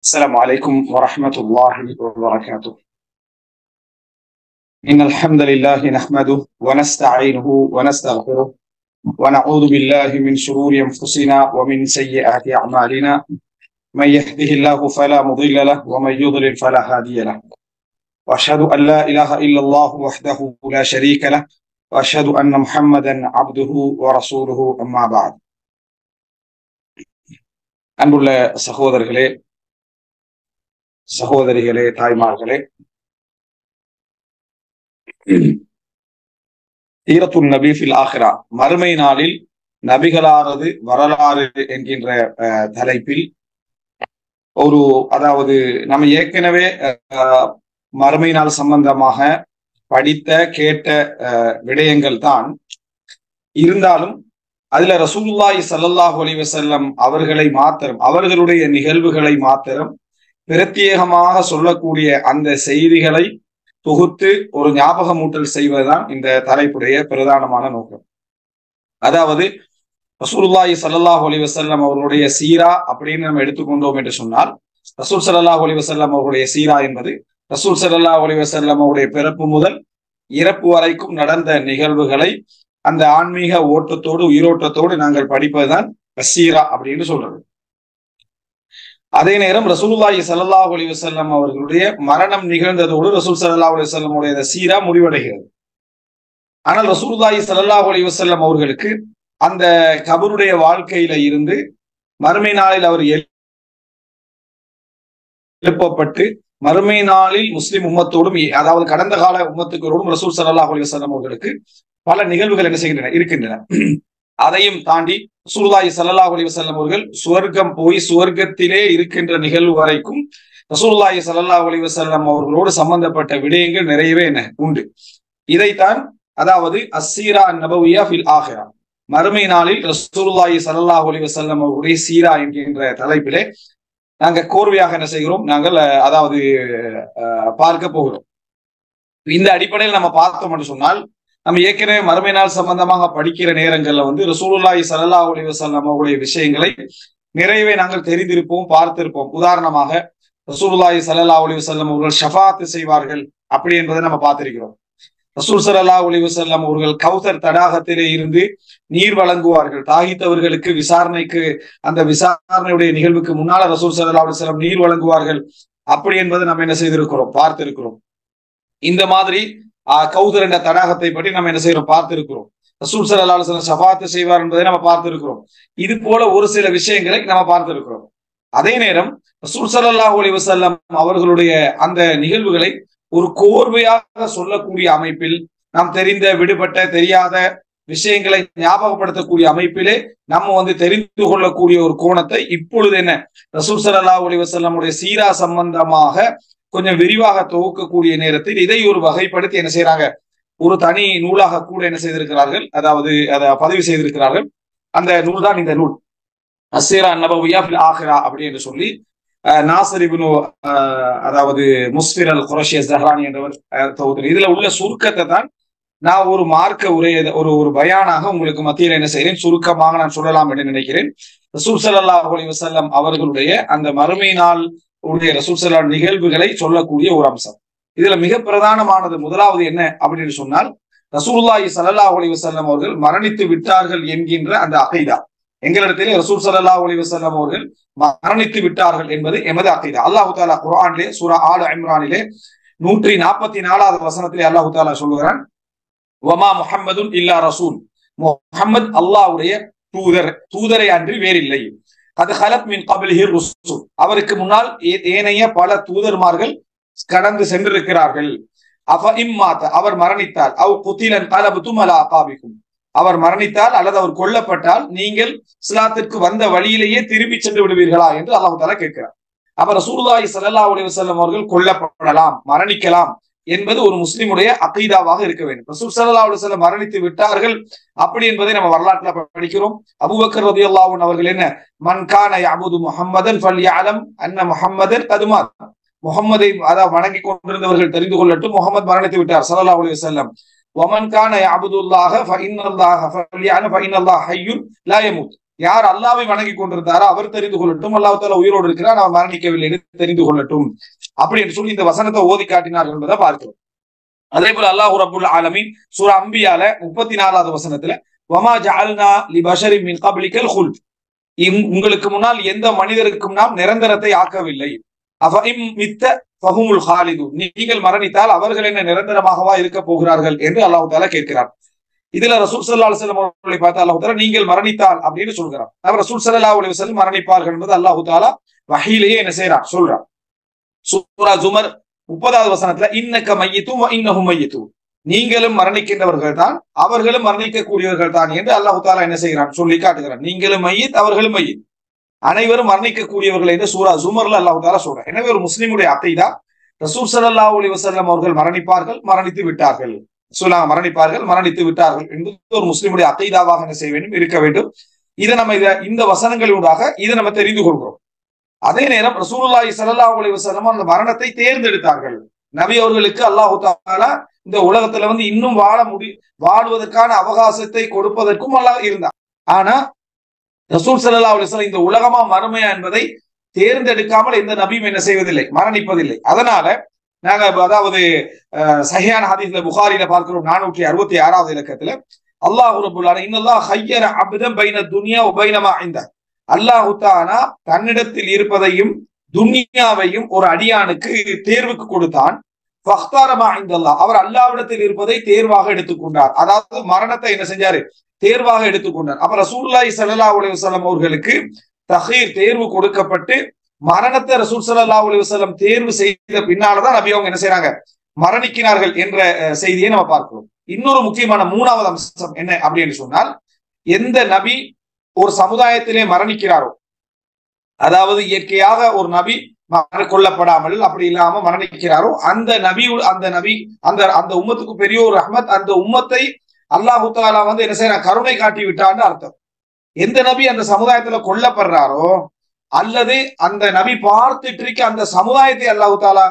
السلام عليكم ورحمة الله وبركاته. إن الحمد لله نحمده ونستعينه ونستغفره ونعوذ بالله من شرور أنفسنا ومن سيئات أعمالنا. من يهده الله فلا مضل له ومن يضلل فلا هادي له. وأشهد أن لا إله إلا الله وحده لا شريك له وأشهد أن محمدا عبده ورسوله أما بعد. அன்புள்ள சகோதரர்களே, சகோதரிகளே, தாய்மார்களே, சீரத்துன் நபி ஃபில் ஆஹிரா, மறுமை நாளில் நபிகளாரது வரலாறு என்கின்ற தலைப்பில் நம்ம ஏற்கனவே மறுமை நாள் சம்பந்தமாக படித்த கேட்ட விடயங்கள் தான். இருந்தாலும் அதுல ரசூலுல்லாஹி ஸல்லல்லாஹு அலைஹி வஸல்லம் அவர்களை மாத்திரம், அவர்களுடைய நிகழ்வுகளை மாத்திரம் பிரத்யேகமாக சொல்லக்கூடிய அந்த செய்திகளை தொகுத்து ஒரு ஞாபகமூட்டல் செய்வதுதான் இந்த தலைப்புடைய பிரதானமான நோக்கம். அதாவது ரசூலுல்லாஹி ஸல்லல்லாஹு அலைஹி வஸல்லம் அவர்களுடைய சீரா அப்படின்னு நம்ம எடுத்துக்கொண்டோம் என்று சொன்னால், ரசூல் ஸல்லல்லாஹு அலைஹி வஸல்லம் அவர்களுடைய சீரா என்பது ரசூல் ஸல்லல்லாஹு அலைஹி வஸல்லம் அவருடைய பிறப்பு முதல் இறப்பு வரைக்கும் நடந்த நிகழ்வுகளை அந்த ஆன்மீக ஓட்டத்தோடு உயிரோட்டத்தோடு நாங்கள் படிப்பதுதான் சீரா அப்படின்னு சொல்றது. அதே நேரம் ரசூலுல்லாஹி ஸல்லல்லாஹு அலைஹி வஸல்லம் அவர்களுடைய மரணம் நிகழ்ந்ததோடு ரசூல் ஸல்லல்லாஹு அலைஹி வஸல்லம் உடைய சீரா முடிவடைகிறது. ஆனால் ரசூலுல்லாஹி ஸல்லல்லாஹு அலைஹி வஸல்லம் அவர்களுக்கு அந்த கபருடைய வாழ்க்கையில இருந்து மறுமை நாளில் அவர் எழுப்பப்பட்டு மறுமை நாளில் முஸ்லிம் உம்மத்தோடும், அதாவது கடந்த கால உம்மத்துக்களோடும் ரசூல் ஸல்லல்லாஹு அலைஹி வஸல்லம் அவர்களுக்கு பல நிகழ்வுகள் என்ன செய்கின்றன, இருக்கின்றன. அதையும் தாண்டி ரசூலுல்லாஹி ஸல்லல்லாஹு அலைஹி வஸல்லம் அவர்கள் சுவர்க்கம் போய் சுவர்க்கத்திலே இருக்கின்ற நிகழ்வு வரைக்கும் ரசூலுல்லாஹி ஸல்லல்லாஹு அலைஹி வஸல்லம் அவர்களோடு சம்பந்தப்பட்ட விடயங்கள் நிறையவே உண்டு. இதைத்தான் அதாவது அஸ்ஸீரா நபவியா ஃபில் ஆஹிரா, மறுமை நாளில் ரசூலுல்லாஹி ஸல்லல்லாஹு அலைஹி வஸல்லம் அவர்களுடைய சீரா என்கின்ற தலைப்பிலே நாங்கள் கோர்வையாக என்ன செய்கிறோம், நாங்கள் பார்க்க போகிறோம். இந்த அடிப்படையில் நம்ம பார்த்தோம் என்று சொன்னால், நம்ம ஏற்கனவே மறுமை நாள் சம்பந்தமாக படிக்கிற நேரங்கள்ல ரசூலுல்லாஹி ஸல்லல்லாஹு அலைஹி வஸல்லம் அவருடைய விஷயங்களை நிறையவே நாங்கள் தெரிந்திருப்போம், பார்த்திருப்போம். உதாரணமாக ரசூலுல்லாஹி ஸல்லல்லாஹு அலைஹி வஸல்லம் அவர்கள் ஷஃபாத் செய்வார்கள் அப்படி என்பதை நம்ம பார்த்திருக்கிறோம். ரசூல் ஸல்லல்லாஹு அலைஹி வஸல்லம் அவர்கள் கௌசர் தடாகத்திலே இருந்து நீர் வழங்குவார்கள். தாகித்தவர்களுக்கு விசாரணைக்கு, அந்த விசாரணையுடைய நிகழ்வுக்கு முன்னால ரசூல் ஸல்லல்லாஹு அலைஹி வஸல்லம் நீர் வழங்குவார்கள் அப்படி என்பதை நம்ம என்ன செய்திருக்கிறோம், பார்த்திருக்கிறோம். இந்த மாதிரி கௌதர் என்ற தடாகத்தை பற்றி நம்ம என்ன செய்யறோம், பார்த்திருக்கிறோம். ரசூல் ஸல்லல்லாஹு அலைஹி வஸல்லம் ஷஃபாத் செய்வார் என்பதை நம்ம பார்த்திருக்கிறோம். இது போல ஒரு சில விஷயங்களை நம்ம பார்த்திருக்கிறோம். அதே நேரம் ரசூல் ஸல்லல்லாஹு அலைஹி வஸல்லம் அவர்களுடைய அந்த நிகழ்வுகளை ஒரு கோர்வையாக சொல்லக்கூடிய அமைப்பில், நாம் தெரிந்த விடுபட்ட தெரியாத விஷயங்களை ஞாபகப்படுத்தக்கூடிய அமைப்பிலே நம்ம தெரிந்து கொள்ளக்கூடிய ஒரு கோணத்தை இப்பொழுது என்ன ரசூல் ஸல்லல்லாஹு அலைஹி வஸல்லம் உடைய சீரா சம்பந்தமாக கொஞ்சம் விரிவாக தொகுக்கக்கூடிய நேரத்தில் இதை ஒரு வகைப்படுத்தி என்ன செய்யறாங்க, ஒரு தனி நூலாக கூட என்ன செய்திருக்கிறார்கள், அதாவது அதை பதிவு செய்திருக்கிறார்கள். அந்த நூல் தான் இந்த நூல் அஸ்ஸீரா நபவியா ஃபில் ஆஹிரா அப்படி என்று சொல்லி நாசிர் இப்னு அதாவது முஸ்ஃபிர் அல் குரஷி ஸஹ்ரானி என்றவர் தொகுத்து. இதுல உள்ள சுருக்கத்தை தான் நான் ஒரு மார்க்க உரைய ஒரு பயானாக உங்களுக்கு மத்தியில் என்ன செய்கிறேன், சுருக்கமாக நான் சொல்லலாம் என்று நினைக்கிறேன். ரசூல் ஸல்லல்லாஹு அலைஹி வஸல்லம் அவர்களுடைய அந்த மறுமை நாள் உடைய ரசூல் ஸல்லல்லாஹு நிகழ்வுகளை சொல்லக்கூடிய ஒரு அம்சம். இதுல மிக பிரதானமானது முதலாவது என்ன அப்படின்னு சொன்னால், ரசூலுல்லாஹி ஸல்லல்லாஹு அலைஹி வஸல்லம் அவர்கள் மரணித்து விட்டார்கள் என்கின்ற அந்த அகீதா. எங்களிடத்திலே ரசூல் ஸல்லல்லாஹு அலைஹி வஸல்லம் அவர்கள் மரணித்து விட்டார்கள் என்பது எமது அகீதா. அல்லாஹு தஆலா குர்ஆனிலே சூரா ஆல இம்ரானிலே 144வது வசனத்திலே அல்லாஹு தஆலா சொல்லுகிறான், வமா முஹம்மதுன் இல்லா ரசூல், முஹம்மது அல்லாஹ்வுடைய தூதரை அன்றி வேறில்லை. அது ஹலத் மின் கப்லிஹி ருசுல், அவருக்கு முன்னால் ஏனைய பல தூதர்மார்கள் கடந்து சென்றிருக்கிறார்கள். அஃப இம்மாத, அவர் மரணித்தால், அவ் குதிலன் கலபதும் அலா அகாபிக்கும், அவர் மரணித்தால் அல்லது அவர் கொல்லப்பட்டால் நீங்கள் இஸ்லாத்திற்கு வந்த வழியிலேயே திரும்பி சென்று விடுவீர்களா என்று அல்லாஹ் தஆலா கேட்கிறார். அப்ப ரசூலுல்லாஹி ஸல்லல்லாஹு அலைஹி வஸல்லம் அவர்கள் கொல்லப்படலாம், மரணிக்கலாம் என்பது ஒரு முஸ்லிமுடைய அகீதாவாக இருக்க வேண்டும். ரசூல் ஸல்லல்லாஹு அலைஹி வஸல்லம் மரணித்து விட்டார்கள் அப்படி என்பதை நம்ம வரலாற்றுல படிக்கிறோம். அபூபக்கர் ரலியல்லாஹு அன்ஹு அவர்கள் என்ன, மன் கான யஅபுது முஹம்மதன் ஃபல்யஅலம் அன்ன முஹம்மதன் கத் மாத், முஹம்மதை அதாவது வணங்கி கொண்டிருந்தவர்கள் தெரிந்து கொள்ளட்டும், முஹம்மது மரணித்து விட்டார் ஸல்லல்லாஹு அலைஹி வஸல்லம். வமன் கான யஅபுதுல்லாஹ ஃபஇன்னல்லாஹ ஃபல்யஅலம் ஃபஇன்னல்லாஹ ஹய்யுன் லா யமூத், யார் அல்லாவை வணங்கி கொண்டிருந்தாரோ அவர் தெரிந்து கொள்ளட்டும், அல்லாஹ் தாலா உயிரோடு இருக்கிறார், அவர் மரணிக்கவில்லை என்று தெரிந்து கொள்ளட்டும் அப்படி என்று சொல்லி இந்த வசனத்தை ஓதி காட்டினார்கள் என்பதை பார்க்கிறோம். அதே போல அல்லாஹ் ரப்புல் ஆலமீன் சூரா அம்பியால 34வது வசனத்துல வமா ஜஅல்னா லிபஷரின் மின் கப்லிகல் குல்த், உங்களுக்கு முன்னால் எந்த மனிதருக்கும் நாம் நிரந்தரத்தை ஆக்கவில்லை. அஃபஇம் மித்த ஃபஹுமுல் காலிதூன், நீங்கள் மரணித்தால் அவர்கள் என்ன நிரந்தரமாகவா இருக்க போகிறார்கள் என்று அல்லாஹ் தாலா கேட்கிறார். இதுல ரசூல் ஸல்லல்லாஹு அலைஹி வஸல்லம் அவர்களை பார்த்து அல்லாஹ் தாலா நீங்கள் மரணித்தால் அப்படின்னு சொல்கிறார். அவர் ரசூல் ஸல்லல்லாஹு அலைஹி வஸல்லம் மரணிப்பார்கள் என்பது அல்லாஹ் தாலா வஹீலேயே என்ன செய்யறார் சொல்றார். சூரா ஜுமர் 30வது வசனத்துல இன்னக மையித்தும் வ இன்னஹும் மையித்துன், நீங்களும் மரணிக்கின்றவர்கள் தான் அவர்களும் மரணிக்கக்கூடியவர்கள் தான் என்று அல்லாஹ் தாலா என்ன செய்கிறான் சொல்லி காட்டுகிறான். நீங்களும் மையித் அவர்களும் மையித், அனைவரும் மரணிக்கக்கூடியவர்கள் என்று சூரா ஜுமர்ல அல்லாஹ் தாலா சொல்றான். எனவே ஒரு முஸ்லிமுடைய அகைதா ரசூல் ஸல்லல்லாஹு அலைஹி வஸல்லம் அவர்கள் மரணிப்பார்கள், மரணித்து விட்டார்கள், மரணிப்பார்கள் மரணித்து விட்டார்கள் என்று ஒரு முஸ்லிமுடைய அகைதாவாக என்ன செய்ய வேண்டும் இருக்க வேண்டும். இதை நம்ம இந்த வசனங்களூடாக இதை நம்ம தெரிந்து கொள்கிறோம். அதே நேரம் ரசூலுல்லாஹி ஸல்லல்லாஹு அலைஹி வஸல்லம் அந்த மரணத்தை தேர்ந்தெடுத்தார்கள். நபி அவர்களுக்கு அல்லாஹ் தஆலா இந்த உலகத்துல இன்னும் வாழுவதற்கான அவகாசத்தை கொடுப்பதற்கும் அல்லாஹ் இருந்தார். ஆனா ரசூல் ஸல்லல்லாஹு அலைஹி வஸல்லம் இந்த உலகமா மறுமையா என்பதை தேர்ந்தெடுக்காமல் எந்த நபியும் என்ன செய்வதில்லை, மரணிப்பதில்லை. அதனால நாங்க அதாவது சஹீஹான ஹதீஸ்ல புகாரில பார்க்கிறோம் 466வது இலக்கத்துல அல்லாஹ் ரப்பல் ஆலமீன் இன்னல்லாஹ் ஹய்யர அப்தன் பைன துன்யா வ பைன மா இன்த, அல்லாஹ் தஆலா தன்னிடத்தில் இருப்பதையும் துன்யாவையும் ஒரு அடியானுக்கு தேர்வுக்கு கொடுத்தான். ஃபக்தார மா இன்தல்லாஹ், அவர் அல்லாஹ்விடத்தில் இருப்பதை தேர்வாக எடுத்துக்கொண்டார். அதாவது மரணத்தை என்ன செஞ்சாரு, தேர்வாக எடுத்துக்கொண்டார். அப்ப ரசூலுல்லாஹி ஸல்லல்லாஹு அலைஹி வஸல்லம் அவர்களுக்கு தஹீர் தேர்வு கொடுக்கப்பட்டு மரணத்தை ரசூல் ஸல்லல்லாஹு அலைஹி வஸல்லம் தேர்வு செய்த பின்னால்தான் நபி அவங்க என்ன செய்றாங்க, மரணிக்கிறார்கள் என்ற செய்தியை நம்ம பார்க்கிறோம். இன்னொரு முக்கியமான 3வது அம்சம் என்ன அப்படின்னு சொன்னால், எந்த நபி ஒரு சமுதாயத்திலே மரணிக்கிறாரோ, அதாவது இயற்கையாக ஒரு நபி கொல்லப்படாமல் அப்படி இல்லாம மரணிக்கிறாரோ அந்த நபி அந்த உம்மத்துக்கு பெரிய ஒரு ரஹ்மத், அந்த உம்மத்தை அல்லாஹ் தஆலா என்ன செய்யறான், கருணை காட்டி விட்டான்னு அர்த்தம். எந்த நபி அந்த சமுதாயத்துல கொல்லப்படுறாரோ அல்லது அந்த நபி பார்த்துட்டு இருக்க அந்த சமுதாயத்தை அல்லாஹ் தஆலா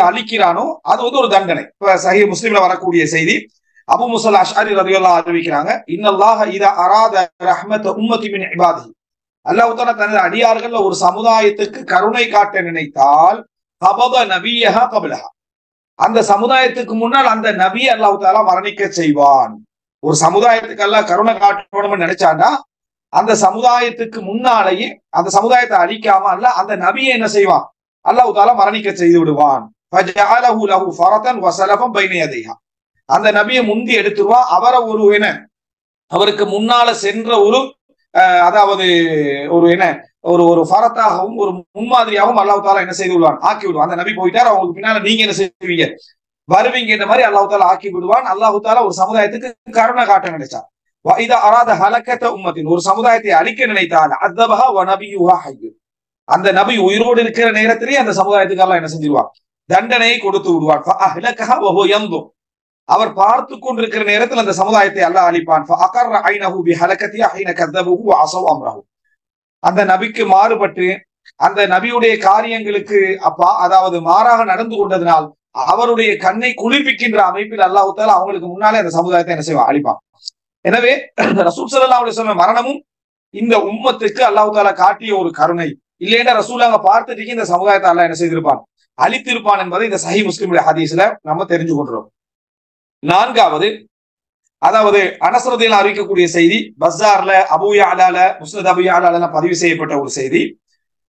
அழிக்கிறானோ அது ஒரு தண்டனை. இப்ப சஹீஹ் முஸ்லிம்ல வரக்கூடிய செய்தி, அபூ மூஸா அல்-அஷ்அரி ரலியல்லாஹு அன்ஹு அறிவிக்கிறாங்க, இன்னல்லாஹ இதா அராத ரஹ்மத உம்மதி மின் இபாதிஹி, அல்லாஹ் தஆலா தனது அடியார்கள் ஒரு சமுதாயத்துக்கு கருணை காட்ட நினைத்தால் கபத நபியஹா கப்லஹா, அந்த சமுதாயத்துக்கு முன்னால் அந்த நபி அல்லாஹ் தஆலா மரணிக்க செய்வான். ஒரு சமுதாயத்துக்கு அல்லாஹ் கருணை காட்டணும்னு நினைச்சாண்டா அந்த சமுதாயத்துக்கு முன்னாலேயே அந்த சமுதாயத்தை அழிக்காம அல்ல அந்த நபியை என்ன செய்வான், அல்லாஹ் தஆலா மரணிக்க செய்து விடுவான். ஃபஜஅலஹு லஹு ஃபரதன் வஸலஃபன் பைன யதைஹா, அந்த நபியை முந்தி எடுத்துருவான். அவரை அவருக்கு முன்னால சென்ற அதாவது ஒரு ஃபரத்தாகவும் ஒரு முன்மாதிரியாகவும் அல்லாஹ் தஆலா என்ன செய்து விடுவான், ஆக்கி விடுவான். அந்த நபி போயிட்டார், அவங்களுக்கு பின்னால நீங்க என்ன செய்வீங்க, வருவீங்க என்ற மாதிரி அல்லாஹ் தஆலா ஆக்கி விடுவான். அல்லாஹ் தஆலா ஒரு சமுதாயத்துக்கு கருணை காட்ட நினைச்சான். وَإِذَا أَرَادَ هَلَكَةَ أُمَّةٍ, ஒரு சமுதாயத்தை அழிக்க நினைத்தால் அذَبَهَا وَنَبِيُّهَا حَيٌّ, அந்த நபி உயிரோடு இருக்கிற நேரத்திலேயே அந்த சமுதாயத்துக்கு அல்லாஹ் என்ன செஞ்சிருவான், தண்டனையை கொடுத்து விடுவான். فَأَهْلَكَهَا وَهُوَ يَنظُرُ, அவர் பார்த்து கொண்டிருக்கிற நேரத்தில் அந்த சமுதாயத்தை அல்லாஹ் அழிப்பான். فَأَقَرَّ عَيْنَهُ بِهَلَكَتِهَا حِينَ كَذَّبُوهُ وَعَصَوْا أَمْرَهُ, அந்த நபிக்கு மாறுபட்டு அந்த நபியுடைய காரியங்களுக்கு அதாவது மாறாக நடந்து கொண்டதனால் அவருடைய கண்ணை குளிர்விக்கின்ற அமைப்பில் அல்லாஹ் தஆலா அவங்களுக்கு முன்னாலே அந்த சமுதாயத்தை என்ன செய்வான், அழிப்பான். எனவே ரசூல் ஸல்லல்லாஹு அலைஹி வஸல்லம் மரணமும் இந்த உம்மத்துக்கு அல்லாஹ் தஆலா காட்டிய ஒரு கருணை. இல்லைன்னா ரசூல் அங்க பார்த்துட்டு இந்த சமுதாயத்தை அல்லாஹ் என்ன செய்திருப்பான், அழித்திருப்பான் என்பதை இந்த சஹீஹ் முஸ்லிமுடைய ஹதீஸ்ல நம்ம தெரிஞ்சு கொள்றோம். 4வது, அதாவது அனஸ் ரலியல்லாஹு அறிவிக்கக்கூடிய செய்தி, பஸார்ல அபூ யஅலால முஸ்னத் அபூ யஅலால பதிவு செய்யப்பட்ட ஒரு செய்தி,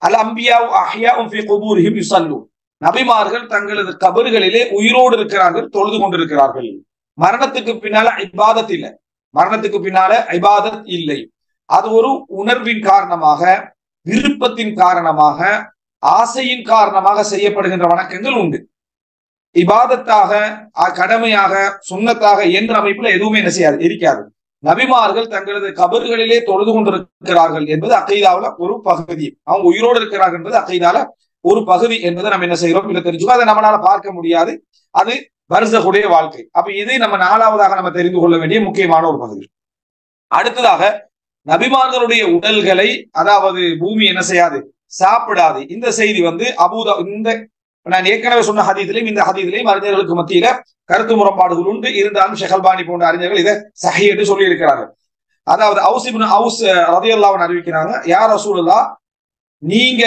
அல் அன்பியா அஹ்யாஉன் ஃபீ குபூரிஹிம் யுஸல்லூன், நபிமார்கள் தங்களது கபர்களிலே உயிரோடு இருக்கிறார்கள், தொழுது கொண்டிருக்கிறார்கள். மரணத்துக்கு பின்னால இபாதத் இல்லை, மரணத்துக்கு பின்னால இபாதத் இல்லை. அது ஒரு உணர்வின் காரணமாக, விருப்பத்தின் காரணமாக, ஆசையின் காரணமாக செய்யப்படுகின்ற வணக்கங்கள் உண்டு. இபாதத்தாக, கடமையாக, சுன்னத்தாக என்ற அமைப்புல எதுவுமே என்ன செய்யாது, இருக்காது. நபிமார்கள் தங்களது கபர்களிலே தொழுது கொண்டிருக்கிறார்கள் என்பது அகைதாவுல ஒரு பகுதி, அவங்க உயிரோடு இருக்கிறார்கள் என்பது அகைதால ஒரு பகுதி என்பதை நம்ம என்ன செய்யறோம், இல்ல தெரிஞ்சுக்கோ. அதை நம்மளால பார்க்க முடியாது, அது பர்ஸகுடைய வாழ்க்கை. அப்ப இது நம்ம 4வதாக நம்ம தெரிந்து கொள்ள வேண்டிய முக்கியமான ஒரு பகுதி. அடுத்ததாக, நபிமார்களுடைய உடல்களை அதாவது பூமி என்ன செய்யாது, சாப்பிடாது. இந்த செய்தி நான் ஏற்கனவே சொன்ன ஹதீஸிலையும் இந்த ஹதீஸிலையும் அறிஞர்களுக்கு மத்தியில கருத்து முரண்பாடுகள் உண்டு. இருந்தாலும் ஷேக் அல்பானி போன்ற அறிஞர்கள் இதை சஹீஹ் என்று சொல்லி இருக்கிறார்கள். அதாவது அவுஸ் இப்னு அவுஸ் ரலியல்லாஹு அன்ஹு அறிவிக்கிறாங்க, யா ரசூலுல்லாஹ், நீங்க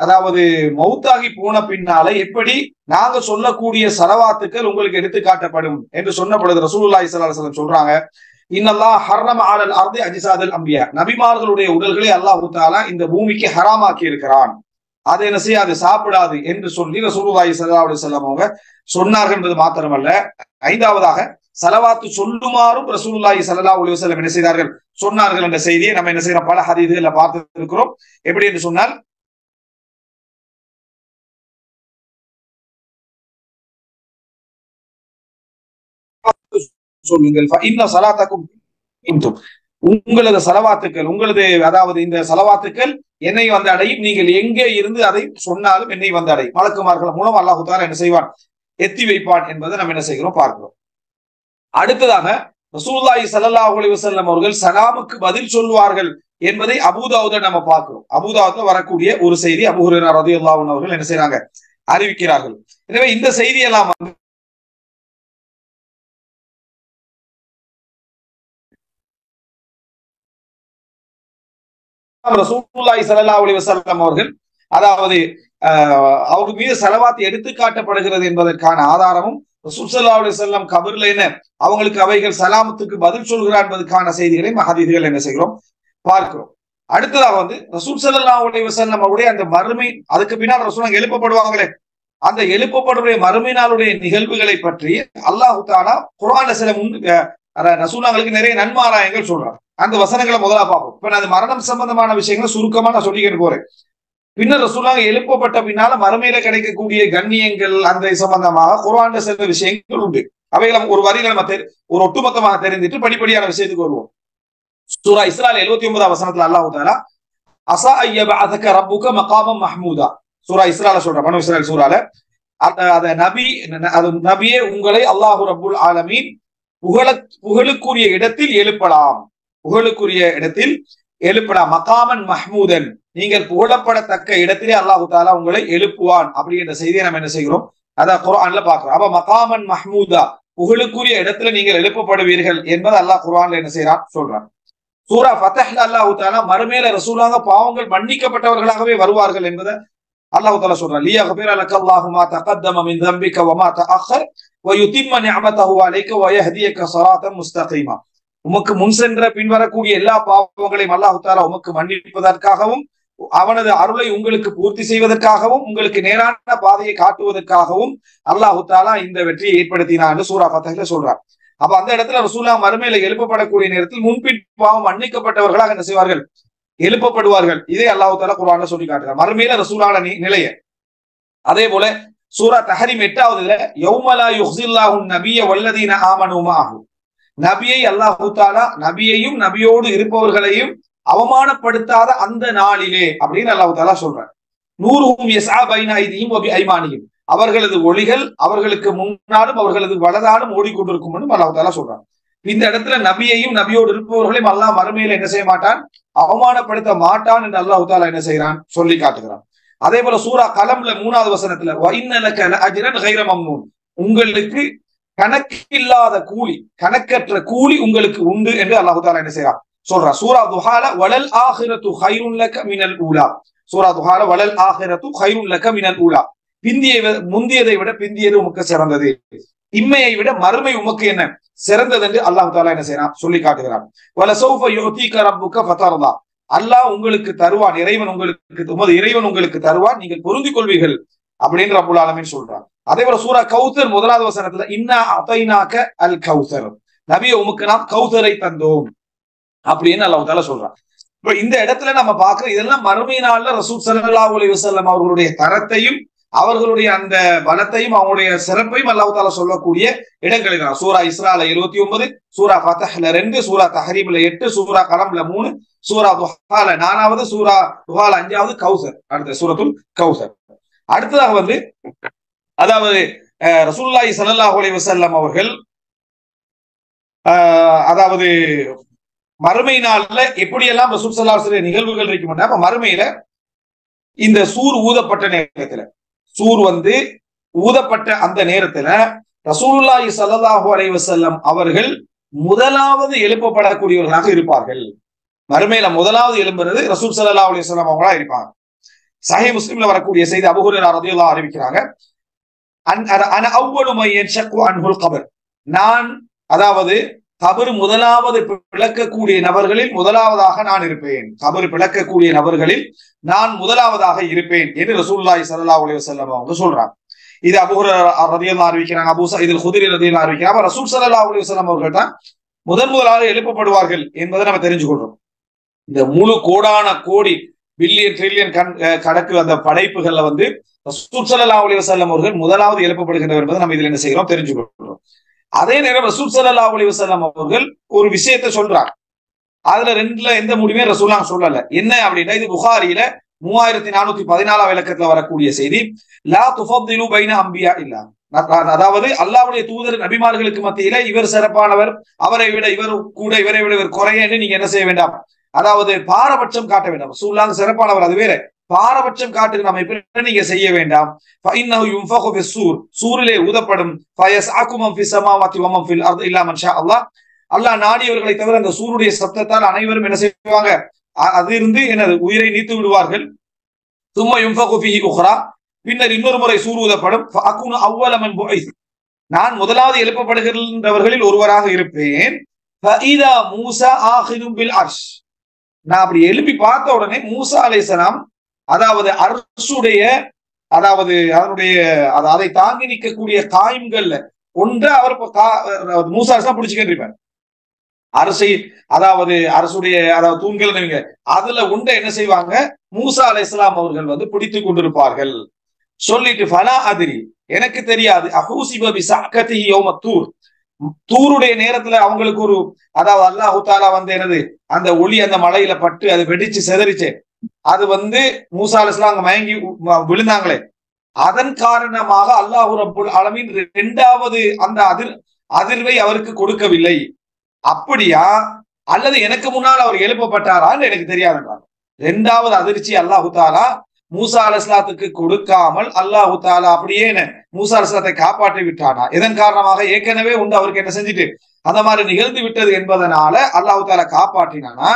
அதாவது மௌத்தாகி போன பின்னால எப்படி நாங்க சொல்லக்கூடிய ஸலவாத்துக்கள் உங்களுக்கு எடுத்து காட்டப்படும் என்று சொன்ன பொழுது ரசூலுல்லாஹி ஸல்லல்லாஹு அலைஹி வஸல்லம் சொல்றாங்க, இன்னல்லாஹ் ஹர்ரம அலல் அர்தி அஜ்ஸாதல் அன்பியா, நபிமார்களுடைய உடல்களை அல்லாஹ் தஆலா இந்த பூமிக்கு ஹராமாக்கி இருக்கிறான், அது என்ன செய்ய, அது சாப்பிடாது என்று சொல்லி ரசூலுல்லாஹி ஸல்லல்லாஹு அலைஹி வஸல்லம் அவங்க சொன்னார்கள் என்பது மாத்திரமல்ல, ஐந்தாவதாக ஸலவாத்து சொல்லுமாறும் ரசூலுல்லாஹி ஸல்லல்லாஹு அலைஹி வஸல்லம் என்ன செய்தார்கள், சொன்னார்கள் என்ற செய்தியை நம்ம என்ன செய்யறோம், பல ஹதீஸ்கள்ல பார்த்து இருக்கிறோம். எப்படி என்று சொன்னால், சொல்லுங்கள் உங்களது ஸலவாத்துக்கள், உங்களது அதாவது இந்த ஸலவாத்துக்கள் என்னை வந்து அடையும், நீங்கள் எங்கே இருந்து அதை சொன்னாலும் என்னை வந்து அடையும், மலக்குமார்கள் மூலம் அல்லாஹ் தஆலா என்ன செய்வான், எத்தி வைப்பான் என்பதை நம்ம என்ன செய்கிறோம், பார்க்கிறோம். அடுத்ததாக ரசூலுல்லாஹி ஸல்லல்லாஹு அலைஹி வஸல்லம் அவர்கள் சலாமுக்கு பதில் சொல்வார்கள் என்பதை அபூதாவுத நம்ம பார்க்கிறோம். அபூதாவுத வரக்கூடிய ஒரு செய்தி அபூ ஹுரைரா ரலியல்லாஹு அன்ஹு அவர்கள் என்ன செய்றாங்க, அறிவிக்கிறார்கள். எனவே இந்த செய்தியெல்லாம் ரசூலுல்லாஹி ஸல்லல்லாஹு அலைஹி வஸல்லம் அவர்கள் அதாவது அவங்க மீது ஸலவாத் எடுத்து காட்டப்படுகிறது என்பதற்கான ஆதாரமும், ரசூல் ஸல்லல்லாஹு அலைஹி வஸல்லம் கபர்ல என்ன அவங்களுக்கு அவைகள் சலாமத்துக்கு பதில் சொல்கிறார் என்பதற்கான செய்திகளை ஹதீஸ்கள் என்ன செய்கிறோம், பார்க்கிறோம். அடுத்ததாக ரசூல் ஸல்லல்லாஹு அலைஹி வஸல்லம் அவருடைய அந்த மறுமை, அதுக்கு பின்னால் ரசூல் எழுப்பப்படுவாங்களே, அந்த எழுப்பப்படுடைய மறுமை நாளுடைய நிகழ்வுகளை பற்றி அல்லாஹ் தஆலா குர்ஆன்ல சில ரசூலுங்களுக்கு நிறைய நன்மாராயங்கள் சொல்றாங்க. அந்த வசனங்களை முதலா பார்ப்போம். இப்ப நான் மரணம் சம்பந்தமான விஷயங்களை சுருக்கமா நான் சொல்லிக்கிட்டு போறேன். பின்னர் ரசூலுல்லாஹ் எழுப்பப்பட்ட பின்னால மறுமையில கிடைக்கக்கூடிய கண்ணியங்கள் அந்த சம்பந்தமாக குர்ஆன்ல சில விஷயங்கள் உண்டு. அவைகளை ஒரு வரியில நம்ம ஒரு ஒட்டுமொத்தமாக தெரிஞ்சிட்டு படிப்படியான விஷயத்துக்கு வருவோம். சூரா இஸ்ரால் 79 வசனத்துல அல்லாஹ் தஆலா அஸா அய்யபஅதக ரப்புக மகாமம் மஹ்மூதா, சூரா இஸ்ரால சொல்ற, பனு இஸ்ராயில் சூரால, அது நபியே உங்களை அல்லாஹ் ரப்புல் ஆலமீன் புகழுக்குரிய இடத்தில் எழுப்பலாம், புகழுக்குரிய இடத்தில் எழுப்பலாம், மகாமன் மஹ்மூதன், நீங்கள் புகழப்படத்தக்க இடத்திலே அல்லாஹ் தஆலா உங்களை எழுப்புவான் அப்படிங்கிற செய்தியை நம்ம என்ன செய்கிறோம், அதான் குர்ஆன்ல பார்க்கிறோம். அப்ப மகாமன் மஹ்மூதா, புகழுக்குரிய இடத்துல நீங்கள் எழுப்பப்படுவீர்கள் என்பது அல்லாஹ் குர்ஆன்ல என்ன செய்யறான், சொல்றான். சூரா ஃபத்ஹ்ல அல்லாஹ் தஆலா மறுமையில ரசூலுல்லாஹ் பாவங்கள் மன்னிக்கப்பட்டவர்களாகவே வருவார்கள் என்பதை அல்லாஹ் தஆலா சொல்றான். லியக்ஃபிர லக்கல்லாஹு மா தகத்தம மின் தம்பிக வ மா தஅக்கர் வ யுதிம்ம நிஅமதஹு அலைக வ யஹ்தியக ஸிராத்தன் முஸ்தகீமா, உமக்கு முன் சென்ற பின்வரக்கூடிய எல்லா பாவங்களையும் அல்லாஹ் தஆலா உமக்கு மன்னிப்பதற்காகவும் அவனது அருளை உங்களுக்கு பூர்த்தி செய்வதற்காகவும் உங்களுக்கு நேரான பாதையை காட்டுவதற்காகவும் அல்லாஹ் தஆலா இந்த வெற்றியை ஏற்படுத்தினான்னு சூரா ஃபத்ஹ்ல சொல்றார். அப்ப அந்த இடத்துல ரசூலுல்லாஹ் மறுமையில எழுப்பப்படக்கூடிய நேரத்தில் முன்பின் பாவம் மன்னிக்கப்பட்டவர்களாக என்ன செய்வார்கள், எழுப்பப்படுவார்கள். இதே அல்லாஹ் தஆலா குர்ஆன்ல சொல்லி காட்டுறார் மறுமையில ரசூலுல்லாஹ் நிலைய. அதே போல சூரா தஹரீம் 8வதுல யௌம லா யுஹ்ஸில்லாஹு நபிய வல்லதீன ஆமனூ மஅஹு, நபியை அல்லாஹ் தஆலா நபியையும் நபியோடு இருப்பவர்களையும் அவமானப்படுத்தாத அந்த நாளிலே அப்படின்னு அல்லாஹ் தஆலா சொல்றார். நூறுஹும் யஸ்ஆ பைன ஐதிஹிம் வ பிஐமானிஹிம், அவர்களது ஒளிகள் அவர்களுக்கு முன்னாலும் அவர்களது வலதாலும் ஓடிக்கொண்டிருக்கும் என்று அல்லாஹ் தஆலா சொல்றார். இந்த இடத்துல நபியையும் நபியோடு இருப்பவர்களையும் அல்லாஹ் மறுமையில என்ன செய்ய மாட்டான், அவமானப்படுத்த மாட்டான் என்று அல்லாஹ் தஆலா என்ன செய்யறான், சொல்லி காட்டுகிறான். அதே போல சூரா கலம்ல 3வது வசனத்துல வ இன்னலக லஅஜ்ரன் கைர மம்னூன், உங்களுக்கு கணக்கில்லாத கூலி, கணக்கற்ற கூலி உங்களுக்கு உண்டு என்று அல்லாஹ் தஆலா என்ன செய்யறான், சொல்றான். சூரா துஹால வலல் ஆகிரத்து கைருன் லக மினல் ஊலா, சூரா துஹால வலல் ஆகிரத்து கைருன் லக மினல் ஊலா, முந்தியதை விட பிந்தியது உமக்கு சிறந்தது, இம்மையை விட மறுமை உமக்கு என்ன சிறந்தது என்று அல்லாஹ் தஆலா என்ன செய்யறான், சொல்லி காட்டுகிறான். வலசௌஃப யுஅதீக ரப்புக ஃபதர்தா, அல்லாஹ் உங்களுக்கு தருவான், உமது இறைவன் உங்களுக்கு தருவான், நீங்கள் பொருந்திக் கொள்வீர்கள் அப்படின்னு ரப்புல் ஆலமீன் சொல்றான். அதே போல சூரா கௌசர் 1வது வசனத்துல இன்னா அதைனாக அல் கௌசர், நபியே உமக்கு நாம் கௌசரை தந்தோம் அப்படின்னு அல்லாஹ் தஆலா சொல்றான். இப்ப இந்த இடத்துல நம்ம பார்க்கிறோம், இதெல்லாம் மறுமை நாள்ல ரசூல் ஸல்லல்லாஹு அலைஹி வஸல்லம் அவர்களுடைய தரத்தையும் அவர்களுடைய அந்த பலத்தையும் அவங்களுடைய சிறப்பையும் அல்லாஹ் தஆலா சொல்லக்கூடிய இடங்களில் தான். சூரா இஸ்ரால 79, சூரா ஃபத்ஹ்ல 2, சூரா தஹரீம்ல 8, சூரா கலம்ல 3, சூரா துஹால 4வது, சூரா துஹால 5வது, கௌசர் அடுத்த சூரத்துல் கௌசர். அடுத்ததாக அதாவது ரசூலுல்லாஹி ஸல்லல்லாஹு அலைஹி வஸல்லம் அவர்கள் அதாவது மறுமை நாள்ல எப்படியெல்லாம் ரசூல் ஸல்லல்லாஹு அலைஹி வஸல்லம் நிகழ்வுகள் இருக்கும்னா, அப்ப மறுமையில இந்த சூர் ஊதப்பட்ட நேரத்துல, சூர் ஊதப்பட்ட அந்த நேரத்துல ரசூலுல்லாஹி ஸல்லல்லாஹு அலைஹி வஸல்லம் அவர்கள் முதலாவது எழுப்பப்படக்கூடியவர்களாக இருப்பார்கள். மறுமையில முதலாவது எழும்புறது ரசூல் ஸல்லல்லாஹு அலைஹி வஸல்லம் அவங்களா இருப்பாங்க. சஹீஹ் முஸ்லிம்ல வரக்கூடிய செய்தி அபூ ஹுரைரா ரலியல்லாஹு அறிவிக்கிறாங்க, அன அவ்வலு மன் யன்ஷக்கு அன்ஹுல் கபர், நான் அதாவது கபர் முதலாவது பிளக்கக்கூடிய நபர்களில் முதலாவதாக நான் இருப்பேன், கபர் பிளக்கக்கூடிய நபர்களில் நான் முதலாவதாக இருப்பேன் என்று ரசூலுல்லாஹி ஸல்லல்லாஹு அலைஹி வஸல்லம் அவங்க சொல்றாங்க. இது அபூ ஹுரைரா ரலியல்லாஹு அறிவிக்கிறாங்க, அபூ சயீத் அல் குத்ரி ரலியல்லாஹு அறிவிக்கிறாங்க. ரசூல் ஸல்லல்லாஹு அலைஹி வஸல்லம் அவர்கள் தான் முதலாக எழுப்பப்படுவார்கள் என்பதை நம்ம தெரிஞ்சுக்கொள்றோம். இந்த முழு கோடான கோடி பில்லியன் ட்ரில்லியன் கணக்கு அந்த படைப்புகள்ல வந்து ரசூல் ஸல்லல்லாஹு அலைஹி வஸல்லம் அவர்கள் முதலாவது எழுப்பப்படுகின்றவர் என்பதை நம்ம இதுல என்ன செய்கிறோம், தெரிஞ்சுக்கொள்றோம். அதே நேரம் ரசூல் ஸல்லல்லாஹு அலைஹி வஸல்லம் அவர்கள் ஒரு விஷயத்தை சொல்றாங்க. அதுல ரெண்டுல எந்த முடிவுமே ரசூலுல்லாஹ் சொல்லல. என்ன அப்படின்னா, இது புகாரியில 3414 இலக்கத்துல வரக்கூடிய செய்தி, லா துஃபத்திலு பைன அம்பியா இல்லா, அதாவது அல்லாஹ்வுடைய தூதர் நபிமார்களுக்கு மத்தியில இவர் சிறப்பானவர், அவரை விட இவர் கூட, இவரை விட இவர் குறைய என்று நீங்க என்ன செய்ய வேண்டாம், அதாவது பாரபட்சம் காட்ட வேண்டாம். ரசூலுல்லாஹ் சிறப்பானவர், அது வேற, பாரபட்சம் காட்டுக்கு நம்ம இப்ப நீங்க செய்ய வேண்டாம். ஃபஇன்னஹு யுன்ஃபகு ஃபிஸ்ஸூர், சூரிலே ஊதப்படும், ஃபயஸ்அகு மன் ஃபிஸ் ஸமாவாத்தி வ மன் ஃபில் அர்தி இல்லா மன் ஷா அல்லாஹ், அல்லாஹ் நாடியவர்களை தவிர அந்த சூருடைய சப்தத்தால் அனைவரும் என்ன செய்வாங்க, அதிலிருந்து எனது உயிரை நீத்து விடுவார்கள். தும்ம யுன்ஃபகு ஃபீஹி உக்ரா, பின்னர் இன்னொரு முறை சூர் ஊதப்படும். ஃபஅகுனு அவ்வல மன் புஇஸ், நான் முதலாவது எழுப்பப்படுகின்றவர்களில் ஒருவராக இருப்பேன். ஃபஇதா மூஸா ஆகிதும் பில் அர்ஷ், நான் அப்படி எழுப்பி பார்த்த உடனே மூசா அலைஹிஸ்ஸலாம், அதாவது அர்ஷுடைய, அதாவது அதனுடைய அதை தாங்கி நிற்கக்கூடிய காயம்கள்ல ஒன்று அவர் மூசா அலைஹிஸ்ஸலாம் பிடிச்சுக்கிட்டு அரசை, அதாவது அரசுடைய அதாவது தூண்கள் அதுல உண்ட என்ன செய்வாங்க, மூசா அலைஹிஸ்ஸலாம் அவர்கள் வந்து பிடித்துக் கொண்டிருப்பார்கள். சொல்லிட்டு ஃபலா அதிரி, எனக்கு தெரியாது, அஹூசிப பிஸஅகதிஹி யௌம தூர், தூருடைய நேரத்துல அவங்களுக்கு ஒரு, அதாவது அல்லாஹ் தஆலா வந்து என்னது, அந்த ஒளி அந்த மலையில பட்டு அது வெடிச்சு செதறிச்சு, அது வந்து மூசா அலைஹிஸ்ஸலாம் அங்க மயங்கி விழுந்தாங்களே, அதன் காரணமாக அல்லாஹ் ரப்புல் ஆலமீன் இரண்டாவது அந்த அதிர்வை அவருக்கு கொடுக்கவில்லை. அப்படியா, அல்லது எனக்கு முன்னால் அவர் எழுப்பப்பட்டாரான்னு எனக்கு தெரியாதுன்றாங்க. இரண்டாவது அதிர்ச்சி அல்லாஹ் தஆலா மூசா அலைஹிஸ்ஸலாத்துக்கு கொடுக்காமல் அல்லாஹ் தஆலா அப்படியே மூசா அலைஹிஸ்ஸலாத்தை காப்பாற்றி விட்டானா, இதன் காரணமாக ஏற்கனவே உண்டு அவருக்கு என்ன செஞ்சுட்டு அந்த மாதிரி நிகழ்ந்து விட்டது என்பதனால அல்லாஹ் தஆலா காப்பாற்றினானா,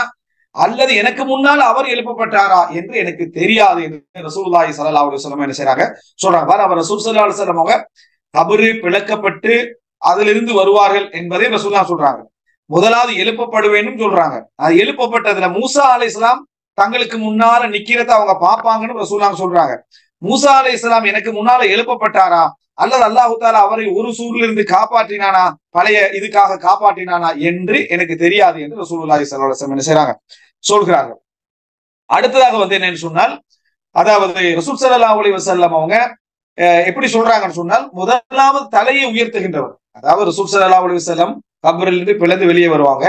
அல்லது எனக்கு முன்னால் அவர் எழுப்பப்பட்டாரா என்று எனக்கு தெரியாது என்று ரசூலுல்லாஹி ஸல்லல்லாஹு அலைஹி வஸல்லம் என்ன செய்றாங்க, சொல்றாங்க. அவர் ரசூல் ஸல்லல்லாஹு அலைஹி வஸல்லம் அவங்க கபரு பிளக்கப்பட்டு அதிலிருந்து வருவார்கள் என்பதை ரசூலுல்லாஹ் சொல்றாங்க. முதலாவது எழுப்பப்படுவேன்னு சொல்றாங்க. அது எழுப்பப்பட்டதுல மூசா அலைஹிஸ்ஸலாம் தங்களுக்கு முன்னால நிக்கிறத அவங்க பார்ப்பாங்கன்னு ரசூலுல்லாஹ் சொல்றாங்க. மூசா அலைஹிஸ்ஸலாம் எனக்கு முன்னால எழுப்பப்பட்டாரா, அல்லது அல்லாஹ் தஆலா அவரை ஒரு சூரில் இருந்து காப்பாற்றினானா, பழைய இதுக்காக காப்பாற்றினானா என்று எனக்கு தெரியாது என்று ரசூலுல்லாஹி ஸல்லல்லாஹு அலைஹி வஸல்லம் என்ன செய்றாங்க, சொல்கிறார்கள். அடுத்ததாக வந்து என்னன்னு சொன்னால், அதாவது ரசூல் ஸல்லல்லாஹு அலைஹி வஸல்லம் அவங்க எப்படி சொல்றாங்கன்னு சொன்னால், முதலாவது தலையை உயர்த்துகின்றவர், அதாவது ரசூல் ஸல்லல்லாஹு அலைஹி வஸல்லம் கபரிலிருந்து பிளந்து வெளியே வருவாங்க.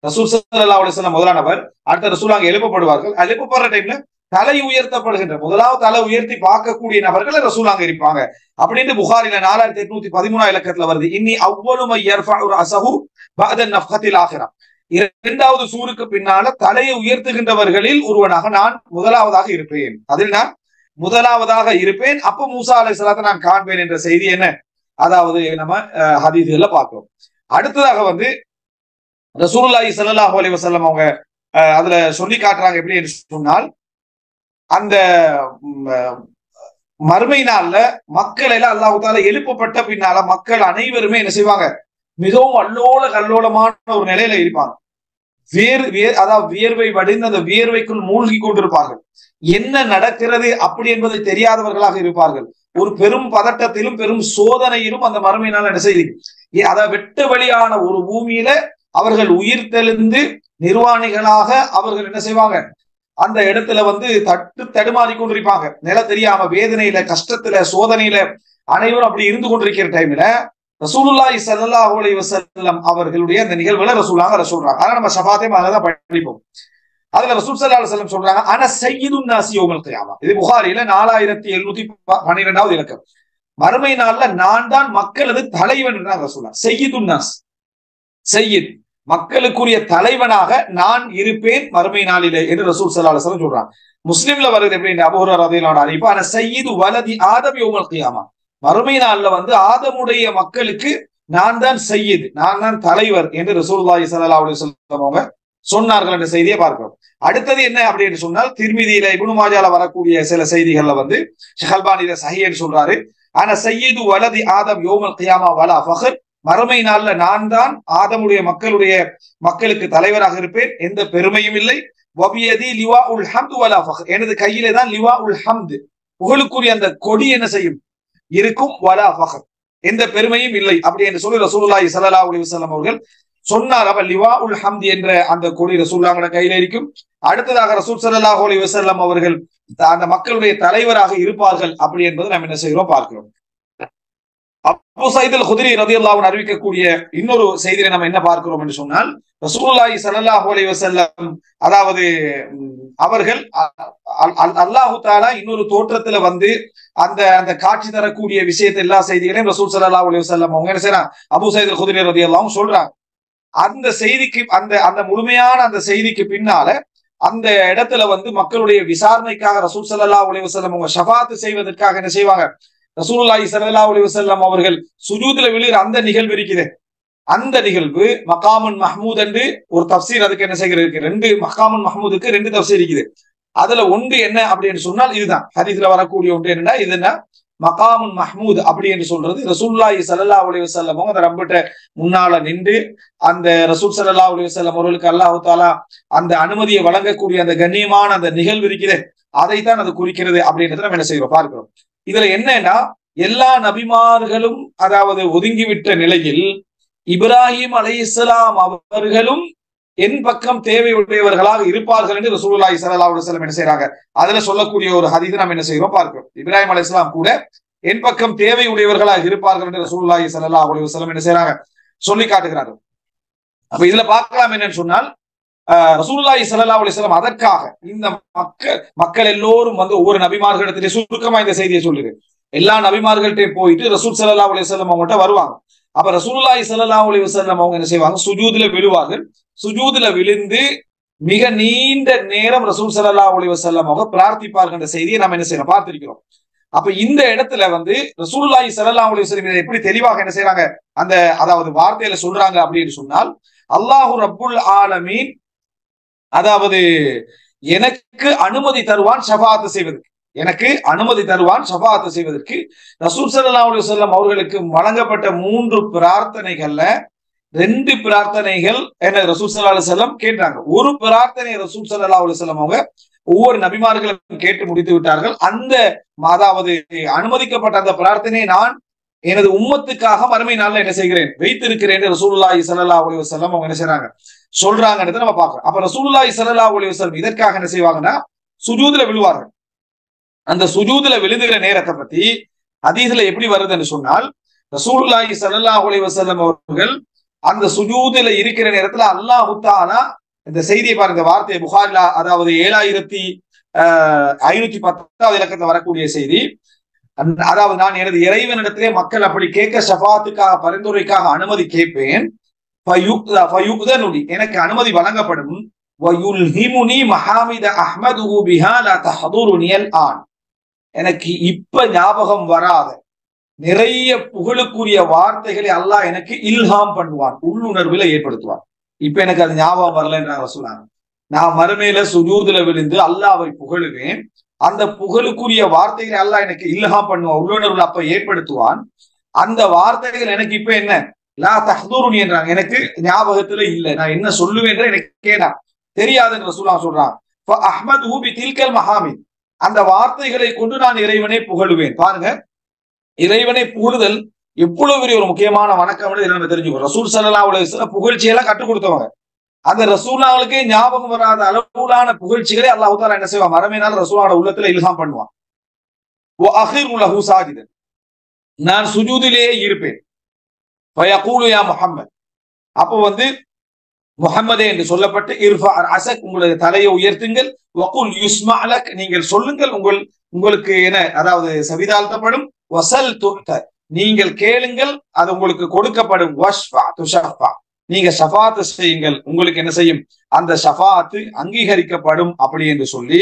ரசூல் ஸல்லல்லாஹு அலைஹி வஸல்லம் முதலானவர், அடுத்த ரசூலுல்லாஹ் எழுப்பப்படுவார்கள். எழுப்பப்படுற டைம்ல தலை உயர்த்தப்படுகின்ற, முதலாவது தலை உயர்த்தி பார்க்கக்கூடிய நபர்கள் ரசூலுல்லாஹ் இருப்பாங்க அப்படின்னு புகாரில 4813 இலக்கத்துல வருது. இன்னி அவ்வலு மன் யர்ஃபஉ ரஸஹு பஅத நஃப்கத்தில் ஆகிரா, இரண்டாவது சூருக்கு பின்னால தலையை உயர்த்துகின்றவர்களில் ஒருவனாக நான் முதலாவதாக இருப்பேன், அதில் நான் முதலாவதாக இருப்பேன். அப்ப மூசா அலைஹிஸ்ஸலாத்தை நான் காண்பேன் என்ற செய்தி என்ன, அதாவது நம்ம ஹதீஸ்ல பார்க்கிறோம். அடுத்ததாக வந்து ரசூலுல்லாஹி ஸல்லல்லாஹு அலைஹி வஸல்லம் அவங்க அதுல சொல்லி காட்டுறாங்க எப்படி என்று சொன்னால், அந்த மறுமை நாள்ல மக்கள் எல்லாம் அல்லாஹ் தஆலா எழுப்பப்பட்ட பின்னால மக்கள் அனைவருமே என்ன செய்வாங்க, மிகவும் அல்லோல கல்லோலமான ஒரு நிலையில இருப்பாங்க. அதாவது வியர்வை வடிந்து அந்த வியர்வைக்குள் மூழ்கி கொண்டிருப்பார்கள். என்ன நடக்கிறது அப்படி என்பதை தெரியாதவர்களாக இருப்பார்கள். ஒரு பெரும் பதட்டத்திலும் பெரும் சோதனையிலும் அந்த மறுமை நாள் என்ன செய்து, அதாவது வெட்ட வழியான ஒரு பூமியில அவர்கள் உயிர் தெளிந்து நிர்வாணிகளாக அவர்கள் என்ன செய்வாங்க, அந்த இடத்துல வந்து தடுமாறி கொண்டிருப்பாங்க. நில தெரியாம வேதனையில, கஷ்டத்துல, சோதனையில அனைவரும் அப்படி இருந்து கொண்டிருக்கிற டைம்ல ரசூலுல்லாஹி ஸல்லல்லாஹு அலைஹி வஸல்லம் அவர்களுடைய அந்த நிகழ்வுல ரசூலுல்லாஹ் சொல்றாங்க. ஆனா நம்ம ஷஃபாத்தை தான் படிப்போம். அதுல ரசூல் ஸல்லல்லாஹு அலைஹி வஸல்லம் சொல்றாங்க, அன சய்யிதுன் நாஸி யௌமல் கியாமா. இது புகாரில 4712 இலக்கம். மறுமை நாள்ல நான் தான் மக்களது தலைவன் என்றார் ரசூலுல்லாஹ். சய்யிதுன் நாஸ், சய்யித், மக்களுக்குரிய தலைவனாக நான் இருப்பேன் மறுமை நாளிலே என்று ரசூல் ஸல்லல்லாஹு அலைஹி வஸல்லம் சொல்றாங்க. முஸ்லிம்ல வருது எப்படி, அபூ ஹுரைரா ரலியல்லாஹு அன்ஹு அறிவிப்பு, அன சய்யிது வலதி ஆதம் யௌமல் கியாமா. மறுமை நாள்ல வந்து ஆதமுடைய மக்களுக்கு நான் தான் சையீத், நான் தான் தலைவர் என்று ரசூலுல்லாஹி ஸல்லல்லாஹு அலைஹி வஸல்லம் அவங்க சொன்னார்கள் என்ற செய்தியை பார்க்கிறோம். அடுத்தது என்ன அப்படின்னு சொன்னால், திர்மிதியில இப்னு மாஜால வரக்கூடிய சில செய்திகள்ல வந்து ஷேக் அல்பானி இதை சஹீஹ்னு சொல்றாரு. ஆனா சையீது வலதி ஆதம் யௌமல் கியாமா வலா ஃபக்ர், மறுமை நாள்ல நான் தான் ஆதமுடைய மக்களுக்கு தலைவராக இருப்பேன், எந்த பெருமையும் இல்லை. வபியதி லிவா உல் ஹம்து வலா ஃபக்ர், எனது கையிலே தான் லிவா உல் ஹம்து, புகழுக்குரிய அந்த கொடி என்ன செய்யும், இருக்கும். வலா ஃபக்ர், எந்த பெருமையும் இல்லை அப்படி என்று சொல்லி ரசூலுல்லாஹி ஸல்லல்லாஹு அலைஹி வஸல்லம் அவர்கள் சொன்னார். அப்ப லிவா உல் ஹம்து என்ற அந்த கொடி ரசூலுல்லாஹ்வோட கையில இருக்கும். அடுத்ததாக ரசூல் ஸல்லல்லாஹு அலைஹி வஸல்லம் அவர்கள் அந்த மக்களுடைய தலைவராக இருப்பார்கள் அப்படி என்பதை நாம் என்ன செய்கிறோம் பார்க்கிறோம். அபூ சயீத் அல் குத்ரி ரலியல்லாஹு அன்ஹு அறிவிக்கக்கூடிய இன்னொரு செய்தியை நம்ம என்ன பார்க்கிறோம் என்று சொன்னால், ரசூலுல்லாஹி ஸல்லல்லாஹு அலைஹி வஸல்லம் அதாவது அவர்கள் அல்லாஹு தஆலா இன்னொரு தோற்றத்துல வந்து அந்த அந்த காட்சி தரக்கூடிய விஷயத்தை எல்லா செய்திகளையும் ரசூல் ஸல்லல்லாஹு அலைஹி வஸல்லம் அவங்க என்ன செய்றாங்க, அபூ சயீத் அல் குத்ரி ரலியல்லாஹு அன்ஹு சொல்றாங்க. அந்த செய்திக்கு அந்த முழுமையான அந்த செய்திக்கு பின்னால அந்த இடத்துல வந்து மக்களுடைய விசாரணைக்காக ரசூல் ஸல்லல்லாஹு அலைஹி வஸல்லம் அவங்க ஷஃபாத் செய்வதற்காக என்ன செய்வாங்க, ரசூலுல்லாஹி ஸல்லல்லாஹு அலைஹி வஸல்லம் அவர்கள் சுஜூதுல விழுகிற அந்த நிகழ்வு இருக்குது. அந்த நிகழ்வு மகாமுன் மஹ்மூத் என்று ஒரு தஃப்சீர் அதுக்கு என்ன செய்கிறது, ரெண்டு மகாமுன் மஹ்மூதுக்கு ரெண்டு தஃப்சீர் இருக்குது. அதுல ஒன்று என்ன அப்படின்னு சொன்னால் இதுதான் ஹதீஸ்ல வரக்கூடிய ஒன்று என்னன்னா, இது என்ன மகாமுன் மஹ்மூத் அப்படி என்று சொல்றது ரசூலுல்லாஹி ஸல்லல்லாஹு அலைஹி வஸல்லம் அந்த ரப்பிட்ட முன்னால நின்று அந்த ரசூல் ஸல்லல்லாஹு அலைஹி வஸல்லம் அவர்களுக்கு அல்லாஹ் தஆலா அந்த அனுமதியை வழங்கக்கூடிய அந்த கண்ணியமான அந்த நிகழ்வு இருக்குது, அதைத்தான் அது குறிக்கிறது அப்படின்றத நம்ம என்ன செய்கிறோம் பார்க்கிறோம். இதுல என்னன்னா, எல்லா நபிமார்களும் அதாவது ஒதுங்கிவிட்ட நிலையில் இப்ராஹிம் அலைஹிஸ்ஸலாம் அவர்களும் என் பக்கம் தேவையுடையவர்களாக இருப்பார்கள் என்று ரசூலுல்லாஹி ஸல்லல்லாஹு அலைஹி வஸல்லம் என்ன செய்றாங்க, அதுல சொல்லக்கூடிய ஒரு ஹதீஸ் நம்ம என்ன செய்கிறோம் பார்க்கிறோம். இப்ராஹிம் அலைஹிஸ்ஸலாம் கூட என் பக்கம் தேவையுடையவர்களாக இருப்பார்கள் என்று ரசூலுல்லாஹி ஸல்லல்லாஹு அலைஹி வஸல்லம் என்ன செய்றாங்க, சொல்லி காட்டுகிறார்கள். அப்ப இதுல பார்க்கலாம் என்னன்னு சொன்னால், ரசூலுல்லாஹி ஸல்லல்லாஹு அலைஹி வஸல்லம் அதற்காக இந்த மக்கள் எல்லோரும் வந்து ஒவ்வொரு நபிமார்களிடத்திலே சுருக்கமா இந்த செய்தியை சொல்லுது. எல்லா நபிமார்கள்ட்டே போயிட்டு ரசூல் ஸல்லல்லாஹு அலைஹி வஸல்லம் அவங்கள்ட்ட வருவாங்க. அப்ப ரசூலுல்லாஹி ஸல்லல்லாஹு அலைஹி வஸல்லம் அவங்க என்ன செய்வாங்க, சுஜூதுல விழுவார்கள். சுஜூதுல விழுந்து மிக நீண்ட நேரம் ரசூல் ஸல்லல்லாஹு அலைஹி வஸல்லம் அவங்க பிரார்த்திப்பார்கள் என்ற செய்தியை நம்ம என்ன செய்யறோம் பார்த்திருக்கிறோம். அப்ப இந்த இடத்துல வந்து ரசூலுல்லாஹி ஸல்லல்லாஹு அலைஹி வஸல்லம் எப்படி தெளிவாக என்ன செய்யறாங்க, அந்த அதாவது வார்த்தையில சொல்றாங்க அப்படின்னு சொன்னால், அல்லாஹு ரப்புல் ஆலமீன் அதாவது எனக்கு அனுமதி தருவான் ஷஃபாஅத் செய்வதற்கு, எனக்கு அனுமதி தருவான் ஷஃபாஅத் செய்வதற்கு. ரசூல் ஸல்லல்லாஹு அலைஹி வஸல்லம் அவர்களுக்கு வழங்கப்பட்ட 3 பிரார்த்தனைகள்ல 2 பிரார்த்தனைகள் என்ன ரசூல் ஸல்லல்லாஹு அலைஹி வஸல்லம் கேட்டாங்க. ஒரு பிரார்த்தனை ரசூல் ஸல்லல்லாஹு அலைஹி வஸல்லம் அவங்க ஒவ்வொரு நபிமார்களும் கேட்டு முடித்து விட்டார்கள். அந்த அதாவது அனுமதிக்கப்பட்ட அந்த பிரார்த்தனையை நான் எனது உம்மத்துக்காக மறுமை நாள்ல என்ன செய்கிறேன், வைத்திருக்கிறேன் என்று ரசூலுல்லாஹி ஸல்லல்லாஹு அலைஹி வஸல்லம் அவங்க என்ன செய்றாங்க, சொல்றாங்கன்றதை நம்ம பார்க்கிறோம். அப்ப ரசூலுல்லாஹி ஸல்லல்லாஹு அலைஹி வஸல்லம் இதற்காக என்ன செய்வாங்கன்னா, சுஜூதுல விழுவார்கள். அந்த சுஜூதுல விழுதுகிற நேரத்தை பத்தி ஹதீஸ்ல எப்படி வருதுன்னு சொன்னால், ரசூலுல்லாஹி ஸல்லல்லாஹு அலைஹி வஸல்லம் அவர்கள் அந்த சுஜூதுல இருக்கிற நேரத்துல அல்லாஹ் தஆலா இந்த செய்தியை பாருங்க, வார்த்தை புகாரில அதாவது 7510 இலக்கத்துல வரக்கூடிய செய்தி. அதாவது நான் எனது இறைவனிடத்திலே மக்கள் அப்படி கேட்க ஷஃபாத்துக்காக பரிந்துரைக்காக அனுமதி கேட்பேன், எனக்கு அனுமதி வழங்கப்படும். எனக்கு இப்ப ஞாபகம் வராத நிறைய புகழுக்குரிய வார்த்தைகளை அல்லாஹ் எனக்கு இல்ஹாம் பண்ணுவான், உள்ளுணர்வுல ஏற்படுத்துவான். இப்ப எனக்கு அது ஞாபகம் வரலன்றாங்க சொன்னாங்க. நான் மறுமையில சுஜூதுல விழுந்து அல்லாஹ்வை புகழுவேன், அந்த புகழுக்குரிய வார்த்தைகளை அல்லாஹ் எனக்கு இல்ஹாம் பண்ணுவான், உள்ளுணர்வுல அப்ப ஏற்படுத்துவான். அந்த வார்த்தைகள் எனக்கு இப்ப என்ன லா தஹ்துருனி என்றாங்க, எனக்கு ஞாபகத்துல இல்லை, நான் என்ன சொல்லுவேன் எனக்கு கேட்டான் தெரியாதுன்னு ரசூலுல்லாஹ் சொல்றான். அஹ்மதுஹு பிதில்கல் மஹாமித், அந்த வார்த்தைகளை கொண்டு நான் இறைவனை புகழுவேன். பாருங்க, இறைவனை புகழுதல் எவ்வளவு பெரிய ஒரு முக்கியமான வணக்கம் நம்ம தெரிஞ்சுக்கணும். ரசூல் ஸல்லல்லாஹு அலைஹி வஸல்லம் புகழ்ச்சியெல்லாம் கற்றுக் கொடுத்தவங்க. அந்த ரசூலுல்லாஹ்வுக்கே ஞாபகம் வராத அளவுலான புகழ்ச்சிகளை அல்லாஹ் தஆலா என்ன செய்வான், மறுமையினால் ரசூலுல்லாஹ்வோட உள்ளத்துல இல்ஹாம் பண்ணுவான். வ அகிரு லஹு சாஜிதன், நான் சுஜூதிலேயே இருப்பேன். ஃபயகூலு யா முஹம்மத், அப்போ வந்து முஹம்மதே என்று சொல்லப்பட்டு இர்ஃபா ரஅஸக், உங்களுடைய தலையை உயர்த்துங்கள். வகுல் யுஸ்மா லக், நீங்கள் சொல்லுங்கள், உங்களுக்கு என அதாவது செவிதாழ்த்தப்படும். வஸல் துஹ்த, நீங்கள் கேளுங்கள், அது உங்களுக்கு கொடுக்கப்படும். வஷ்ஃபா துஷஃபா, நீங்க ஷஃபாத்து செய்யுங்கள், உங்களுக்கு என்ன செய்யும், அந்த ஷஃபாத்து அங்கீகரிக்கப்படும் அப்படி என்று சொல்லி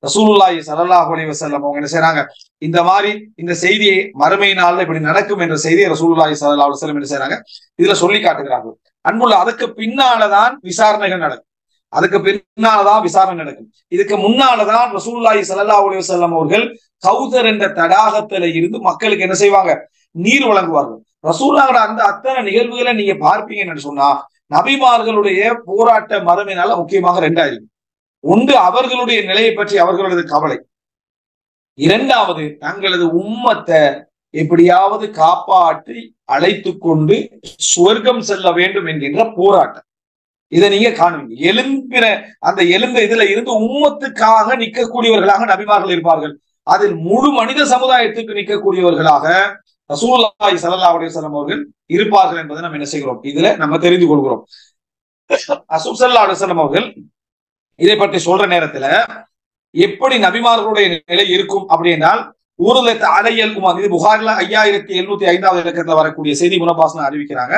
ரசூலுல்லாஹி ஸல்லல்லாஹு அலைஹி வஸல்லம் அவங்க என்ன செய்றாங்க, இந்த மாதிரி இந்த செய்தியை மறுமை நாள்ல இப்படி நடக்கும் என்ற செய்தியை ரசூலுல்லாஹி ஸல்லல்லாஹு அலைஹி வஸல்லம் என்ன செய்றாங்க, இதுல சொல்லி காட்டுகிறார்கள். அன்புள்ள, அதுக்கு பின்னாலதான் விசாரணைகள் நடக்கும். அதுக்கு பின்னாலதான் விசாரணை நடக்கும். இதுக்கு முன்னாலதான் ரசூலுல்லாஹி ஸல்லல்லாஹு அலைஹி வஸல்லம் அவர்கள் கௌதர் என்ற தடாகத்துல இருந்து மக்களுக்கு என்ன செய்வாங்க, நீர் வழங்குவார்கள். ரசூலுல்லாஹோட அந்த அத்தனை நிகழ்வுகளை நீங்க பார்ப்பீங்கன்னு சொன்னா நபிமார்களுடைய போராட்ட மறுமையினால முக்கியமாக ரெண்டாயிரம். ஒன்று அவர்களுடைய நிலையை பற்றி அவர்களது கவலை, இரண்டாவது தங்களது உம்மத்தை எப்படியாவது காப்பாற்றி அழைத்து கொண்டு சுவர்க்கம் செல்ல வேண்டும் என்கின்ற போராட்டம். இதை நீங்க காணுவீங்க. எலும்பின அந்த எலும்பு இதுல இருந்து உம்மத்துக்காக நிற்கக்கூடியவர்களாக நபிமார்கள் இருப்பார்கள். அதில் முழு மனித சமுதாயத்துக்கு நிற்கக்கூடியவர்களாக ரசூலுல்லாஹி ஸல்லல்லாஹு அலைஹி வஸல்லம் அவர்கள் இருப்பார்கள் என்பதை நம்ம என்ன செய்கிறோம், இதுல நம்ம தெரிந்து கொள்கிறோம். ரசூல் ஸல்லல்லாஹு அலைஹி வஸல்லம் அவர்கள் இதை பற்றி சொல்ற நேரத்துல எப்படி நபிமார்களுடைய நிலை இருக்கும் அப்படி என்றால், ஊருல அலையல் உமார், இது புகாரில 5705வது இலக்கத்துல வரக்கூடிய செய்தி முனபாசன அறிவிக்கிறாங்க.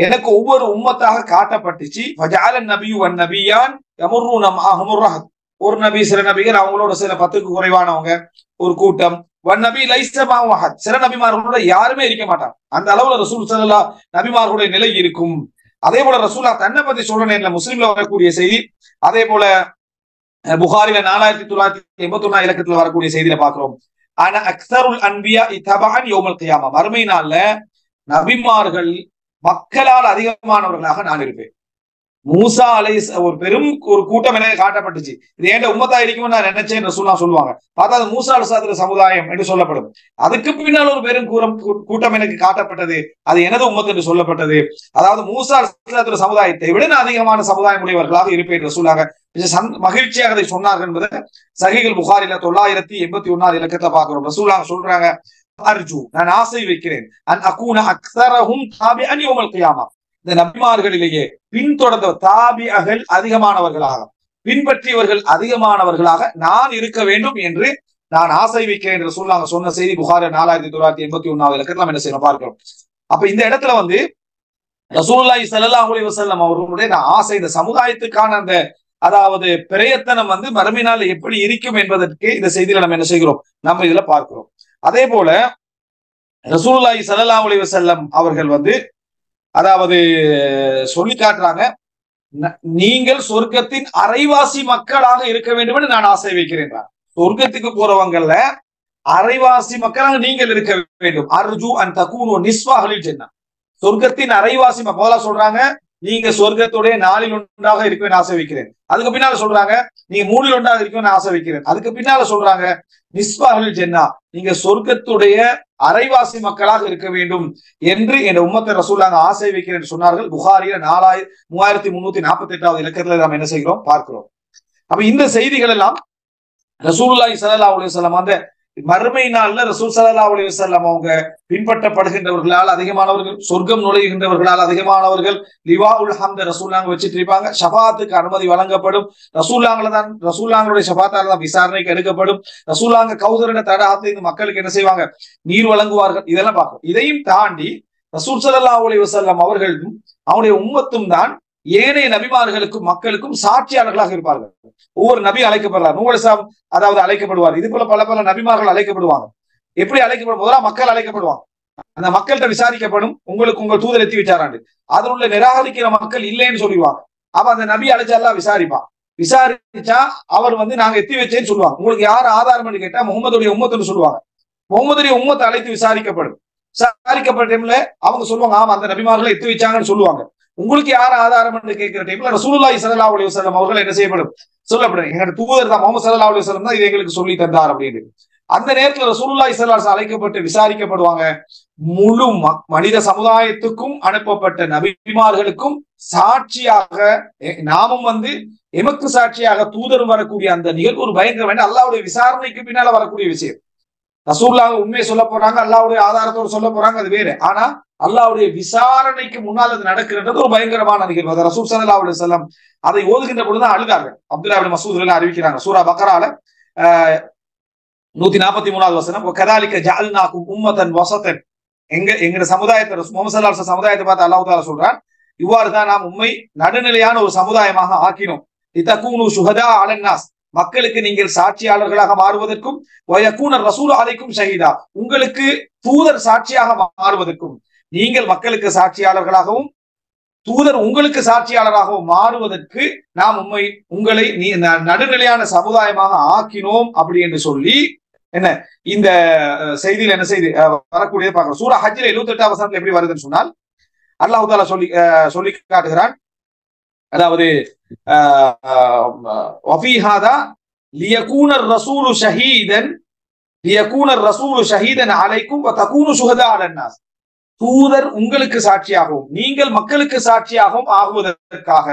எனக்கு ஒவ்வொரு உம்மத்தாக காட்டப்பட்டுச்சு. ஃபஜஅலன் நபியு வன் நபியான் யமுர்ருன மஅஹும் ரஹத், ஒரு நபி சில நபிகள் அவங்களோட சில 10க்கு குறைவானவங்க ஒரு கூட்டம். வன் நபி லைஸ மஅஹு அஹத், சில நபிமார்களோட யாருமே இருக்க மாட்டாங்க. அந்த அளவுல ரசூல் ஸல்லல்லாஹு நபிமார்களுடைய நிலை இருக்கும். அதே போல ரசூலுல்லாஹ் தன்னை பத்தி சொல்ற நேரத்துல முஸ்லிம்ல வரக்கூடிய செய்தி, அதே போல புகாரில 4981 இலக்கத்துல வரக்கூடிய செய்தியில பாக்குறோம். ஆனா அக்ஸருல் அன்பியா தபஅன் யௌமல் கியாமா, மறுமை நாள்ல நபிமார்கள் மக்களால் அதிகமானவர்களாக நான் இருப்பேன். மூசா ஒரு பெரும் ஒரு கூட்டம் எனக்கு காட்டப்பட்டுச்சு. இது ஏண்ட உம்மத்தா இருக்கும்னு நான் நினைச்சேன் ரசூலுல்லாஹ் சொல்லுவாங்க. பார்த்தா அது மூசா அலைஹிஸ்ஸலாத்து சமுதாயம் என்று சொல்லப்படும். அதுக்கு பின்னால் ஒரு பெரும் கூட்டம் எனக்கு காட்டப்பட்டது, அது எனது உம்மத் என்று சொல்லப்பட்டது. அதாவது மூசா அலைஹிஸ்ஸலாத்து சமுதாயத்தை விட நான் அதிகமான சமுதாயம் உடையவர்களாக இருப்பேன் ரசூலுல்லாஹ் மகிழ்ச்சியாக அதை சொன்னார்கள் என்பதை சஹீஹுல் புகாரில 981 இலக்கத்தை பார்க்கிறோம். ரசூலுல்லாஹ் சொல்றாங்க, அர்ஜு, நான் ஆசை வைக்கிறேன், அன் அகூன அக்ஸரஹும் தாபிஅன் யௌமல் கியாமா, இந்த நபிமார்களிலேயே பின்தொடர்ந்த தாபிஅகள் அதிகமானவர்களாக, பின்பற்றியவர்கள் அதிகமானவர்களாக நான் இருக்க வேண்டும் என்று நான் ஆசை வைக்கிறேன் என்று ரசூலுல்லாஹ் சொன்ன செய்தி புகாரி 4981 இலக்கத்துல நம்ம என்ன செய்யணும் பார்க்கிறோம். அப்ப இந்த இடத்துல வந்து ரசூலுல்லாஹி ஸல்லல்லாஹு அலைஹி வஸல்லம் அவர்களுடைய ஆசை, இந்த சமுதாயத்துக்கான அந்த அதாவது பிரயத்தனம் வந்து மறுமை நாள் எப்படி இருக்கும் என்பதற்கு இந்த செய்தியில நம்ம என்ன செய்கிறோம், நம்ம இதுல பார்க்கிறோம். அதே போல ரசூலுல்லாஹி ஸல்லல்லாஹு அலைஹி வஸல்லம் அவர்கள் வந்து அதாவது சொல்லி காட்டுறாங்க, நீங்கள் சொர்க்கத்தின் அரைவாசி மக்களாக இருக்க வேண்டும் என்று நான் ஆசை வைக்கிறேன். சொர்க்கத்துக்கு போறவங்கல்ல அரைவாசி மக்களாக நீங்கள் இருக்க வேண்டும். அர்ஜு அன் தகூனு நிஸ்ஃபா அஹ்லில் ஜன்னah, சொர்க்கத்தின் அரைவாசி முதல்ல சொல்றாங்க நீங்க சொர்க்கத்துடைய 4ல் 1 இருக்கணும்னு ஆசை வைக்கிறேன். அதுக்கு பின்னால சொல்றாங்க நீங்க 3ல் 1 இருக்கணும்னு ஆசை வைக்கிறேன். அதுக்கு பின்னால சொல்றாங்க நிஸ்ஃபா அஹ்லில் ஜன்னah, நீங்க சொர்க்கத்துடைய அரைவாசி மக்களாக இருக்க வேண்டும் என்று என் உம்மத்தை ரசூலுல்லாஹ் ஆசை வைக்கிறேன் சொன்னார்கள். புகாரில 3348வது இலக்கத்துல நாம் என்ன செய்கிறோம் பார்க்கிறோம். அப்ப இந்த செய்திகள் எல்லாம் ரசூலுல்லாஹி ஸல்லல்லாஹு அலைஹி வஸல்லம் அந்த மறுமை நாள்ல ரசூல் ஸல்லல்லாஹு அலைஹி வஸல்லம் அவங்க பின்பற்றப்படுகின்றவர்களால் அதிகமானவர்கள், சொர்க்கம் நுழைகின்றவர்களால் அதிகமானவர்கள், லிவாஉல் ஹம்த ரசூலுல்லாஹ் வச்சிட்டு இருப்பாங்க. ஷஃபாத்துக்கு அனுமதி வழங்கப்படும். ரசூலுல்லாஹ்வுடைய ஷஃபாத்தால தான் விசாரணைக்கு எடுக்கப்படும். ரசூலுல்லாஹ் கௌதரின் தடாகத்தை இந்த மக்களுக்கு என்ன செய்வாங்க, நீர் வழங்குவார்கள். இதெல்லாம் பார்க்கும். இதையும் தாண்டி ரசூல் ஸல்லல்லாஹு அலைஹி வஸல்லம் அவர்களும் அவருடைய உம்மத்தும் தான் ஏனைய நபிமார்களுக்கும் மக்களுக்கும் சாட்சியாளர்களாக இருப்பார்கள். ஒவ்வொரு நபி அழைக்கப்படுறார், நூஹ் அலைஹிஸ்ஸலாம் அதாவது அழைக்கப்படுவார். இது போல பல நபிமார்கள் அழைக்கப்படுவாங்க. எப்படி அழைக்கப்படும், முதல்ல மக்கள் அழைக்கப்படுவாங்க. அந்த மக்கள்கிட்ட விசாரிக்கப்படும், உங்களுக்கு உங்கள் தூதர் எத்தி வச்சாராண்டு. அதில் உள்ள நிராகரிக்கிற மக்கள் இல்லைன்னு சொல்லுவாங்க. அப்ப அந்த நபி அழைச்சாலாம் விசாரிப்பான். விசாரிச்சா அவர் வந்து நாங்க எத்தி வச்சேன்னு சொல்லுவாங்க. உங்களுக்கு யார் ஆதாரம் கேட்டா முகமதுடைய உம்மத்துன்னு சொல்லுவாங்க. முகமதுடைய உம்மத்தை அழைத்து விசாரிக்கப்படும். விசாரிக்கப்பட்ட டைம்ல அவங்க சொல்லுவாங்க ஆமா அந்த நபிமார்களை எத்தி வச்சாங்கன்னு சொல்லுவாங்க. உங்களுக்கு யார் ஆதாரம் என்று கேட்கிற டைம்ல ரசூலுல்லாஹி ஸல்லல்லாஹு அலைஹி வஸல்லம் அவர்கள் என்ன செய்யப்படும், சொல்லப்படும். எங்களோட தூதர் தான் முஹம்மது ஸல்லல்லாஹு அலைஹி வஸல்லம் தான் இது எங்களுக்கு சொல்லி தந்தார் அப்படின்னு. அந்த நேரத்துல ரசூலுல்லாஹி ஸல்லல்லாஹு அலைஹி வஸல்லம் அழைக்கப்பட்டு விசாரிக்கப்படுவாங்க. முழு மனித சமுதாயத்துக்கும் அனுப்பப்பட்ட நபிமார்களுக்கும் சாட்சியாக நாமும் வந்து எமக்கு சாட்சியாக தூதரும் வரக்கூடிய அந்த நிகழ்வு ஒரு பயங்கர வேண்டாம். அல்லாஹ்வுடைய விசாரணைக்கு பின்னால வரக்கூடிய விஷயம். ரசூலுல்லாஹ் உண்மையை சொல்ல போறாங்க, அல்லாஹ்வுடைய ஆதாரத்தோடு சொல்ல போறாங்க, அது வேறு. ஆனா அல்லாஹ்வுடைய விசாரணைக்கு முன்னால் அது நடக்கிறது ஒரு பயங்கரமான நிகழ்வு. ரசூல் ஸல்லல்லாஹு அலைஹி வஸல்லம் அதை ஓதுகின்ற பொழுதுதான் அழுதாங்க. அப்துல்லாஹ் இப்னு மஸ்ஊத் எல்லாம் அறிவிக்கிறாங்க. சூரா பக்ரால 143வது வசனம், கதாலிக ஜஅல்நாகும் உம்மத்தன் வஸதன், எங்க சமுதாயத்தை முஹம்மது ஸல்லல்லாஹு அலைஹி வஸல்லம் சமுதாயத்தை பார்த்து அல்லாஹ் தஆலா சொல்றான், இவ்வாறுதான் நாம் உண்மை நடுநிலையான ஒரு சமுதாயமாக ஆக்கினோம். இத்தகூனு சுஹதா அலன்னாஸ், மக்களுக்கு நீங்கள் சாட்சியாளர்களாக மாறுவதற்கும், வயக்கூன ரசூல் அலைக்கும் ஷஹீதா, உங்களுக்கு தூதர் சாட்சியாக மாறுவதற்கும், நீங்கள் மக்களுக்கு சாட்சியாளர்களாகவும் தூதர் உங்களுக்கு சாட்சியாளராகவும் மாறுவதற்கு நாம் உங்களை நடுநிலையான சமுதாயமாக ஆக்கினோம் அப்படி என்று சொல்லி என்ன இந்த செய்தியில் என்ன செய்தி வரக்கூடியது பார்க்கிறோம். சூரா ஹஜ்ஜில் 78வது வசனத்துல எப்படி வருதுன்னு சொன்னால் அல்லாஹ் தஆலா சொல்லி காட்டுகிறான். அதாவது வஃபீஹாதா லியகூனர் ரசூலு ஷஹீதன் அலைக்கும் வதகூனு ஷுஹதா அலன்னாஸ், தூதர் உங்களுக்கு சாட்சியாகவும் நீங்கள் மக்களுக்கு சாட்சியாகவும் ஆகுவதற்காக.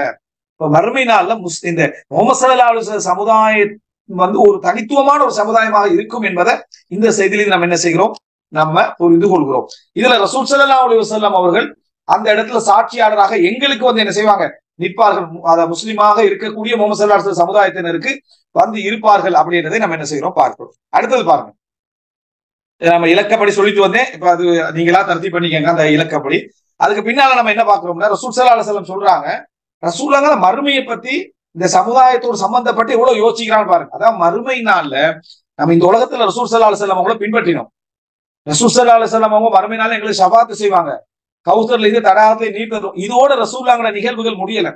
மறுமை நாள்ல இந்த முஹம்மது ஸல்லல்லாஹு அலைஹி வஸல்லம் சமுதாயம் வந்து ஒரு தனித்துவமான ஒரு சமுதாயமாக இருக்கும் என்பதை இந்த செய்தியில் நம்ம என்ன செய்கிறோம், நம்ம புரிந்து கொள்கிறோம். இதுல ரசூல் ஸல்லல்லாஹு அலைஹி வஸல்லம் அவர்கள் அந்த இடத்துல சாட்சியாளராக எங்களுக்கு வந்து என்ன செய்வாங்க, நிற்பார்கள். அத முஸ்லிமாக இருக்கக்கூடிய முஹம்மது ஸல்லல்லாஹு அலைஹி வஸல்லம் சமுதாயத்தினருக்கு வந்து இருப்பார்கள் அப்படின்றதை நம்ம என்ன செய்கிறோம் பார்க்கிறோம். அடுத்தது பாருங்க, நம்ம இலக்கப்படி சொல்லிட்டு வந்தேன். இப்ப அது நீங்களா தர்த்தி பண்ணிக்கங்க அந்த இலக்கப்படி. அதுக்கு பின்னால நம்ம என்ன பார்க்கிறோம்னா, ரசூல் ஸல்லல்லாஹு அலைஹி வஸல்லம் சொல்றாங்க, ரசூலுல்லாஹ் மறுமையை பத்தி இந்த சமுதாயத்தோடு சம்பந்தப்பட்டு எவ்வளவு யோசிக்கிறான்னு பாருங்க. அதான் மறுமை நாள்ல நம்ம இந்த உலகத்துல ரசூல் ஸல்லல்லாஹு அலைஹி வஸல்லம் அவங்கள பின்பற்றினோம். ரசூல் ஸல்லல்லாஹு அலைஹி வஸல்லம் அவங்க மறுமை நாள்ல எங்களுக்கு ஷஃபாத் செய்வாங்க, கௌசர்ல இருந்து தடாகத்தை நீட்டதும். இதோட ரசூலுல்லாஹ்வோட நிகழ்வுகள் முடியல.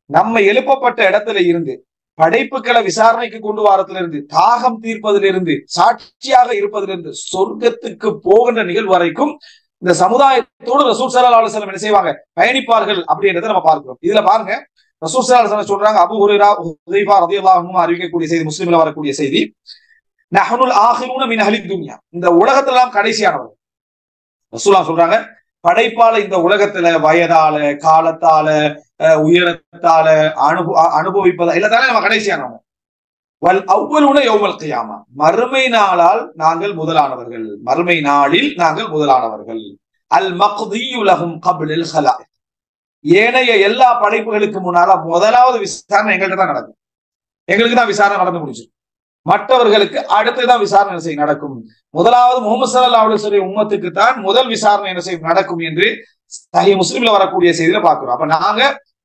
நம்ம எழுப்பப்பட்ட இடத்துல இருந்து படைப்புகளை விசாரணைக்கு கொண்டு வரத்திலிருந்து தாகம் தீர்ப்பதிலிருந்து சாட்சியாக இருப்பதிலிருந்து சொர்க்கத்துக்கு போகின்ற நிகழ்வு வரைக்கும் இந்த சமுதாயத்தோடு ரசூல் ஸல்லல்லாஹு அலைஹி வஸல்லம் என்ன செய்வாங்க, பயணிப்பார்கள் அப்படின்றத நம்ம பார்க்கிறோம். இதுல பாருங்க, ரசூல் ஸல்லல்லாஹு அலைஹி வஸல்லம் சொல்றாங்க, அபூ ஹுரைரா ஹுதைஃபா ரலியல்லாஹு அன்ஹு அறிவிக்கக்கூடிய செய்தி, முஸ்லிம்ல வரக்கூடிய செய்தி, நஹ்னுல் ஆகிரூன மின் அஹ்லி துன்யா, இந்த உலகத்துல எல்லாம் கடைசியானவர்கள். ரசூலுல்லாஹ் சொல்றாங்க, படைப்பால இந்த உலகத்துல வயதால காலத்தால உயரத்தால அனுபவிப்பதா எல்லாத்தால நம்ம கடைசியானவங்க. வல் அவ்வலூன யௌமல் கியாமா, மறுமை நாளால் நாங்கள் முதலானவர்கள், மறுமை நாளில் நாங்கள் முதலானவர்கள். அல் மக்தியு லஹும் கப்லல் ஹலாயிக், ஏனைய எல்லா படைப்புகளுக்கு முன்னால முதலாவது விசாரணை எங்கள்கிட்ட தான் நடக்கும். எங்களுக்கு தான் விசாரணை நடந்து முடிச்சு, மற்றவர்களுக்கு அடுத்துதான் விசாரணை நடக்கும். முதலாவது முஹம்மது ஸல்லல்லாஹு அலைஹி வஸல்லம் உம்மத்துக்கு தான் முதல் விசாரணை என்ன செய்யும் நடக்கும் என்று சஹீஹ் முஸ்லிம்ல வரக்கூடிய செய்தியில பார்க்கிறோம். அப்ப நாங்க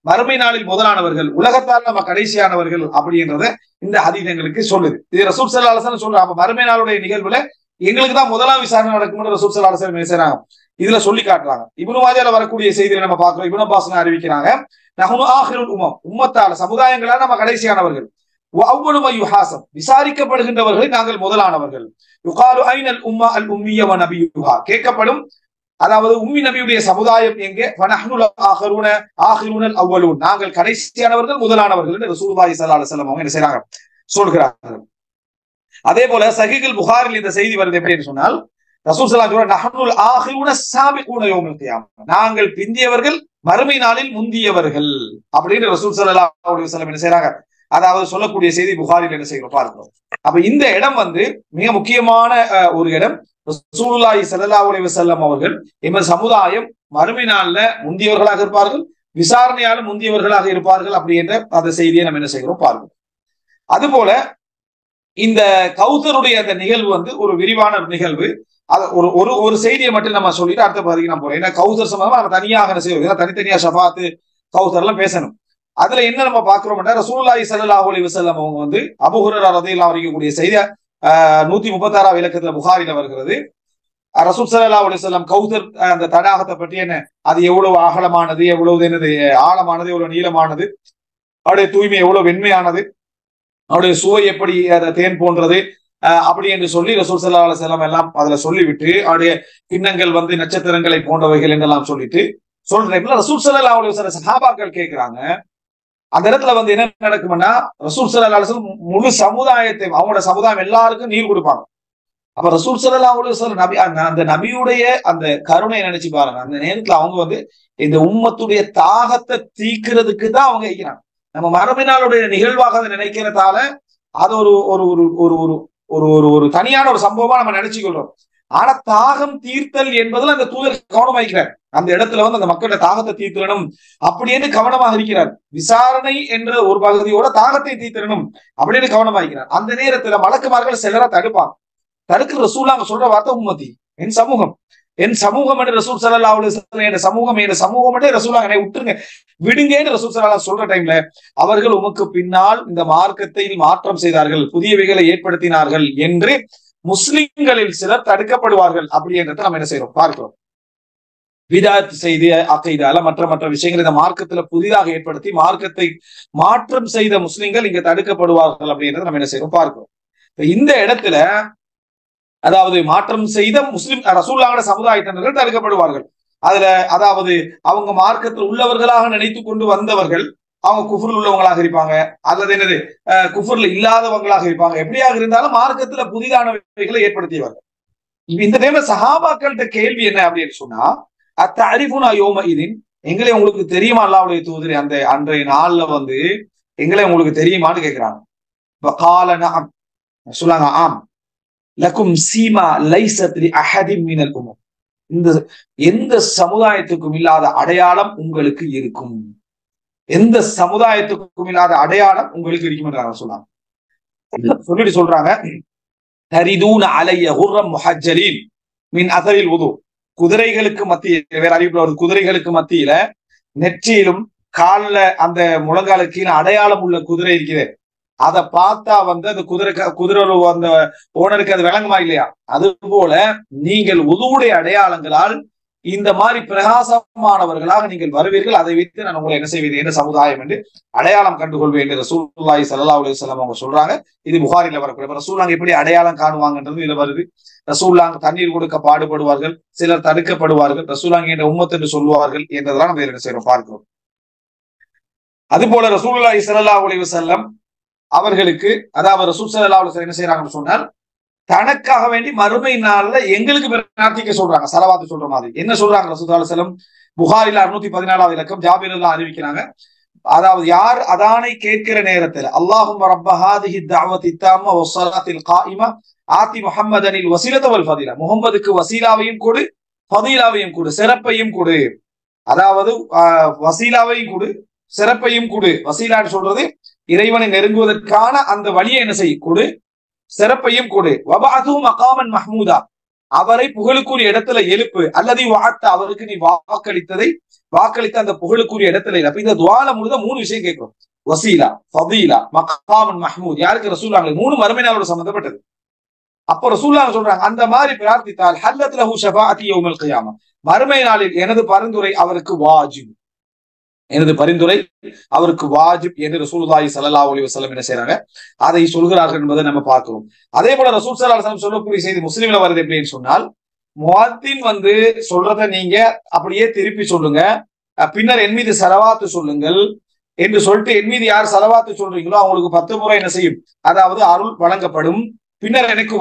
மறுமை நாளில் முதலானவர்கள், உலகத்தால் நம்ம கடைசியானவர்கள் அப்படின்றத இந்த ஹதீஸ் எங்களுக்கு சொல்லுது. இது ரசூல் ஸல்லல்லாஹு அலைஹி வஸல்லம் சொல்றாங்க. அப்ப மறுமை நாளுடைய நிகழ்வுல எங்களுக்கு தான் முதலாம் விசாரணை நடக்கும் ரசூல் ஸல்லல்லாஹு அலைஹி வஸல்லம் செய்றாங்க, இதுல சொல்லி காட்டுறாங்க. இப்னு மாஜால வரக்கூடிய செய்தியில நம்ம பார்க்கிறோம், இப்னு அப்பாஸ் அறிவிக்கிறாங்க, நஹ்னு ஆகிருல் உம்மத்தால சமுதாயங்களால நம்ம கடைசியானவர்கள். வஅவ்வலு மா யுஹாசப், விசாரிக்கப்படுகின்றவர்களை நாங்கள் முதலானவர்கள். யுகாலு ஐனல் உம்ம அல் உம்மிய வ நபியுஹா, கேட்கப்படும், அதாவது உம்மி நபியுடைய சமுதாயம் எங்கே, ஃபனஹ்னுல் ஆகிரூனல் அவ்வலூன், நாங்கள் கடைசியானவர்கள் முதலானவர்கள் என்று ரசூலுல்லாஹி ஸல்லல்லாஹு அலைஹி வஸல்லம் அவங்க என்ன செய்றாங்க சொல்கிறார்கள். அதே போல சஹீஹுல் புகாரில் இந்த செய்தி வருது எப்படின்னு சொன்னால், ரசூல் ஸல்லல்லாஹு அலைஹி வஸல்லம் நஹ்னுல் ஆகிரூன ஸாபிகூன யௌமல் கியாமா, நாங்கள் பிந்தியவர்கள் மறுமை நாளில் முந்தியவர்கள் அப்படின்னு ரசூல் ஸல்லல்லாஹு அலைஹி வஸல்லம் என்ன செய்றாங்க, அதாவது சொல்லக்கூடிய செய்தி புகாரில் என்ன செய்கிறோம் பார்க்கிறோம். அப்ப இந்த இடம் வந்து மிக முக்கியமான ஒரு இடம். ரசூலுல்லாஹி ஸல்லல்லாஹு அலைஹி வஸல்லம் அவர்கள் எமது சமுதாயம் மறுமை நாள்ல முந்தியவர்களாக இருப்பார்கள், விசாரணையாலும் முந்தியவர்களாக இருப்பார்கள் அப்படி என்ற அந்த செய்தியை நம்ம என்ன செய்கிறோம் பார்க்கிறோம். அதுபோல இந்த கௌசருடைய அந்த நிகழ்வு வந்து ஒரு விரிவான நிகழ்வு. அது ஒரு செய்தியை மட்டும் நம்ம சொல்லிட்டு அடுத்த பகுதிக்கு நம்ம போறோம். ஏன்னா கௌசர் சம்பந்தமா நம்ம தனியாக என்ன செய்வோம், தனித்தனியா ஷஃபாத்து கௌசர் எல்லாம் பேசணும். அதுல என்ன நம்ம பாக்குறோம்னா, ரசூலுல்லாஹி ஸல்லல்லாஹு அலைஹி வஸல்லம் அவங்க வந்து அபூ ஹுரைரா ரலியல்லாஹு அன்ஹு கூடிய செய்தி 136 இலக்கத்துல புகாரில வருகிறது. ரசூல் ஸல்லல்லாஹு அலைஹி வஸல்லம் கௌசர் அந்த தடாகத்தை பற்றி என்ன, அது எவ்வளவு அகலமானது, எவ்வளவு என்னது ஆழமானது, எவ்வளவு நீளமானது, அவருடைய தூய்மை எவ்வளவு வெண்மையானது, அவருடைய சுவை எப்படி தேன் போன்றது அப்படி என்று சொல்லி ரசூல் ஸல்லல்லாஹு அலைஹி வஸல்லம் எல்லாம் அதுல சொல்லிவிட்டு, அவருடைய கிண்ணங்கள் வந்து நட்சத்திரங்களை போன்றவைகள் என்றெல்லாம் சொல்லிட்டு சொல்றேன். ரசூல் ஸல்லல்லாஹு அலைஹி வஸல்லம் சஹாபாக்கள் கேட்கிறாங்க, அந்த இடத்துல வந்து என்ன நடக்கும்னா, ரசூல் ஸல்லல்லாஹு அலைஹி வஸல்லம் முழு சமுதாயத்தை, அவங்களோட சமுதாயம் எல்லாருக்கும் நீர் கொடுப்பாங்க. அப்ப ரசூல் ஸல்லல்லாஹு அலைஹி வஸல்லம் நபி, அந்த நபியுடைய அந்த கருணை நினைச்சு பாருங்க. அந்த நேரத்துல அவங்க வந்து இந்த உம்மத்துடைய தாகத்தை தீக்கிறதுக்கு தான் அவங்க இருக்கிறாங்க. நம்ம மரபினாளுடைய நிகழ்வாக அதை நினைக்கிறதால அது ஒரு ஒரு ஒரு ஒரு ஒரு ஒரு தனியான ஒரு சம்பவமா நம்ம நினைச்சுக்கிறோம். ஆனா தாகம் தீர்த்தல் என்பதுல அந்த தூதர் கவனமா இருக்கிறார். அந்த இடத்துல வந்து அந்த மக்களோட தாகத்தை தீர்த்தணும் அப்படின்னு கவனமாக இருக்கிறார். விசாரணை என்ற ஒரு பகுதியோட தாகத்தை தீர்த்தணும் அப்படின்னு கவனமா இருக்கிறார். அந்த நேரத்துல மலக்குமார்கள் சிலரை தடுப்பாங்க. தடுக்கிற ரசூலுல்லாஹ் சொல்ற வார்த்தை உம்மத்தி, என் சமூகம். என் சமூகம் என்று ரசூல் ஸல்லல்லாஹு அலைஹி வஸல்லம் என் சமூகம் என்று ரசூலுல்லாஹ் என்னை விட்டுருங்க விடுங்கன்னு ரசூல் ஸல்லல்லாஹு சொல்ற டைம்ல அவர்கள் உமக்கு பின்னால் இந்த மார்க்கத்தை மாற்றம் செய்தார்கள், புதியவைகளை ஏற்படுத்தினார்கள் என்று முஸ்லிம்களில் சிலர் தடுக்கப்படுவார்கள். அப்படி என்றதை நம்ம என்ன செய்யறோம் பார்க்கிறோம். விதாத் செய்த அகைதால மற்ற விஷயங்கள் இந்த மார்க்கத்துல புதிதாக ஏற்படுத்தி மார்க்கத்தை மாற்றம் செய்த முஸ்லிம்கள் இங்க தடுக்கப்படுவார்கள் அப்படின்றத நம்ம என்ன செய்யறோம் பார்க்கிறோம். இந்த இடத்துல அதாவது மாற்றம் செய்த முஸ்லிம் ரசூலுல்லாஹ்வோட சமுதாயத்தினர்கள் தடுக்கப்படுவார்கள். அதுல அதாவது அவங்க மார்க்கத்தில் உள்ளவர்களாக நினைத்து கொண்டு வந்தவர்கள் அவங்க குஃபுர்ல உள்ளவங்களாக இருப்பாங்க, அல்லது என்னது குஃபுர்ல இல்லாதவங்களாக இருப்பாங்க. எப்படியாக இருந்தாலும் மார்க்கத்துல புதிதானவைகளை ஏற்படுத்தியவர்கள். இந்த டைம்ல சஹாபாக்கள்கிட்ட கேள்வி என்ன அப்படின்னு சொன்னா, அத்தஅரிஃபுனா யௌமஇதின், எங்களை உங்களுக்கு தெரியுமா அல்லாஹ்வுடைய தூதரே அந்த அன்றைய நாள்ல வந்து எங்களை உங்களுக்கு தெரியுமான்னு கேட்கிறாங்க. வகால நஅம், சொல்லுங்க ஆம். லகும் சீமா லைஸத் லி அஹதின் மினல் உம்மம், இந்த எந்த சமுதாயத்துக்கும் இல்லாத அடையாளம் உங்களுக்கு இருக்கும், எந்த சமுதாயத்துக்கும் இல்லாத அடையாளம் உங்களுக்கு இருக்கும் என்று சொன்னாங்க. சொல்லிட்டு சொல்றாங்க, தரிதூன அலைய ஹுர்ரம் முஹஜ்ஜலீன் மின் அஸரில் வுது, குதிரைகளுக்கு மத்தியில் வேற அறிவிப்புல வருது, குதிரைகளுக்கு மத்தியில நெற்றியிலும் கால்ல அந்த முழங்காலுக்கு கீழே அடையாளம் உள்ள குதிரை இருக்குது, அதை பார்த்தா வந்து அந்த குதிரை அந்த ஓனருக்கு அது விளங்குமா இல்லையா? அது போல நீங்கள் உதுவுடைய அடையாளங்களால் இந்த மாதிரி பிரகாசமானவர்களாக நீங்கள் வருவீர்கள், அதை வைத்து நான் உங்களை என்ன செய்வேன், என்ன சமுதாயம் என்று அடையாளம் கண்டுகொள்வேன் என்று ரசூலுல்லாஹி ஸல்லல்லாஹு அலைஹி வஸல்லம் அவங்க சொல்றாங்க. இது புகாரில வரக்கூடிய ரசூலுல்லாஹ் எப்படி அடையாளம் காணுவாங்கன்றது இதுல வருது. ரசூலுல்லாஹ் தண்ணீர் கொடுக்க பாடுபடுவார்கள், சிலர் தடுக்கப்படுவார்கள், ரசூலுல்லாஹ் என்ற உம்மத் என்று சொல்வார்கள் என்றதெல்லாம் நம்ம என்ன செய்யறோம் பார்க்கிறோம். அது போல ரசூலுல்லாஹி ஸல்லல்லாஹு அலைஹி வஸல்லம் அவர்களுக்கு அதாவது ரசூல் ஸல்லல்லாஹு அலைஹி வஸல்லம் என்ன செய்யறாங்கன்னு சொன்னால், தனக்காக வேண்டி மறுமை நாள்ல எங்களுக்கு பிரார்த்திக்க சொல்றாங்க, ஸலவாத் சொல்ற மாதிரி. என்ன சொல்றாங்க ரசூல் ஸல்லல்லாஹு அலைஹி வஸல்லம்? புகாரில 614வது இலக்கம் ஜாபீர் ரலியல்லாஹு அறிவிக்கிறாங்க. அதாவது யார் அதானை கேட்கிற நேரத்தில் அல்லாஹும்ம ரப்ப ஹாதிஹி தஅவத்தி தாம்ம வஸ்ஸலாத்தில் காயிமா ஆதி முஹம்மதனில் வஸீலத வல் ஃபதீலா, முஹம்மதுக்கு வசீலாவையும் கொடு, ஃபதீலாவையும் கொடு, சிறப்பையும் கொடு. அதாவது வசீலாவையும் கொடு, சிறப்பையும் கொடு. வசீலான்னு சொல்றது இறைவனை நெருங்குவதற்கான அந்த வழியை என்ன செய்ய கொடு, சிறப்பையும் கொடு. வபஅது மகாமன் மஹ்மூதா, அவரை புகழுக்குரிய இடத்துல எழுப்பு. அல்லது வாத்த, அவருக்கு நீ வாக்களித்த அந்த புகழுக்குரிய இடத்துல. அப்ப இந்த துஆல முழுத 3 விஷயம் கேட்கிறோம், வசீலா, ஃபதீலா, மகாமன் மஹ்மூத். யாருக்கு? ரசூலுல்லாஹ். 3 மறுமை நாளோட சம்பந்தப்பட்டது. அப்ப ரசூலுல்லாஹ் சொல்றாங்க, அந்த மாதிரி பிரார்த்தித்தால் ஹல்லத் லஹு ஷஃபாஅத்தி யௌமல் கியாமா, மறுமை நாளில் எனது பரிந்துரை அவருக்கு வாஜிப், எனது பரிந்துரை அவருக்கு வாஜிப் என்று ரசூலுல்லாஹி ஸல்லல்லாஹு அலைஹி வஸல்லம் என்ன செய்றாங்க, அதை சொல்கிறார்கள் என்பதை நம்ம பார்க்கிறோம். அதே போல ரசூல் ஸல்லல்லாஹு அலைஹி வஸல்லம் சொல்லக்கூடிய செய்தி முஸ்லிம்ல வருது எப்படின்னு சொன்னால், முஅத்தின் வந்து சொல்றதை நீங்க அப்படியே திருப்பி சொல்லுங்க, பின்னர் என் மீது ஸலவாத்து சொல்லுங்கள் என்று சொல்லிட்டு, என் மீது யார் ஸலவாத்து சொல்றீங்களோ அவங்களுக்கு 10 முறை என்ன செய்யும், அதாவது அருள் வழங்கப்படும். பின்னர் எனக்கு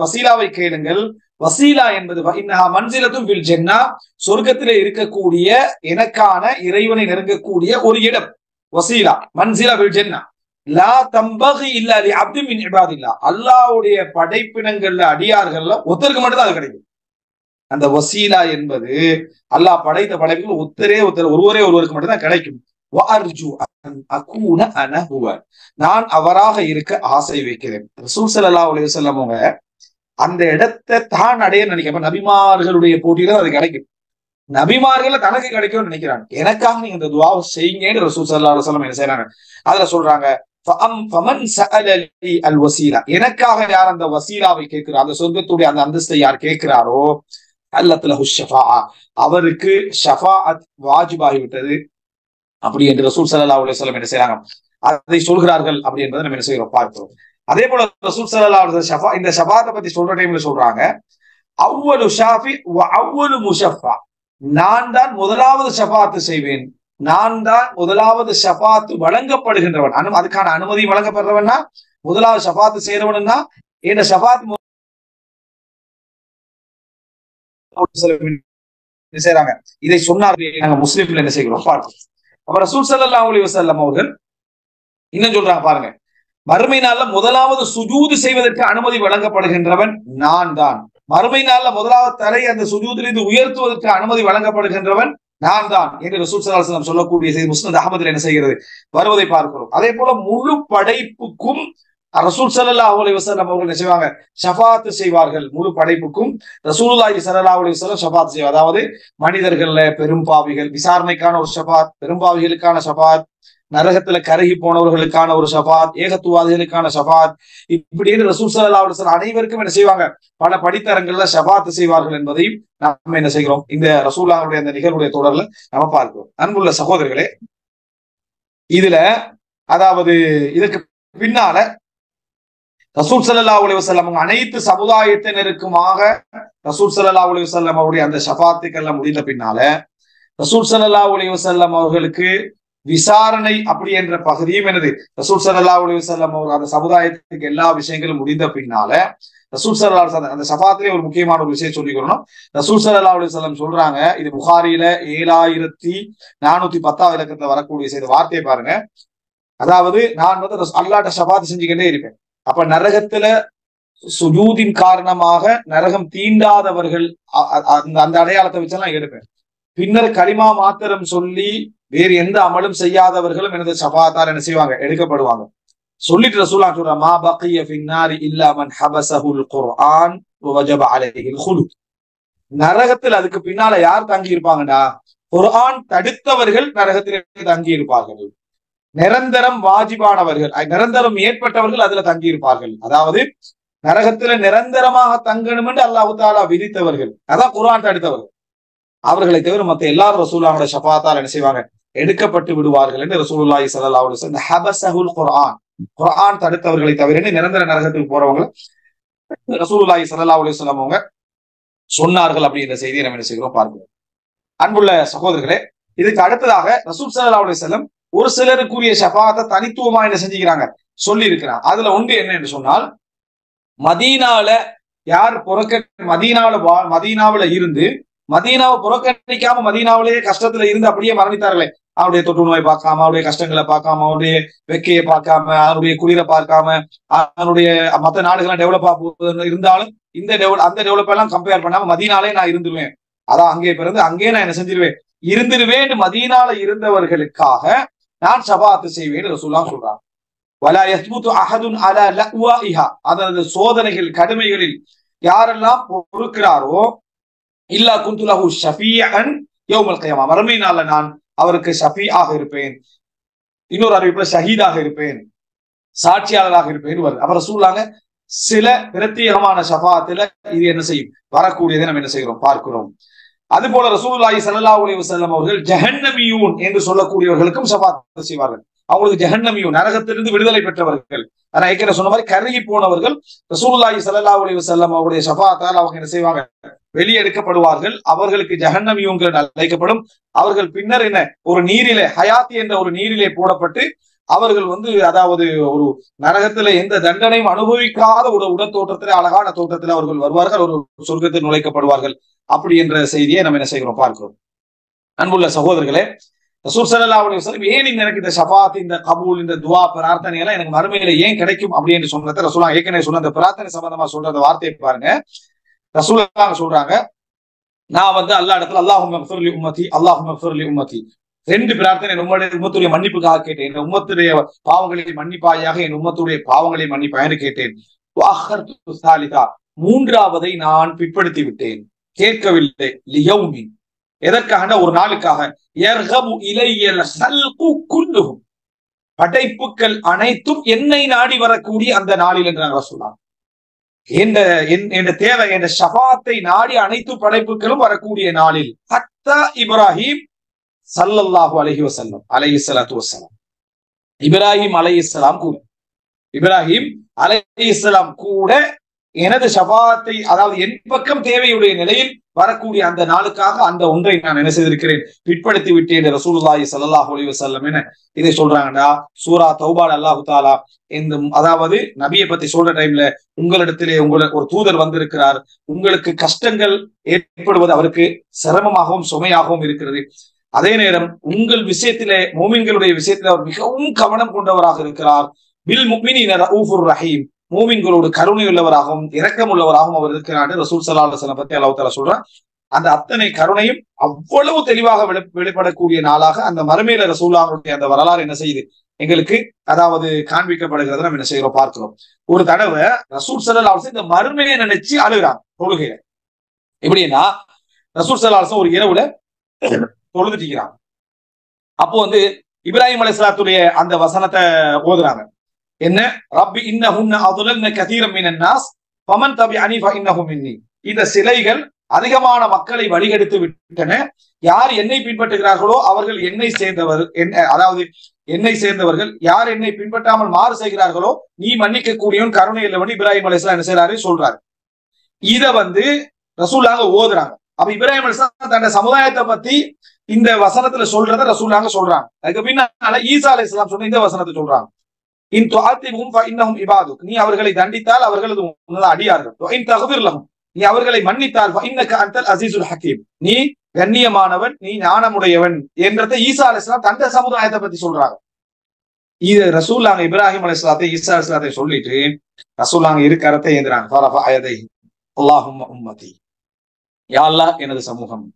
வசீலாவை கேளுங்கள். வசீலா என்பது மன்சிலத்தும் பில் ஜன்னா, சொர்க்கத்திலே இருக்கக்கூடிய எனக்கான இறைவனை நெருங்கக்கூடிய ஒரு இடம். வசீலா மன்சிலா பில் ஜன்னா லா தம்பகி இல்லா லி அப்தின் மின் இபாதில்லாஹ், அல்லாஹ்வுடைய படைப்பினங்கள்ல அடியார்கள்ல ஒருத்தருக்கு மட்டும் தான் அது கிடைக்கும். அந்த வசீலா என்பது அல்லாஹ் படைத்த படைப்புகள் ஒருவருக்கு மட்டும் தான் கிடைக்கும். நான் அவராக இருக்க ஆசை வைக்கிறேன். ரசூல் ஸல்லல்லாஹு அலைஹி வஸல்லம் அவங்க அந்த இடத்தை தான் அடைய நினைக்கிறேன். நபிமார்களுடைய போட்டியில அது கிடைக்கும், நபிமார்கள தனக்கு கிடைக்கும்னு நினைக்கிறாங்க. எனக்காக நீங்க இந்த துஆவை செய்யுங்கன்னு ரசூல் ஸல்லல்லாஹு அலைஹி வஸல்லம் என்ன செய்றாங்க, அதுல சொல்றாங்க, ஃபமன் சஅலலி அல் வசீலா, எனக்காக யார் அந்த வசீலாவை கேட்கிறார், அந்த சொர்க்கத்துடைய அந்த அந்தஸ்தை யார் கேட்கிறாரோ, அல்லத் லஹு ஷஃபாஅ, அவருக்கு ஷஃபாஅத் வாஜிபாகி விட்டது அப்படி என்று ரசூல் ஸல்லல்லாஹு அலைஹி வஸல்லம் என்ன செய்றாங்க, அதை சொல்கிறார்கள். அப்படி என்பதை நம்ம என்ன செய்யறோம் பார்க்கிறோம். அதே போல ரசூல் ஸல்லல்லாஹு அலைஹி வஸல்லம் இந்த ஷஃபாஅத்தை பத்தி சொல்ற டைம்ல சொல்றாங்க, அவ்வலு ஷாஃபி வ அவ்வலு முஷஃபா, நான் தான் முதலாவது ஷஃபாஅத் செய்வேன், நான் தான் முதலாவது ஷஃபாஅத் வழங்கப்படுகின்றவன். அதுக்கான அனுமதி வழங்கப்படுறவன்னா முதலாவது ஷஃபாஅத் செய்யறவன்னா இந்த ஷஃபாஅத் செய்றாங்க. இதை சொன்னார்கள் நாங்க முஸ்லிம்ல என்ன செய்கிறோம் பார்க்கிறோம். அப்ப ரசூல் ஸல்லல்லாஹு அலைஹி வஸல்லம் அவர்கள் இன்னும் சொல்றாங்க பாருங்க, மறுமை நாள்ல முதலாவது சுஜூது செய்வதற்கு அனுமதி வழங்கப்படுகின்றவன் நான் தான். மறுமை நாள்ல முதலாவது தலை அந்த சுஜூதிலிருந்து உயர்த்துவதற்கு அனுமதி வழங்கப்படுகின்றவன் நான் தான் என்று ரசூல் ஸல்லல்லாஹு அலைஹி வஸல்லம் சொல்லக்கூடிய செய்தி முஸ்னத் அஹ்மதில் என்ன செய்கிறது வருவதை பார்க்கிறோம். அதே போல முழு படைப்புக்கும் ரசூல் ஸல்லல்லாஹு அலைஹி வஸல்லம் அவர்கள் என்ன செய்வாங்க? ஷஃபாத் செய்வார்கள் முழு படைப்புக்கும். ரசூலுல்லாஹி ஸல்லல்லாஹு அலைஹி வஸல்லம் ஷஃபாத் செய்வார். அதாவது மனிதர்கள்ல பெரும்பாவிகள் விசாரணைக்கான ஒரு ஷஃபாத், பெரும்பாவிகளுக்கான ஷஃபாத், நரகத்துல கருகி போனவர்களுக்கான ஒரு ஷஃபாத், ஏகத்துவாதிகளுக்கான ஷஃபாத், இப்படின்னு ரசூல் ஸல்லல்லாஹு அலைஹி வஸல்லம் அனைவருக்கும் என்ன செய்வாங்க? பல படித்தரங்கள்ல ஷஃபாத் செய்வார்கள் என்பதையும் நம்ம என்ன செய்கிறோம்? இந்த ரசூலுல்லாஹுடைய அந்த நிகழ்வுடைய தொடர்ல நம்ம பார்க்கிறோம். அன்புள்ள சகோதரர்களே, இதுல அதாவது இதுக்கு பின்னால ரசூல் ஸல்லல்லாஹு அலைஹி வஸல்லம் அனைத்து சமுதாயத்தினருக்குமாக ரசூல் ஸல்லல்லாஹு அலைஹி வஸல்லம் அவருடைய அந்த ஷஃபாத்துக்கெல்லாம் முடிந்த பின்னால ரசூல் ஸல்லல்லாஹு அலைஹி வஸல்லம் அவர்களுக்கு விசாரணை அப்படி என்ற பகுதியும் என்னது? ரசூல் ஸல்லல்லாஹு அலைஹி வஸல்லம் அவர் அந்த சமுதாயத்துக்கு எல்லா விஷயங்களும் முடிந்த பின்னால ரசூல் ஸல்லல்லாஹு அலைஹி வஸல்லம் அந்த ஷஃபாத்திலே ஒரு முக்கியமான ஒரு விஷயம் சொல்லிக்கணும். ரசூல் ஸல்லல்லாஹு அலைஹி வஸல்லம் சொல்றாங்க, இது புகாரியில 7410 இலக்கத்துல வரக்கூடிய செய்த வார்த்தையை பாருங்க. அதாவது நான் வந்து அல்லாஹ்ட்ட ஷஃபாத் செஞ்சுக்கிட்டே இருப்பேன். அப்ப நரகத்துல சுஜூதின் காரணமாக நரகம் தீண்டாதவர்கள் அந்த அடையாளத்தை வச்செல்லாம் எடுப்பேன். பின்னர் கலிமா மாத்திரம் சொல்லி வேறு எந்த அமலும் செய்யாதவர்களும் எனது ஷஃபாத்தால் என்ன செய்வாங்க? எடுக்கப்படுவாங்க. சொல்லிட்டு ரசூலுல்லாஹ் சொல்ற மா பக்கிய ஃபின்னாரி இல்லா மன் ஹபஸஹுல் குர்ஆன் வஜப அலைஹில் குலூத். நரகத்தில் அதுக்கு பின்னால யார் தங்கி இருப்பாங்கடா? குர்ஆன் தடுத்தவர்கள் நரகத்திலே தங்கி இருப்பார்கள். நிரந்தரம் வாஜிபானவர்கள், நிரந்தரம் ஏற்பட்டவர்கள் அதுல தங்கி இருப்பார்கள். அதாவது நரகத்துல நிரந்தரமாக தங்கணும் என்று அல்லாஹ் தஆலா விதித்தவர்கள், அதான் குர்ஆன் தடுத்தவர்கள். அவர்களை தவிர மற்ற எல்லாரும் ரசூலுல்லாஹ்வுடைய ஷஃபாத்தால் என்ன செய்வாங்க? எடுக்கப்பட்டு விடுவார்கள் என்று ரசூலுல்லாஹி ஸல்லல்லாஹு அலைஹி வஸல்லம் ஹபஸஹுல் குர்ஆன், குர்ஆன் தடுத்தவர்களை தவிர நிரந்தர நரகத்துக்கு போறவங்க ரசூலுல்லாஹி ஸல்லல்லாஹு அலைஹி வஸல்லம் அவங்க சொன்னார்கள் அப்படிங்கிற செய்தியை நம்ம என்ன செய்கிறோம் பார்க்கிறோம். அன்புள்ள சகோதரர்களே, இதுக்கு அடுத்ததாக ரசூல் ஸல்லல்லாஹு அலைஹி வஸல்லம் ஒரு சிலருக்குரிய ஷஃபாத்தை தனித்துவமா என்ன செஞ்சுக்கிறாங்க? சொல்லி இருக்கிறாங்க. அதுல ஒன்று என்ன என்று சொன்னால், மதீனால யார் மதீனாவுல இருந்து மதீனாவை புறக்கணிக்காம மதீனாவிலேயே கஷ்டத்துல இருந்து அப்படியே மரணித்தார்களே, அவருடைய தொற்று நோயை பார்க்காம, அவருடைய கஷ்டங்களை பார்க்காம, அவருடைய வெக்கையை பார்க்காம, அவருடைய குளிரை பார்க்காம, அவனுடைய மற்ற நாடுகள்லாம் டெவலப் ஆகுது இருந்தாலும் இந்த அந்த டெவலப் எல்லாம் கம்பேர் பண்ணாம மதீனாலே நான் இருந்துருவேன், அதான் அங்கே பிறந்து அங்கே நான் என்ன செஞ்சிருவேன்? இருந்துருவேன். மதீனால இருந்தவர்களுக்காக நான் ஷஃபாத் செய்வேன் ரசூலுல்லாஹ் சொல்றாங்க. வலா யஸ்புது அஹதுன் அலா லக்வாஇஹா, அதாவது சோதனைகள் கடுமைகளில் யாரெல்லாம் பொறுக்கிறாரோ இல்லா குன்து லஹு ஷஃபீஅன் யௌமல் கியாமா, மறுமை நாள்ல நான் அவருக்கு ஷஃபீஆக இருப்பேன். இன்னொரு அறிவிப்புல ஷஹீதாக இருப்பேன், சாட்சியாளராக இருப்பேன் வருது. அப்ப ரசூலுல்லாஹ் சில பிரத்யேகமான ஷஃபாத்துல இது என்ன செய்யும்? வரக்கூடியதை நம்ம என்ன செய்கிறோம்? பார்க்கிறோம். அது போல ரசூலுல்லாஹி ஸல்லல்லாஹு அலைஹி வஸல்லம் அவர்கள் ஜஹன்னமியூன் என்று சொல்லக்கூடியவர்களுக்கும் ஷஃபாத் செய்வார்கள். அவங்களுக்கு ஜஹன்னமியூன் நரகத்திலிருந்து விடுதலை பெற்றவர்கள், ஆனா ஏற்கனவே சொன்ன மாதிரி கருகி போனவர்கள் ரசூலுல்லாஹி ஸல்லல்லாஹு அலைஹி வஸல்லம் அவருடைய ஷஃபாத்தால் அவங்க என்ன செய்வாங்க? வெளியெடுக்கப்படுவார்கள். அவர்களுக்கு ஜஹன்னமியூன்கள் அழைக்கப்படும். அவர்கள் பின்னர் என்ன ஒரு நீரிலே, ஹயாத்தி என்ற ஒரு நீரிலே போடப்பட்டு அவர்கள் வந்து அதாவது ஒரு நரகத்துல எந்த தண்டனையும் அனுபவிக்காத ஒரு உடற்தோற்றத்திலே அழகான தோற்றத்தில் அவர்கள் வருவார்கள், ஒரு சொர்க்கத்தில் நுழைக்கப்படுவார்கள். அப்படி என்ற செய்தியை நம்ம என்ன செய்கிறோம்? பார்க்கிறோம். அன்புள்ள சகோதரர்களே, ரசூல் ஸல்லல்லாஹு அலைஹி வஸல்லம் ஏன் எனக்கு இந்த ஷஃபாத், இந்த கபூல், இந்த துஆ பிரார்த்தனை எல்லாம் எனக்கு மறுமையில ஏன் கிடைக்கும் அப்படின்னு சொன்னதை ரசூலுல்லாஹ் ஏற்கனவே சொன்ன அந்த பிரார்த்தனை சம்பந்தமா சொல்ற அந்த வார்த்தையை பாருங்க. ரசூலுல்லாஹ் சொல்றாங்க, நான் வந்து அல்லாஹ் இடத்துல அல்லாஹும்ம இக்ஃபிர் லி உம்மதி, அல்லாஹும்ம இக்ஃபிர் லி உம்மதி, ரெண்டு பிரார்த்தனை. உம்முடைய உம்மத்துடைய மன்னிப்புக்காக கேட்டேன். என் உம்மத்துடைய பாவங்களை மன்னிப்பாயாக, என் உம்மத்துடைய பாவங்களை மன்னிப்பாக கேட்டேன். மூன்றாவதை நான் பிற்படுத்தி விட்டேன், கேட்கவில்லை. லியௌமி, எதற்காக? ஒரு நாளுக்காக. யர்கபு இலையல் ஹல்கு குல்லுஹும், படைப்புகள் அனைத்தும் என்னை நாடி வரக்கூடிய அந்த நாளில் என்றாங்க ரசூலுல்லாஹ். என்ற தேவை, என்ற ஷஃபாத்தை நாடி அனைத்து படைப்புகளும் வரக்கூடிய நாளில். ஹத்தா இப்ராஹிம் ஸல்லல்லாஹு அலைஹி வஸல்லம் அலைஹிஸ்ஸலாத்து வஸ்ஸலாம், இப்ராஹிம் அலைஹிஸ்ஸலாம் கூட, இப்ராஹிம் அலைஹிஸ்ஸலாம் கூட எனது ஷஃபாத்தை, அதாவது என் பக்கம் தேவையுடைய நிலையில் வரக்கூடிய அந்த நாளுக்காக அந்த ஒன்றை நான் என்ன செய்திருக்கிறேன்? பிற்படுத்தி விட்டேன் ரசூலுல்லாஹி ஸல்லல்லாஹு அலைஹி வஸல்லம் என்ன இதை சொல்றாங்கடா. சூரா தௌபால அல்லாஹ் தஆலா இந்த அதாவது நபியை பத்தி சொல்ற டைம்ல, உங்களிடத்திலே உங்களுக்கு ஒரு தூதர் வந்திருக்கிறார், உங்களுக்கு கஷ்டங்கள் ஏற்படுவது அவருக்கு சிரமமாகவும் சுமையாகவும் இருக்கிறது. அதே நேரம் உங்கள் விஷயத்திலே, மோமின்களுடைய விஷயத்திலே அவர் மிகவும் கவனம் கொண்டவராக இருக்கிறார். பில் முஃமினீன ரഊஃபுர் ரஹீம், மூமின்களோடு கருணை உள்ளவராகவும் இரக்கம் உள்ளவராகவும் அவர் இருக்கிறார். ரசூல் ஸல்லல்லாஹு அலைஹி வஸல்லம் பத்தி அல்லாஹ் தஆலா சொல்றான். அந்த அத்தனை கருணையும் அவ்வளவு தெளிவாக வெளிப்படக்கூடிய நாளாக அந்த மறுமையில ரசூலுல்லாஹ்வுடைய அந்த வரலாறு என்ன செய்யுது? எங்களுக்கு அதாவது காண்பிக்கப்படுகிறத நம்ம என்ன செய்யறோம் பார்க்கிறோம். ஒரு தடவை ரசூல் ஸல்லல்லாஹு அலைஹி வஸல்லம் இந்த மறுமையை நினைச்சு அழுகிறாங்க தொழுகையில. எப்படின்னா ரசூல் ஸல்லல்லாஹு அலைஹி வஸல்லம் ஒரு இரவுல தொழுதுட்டு இருக்கிறாங்க. அப்போ இப்ராஹிம் அலைஹிஸ்ஸலாத்துடைய அந்த வசனத்தை ஓதுறாங்க. என்ன? ரப்பி இன்னஹுன்ன அதுலல்ன கதீரம் மினன் நாஸ் ஃபமன் தபிஅனி ஃபஇன்னஹு மின்னி. இந்த சிலைகள் அதிகமான மக்களை வழிகெடுத்து விட்டன. யார் என்னை பின்பற்றுகிறார்களோ அவர்கள் என்னை சேர்ந்தவர்கள். யார் என்னை பின்பற்றாமல் மாறு செய்கிறார்களோ நீ மன்னிக்க கூடியவன் கருணை இல்லவன் இப்ராஹிம் அலைஹிஸ்ஸலாம் என்ன செய்யறாரு சொல்றாரு. இத ரசூலுல்லாஹ் ஓதுறாங்க. அப்ப இப்ராஹிம் அலைஹிஸ்ஸலாம் தன்னுடைய சமுதாயத்தை பத்தி இந்த வசனத்துல சொல்றத ரசூலுல்லாஹ் சொல்றாங்க. அதுக்கு பின்னால ஈசா அலைஹிஸ்ஸலாம் சொன்ன இந்த வசனத்தை சொல்றாங்க. இன் துஅத்திபுஹும் ஃபஇன்னஹும் இபாதுக். நீ அவர்களை தண்டித்தால் அவர்கள் உனது அடியார்கள். இன் தக்ஃபிர் லஹும். நீ அவர்களை மன்னித்தால் ஃபஇன்னக அன்தல் அஸீஸுல் ஹகீம். நீ கண்ணியமானவன், நீ ஞானமுடையவன் என்றதை ஈசா அலைஹிஸ்ஸலாம் தன்னுடைய சமுதாயத்தை பத்தி சொல்றாங்க. இது ரசூலுல்லாஹ் இப்ராஹிம் அலைஹிஸ்ஸலாத்தை ஈசா அலைஹிஸ்ஸலாத்தை சொல்லிட்டு ரசூலுல்லாஹ் இரு கரத்தை ஏந்துறாங்க. ஃபரஃபஅ யதைஹி அல்லாஹும்ம உம்மதி. யா அல்லாஹ் எனது சமூகம்,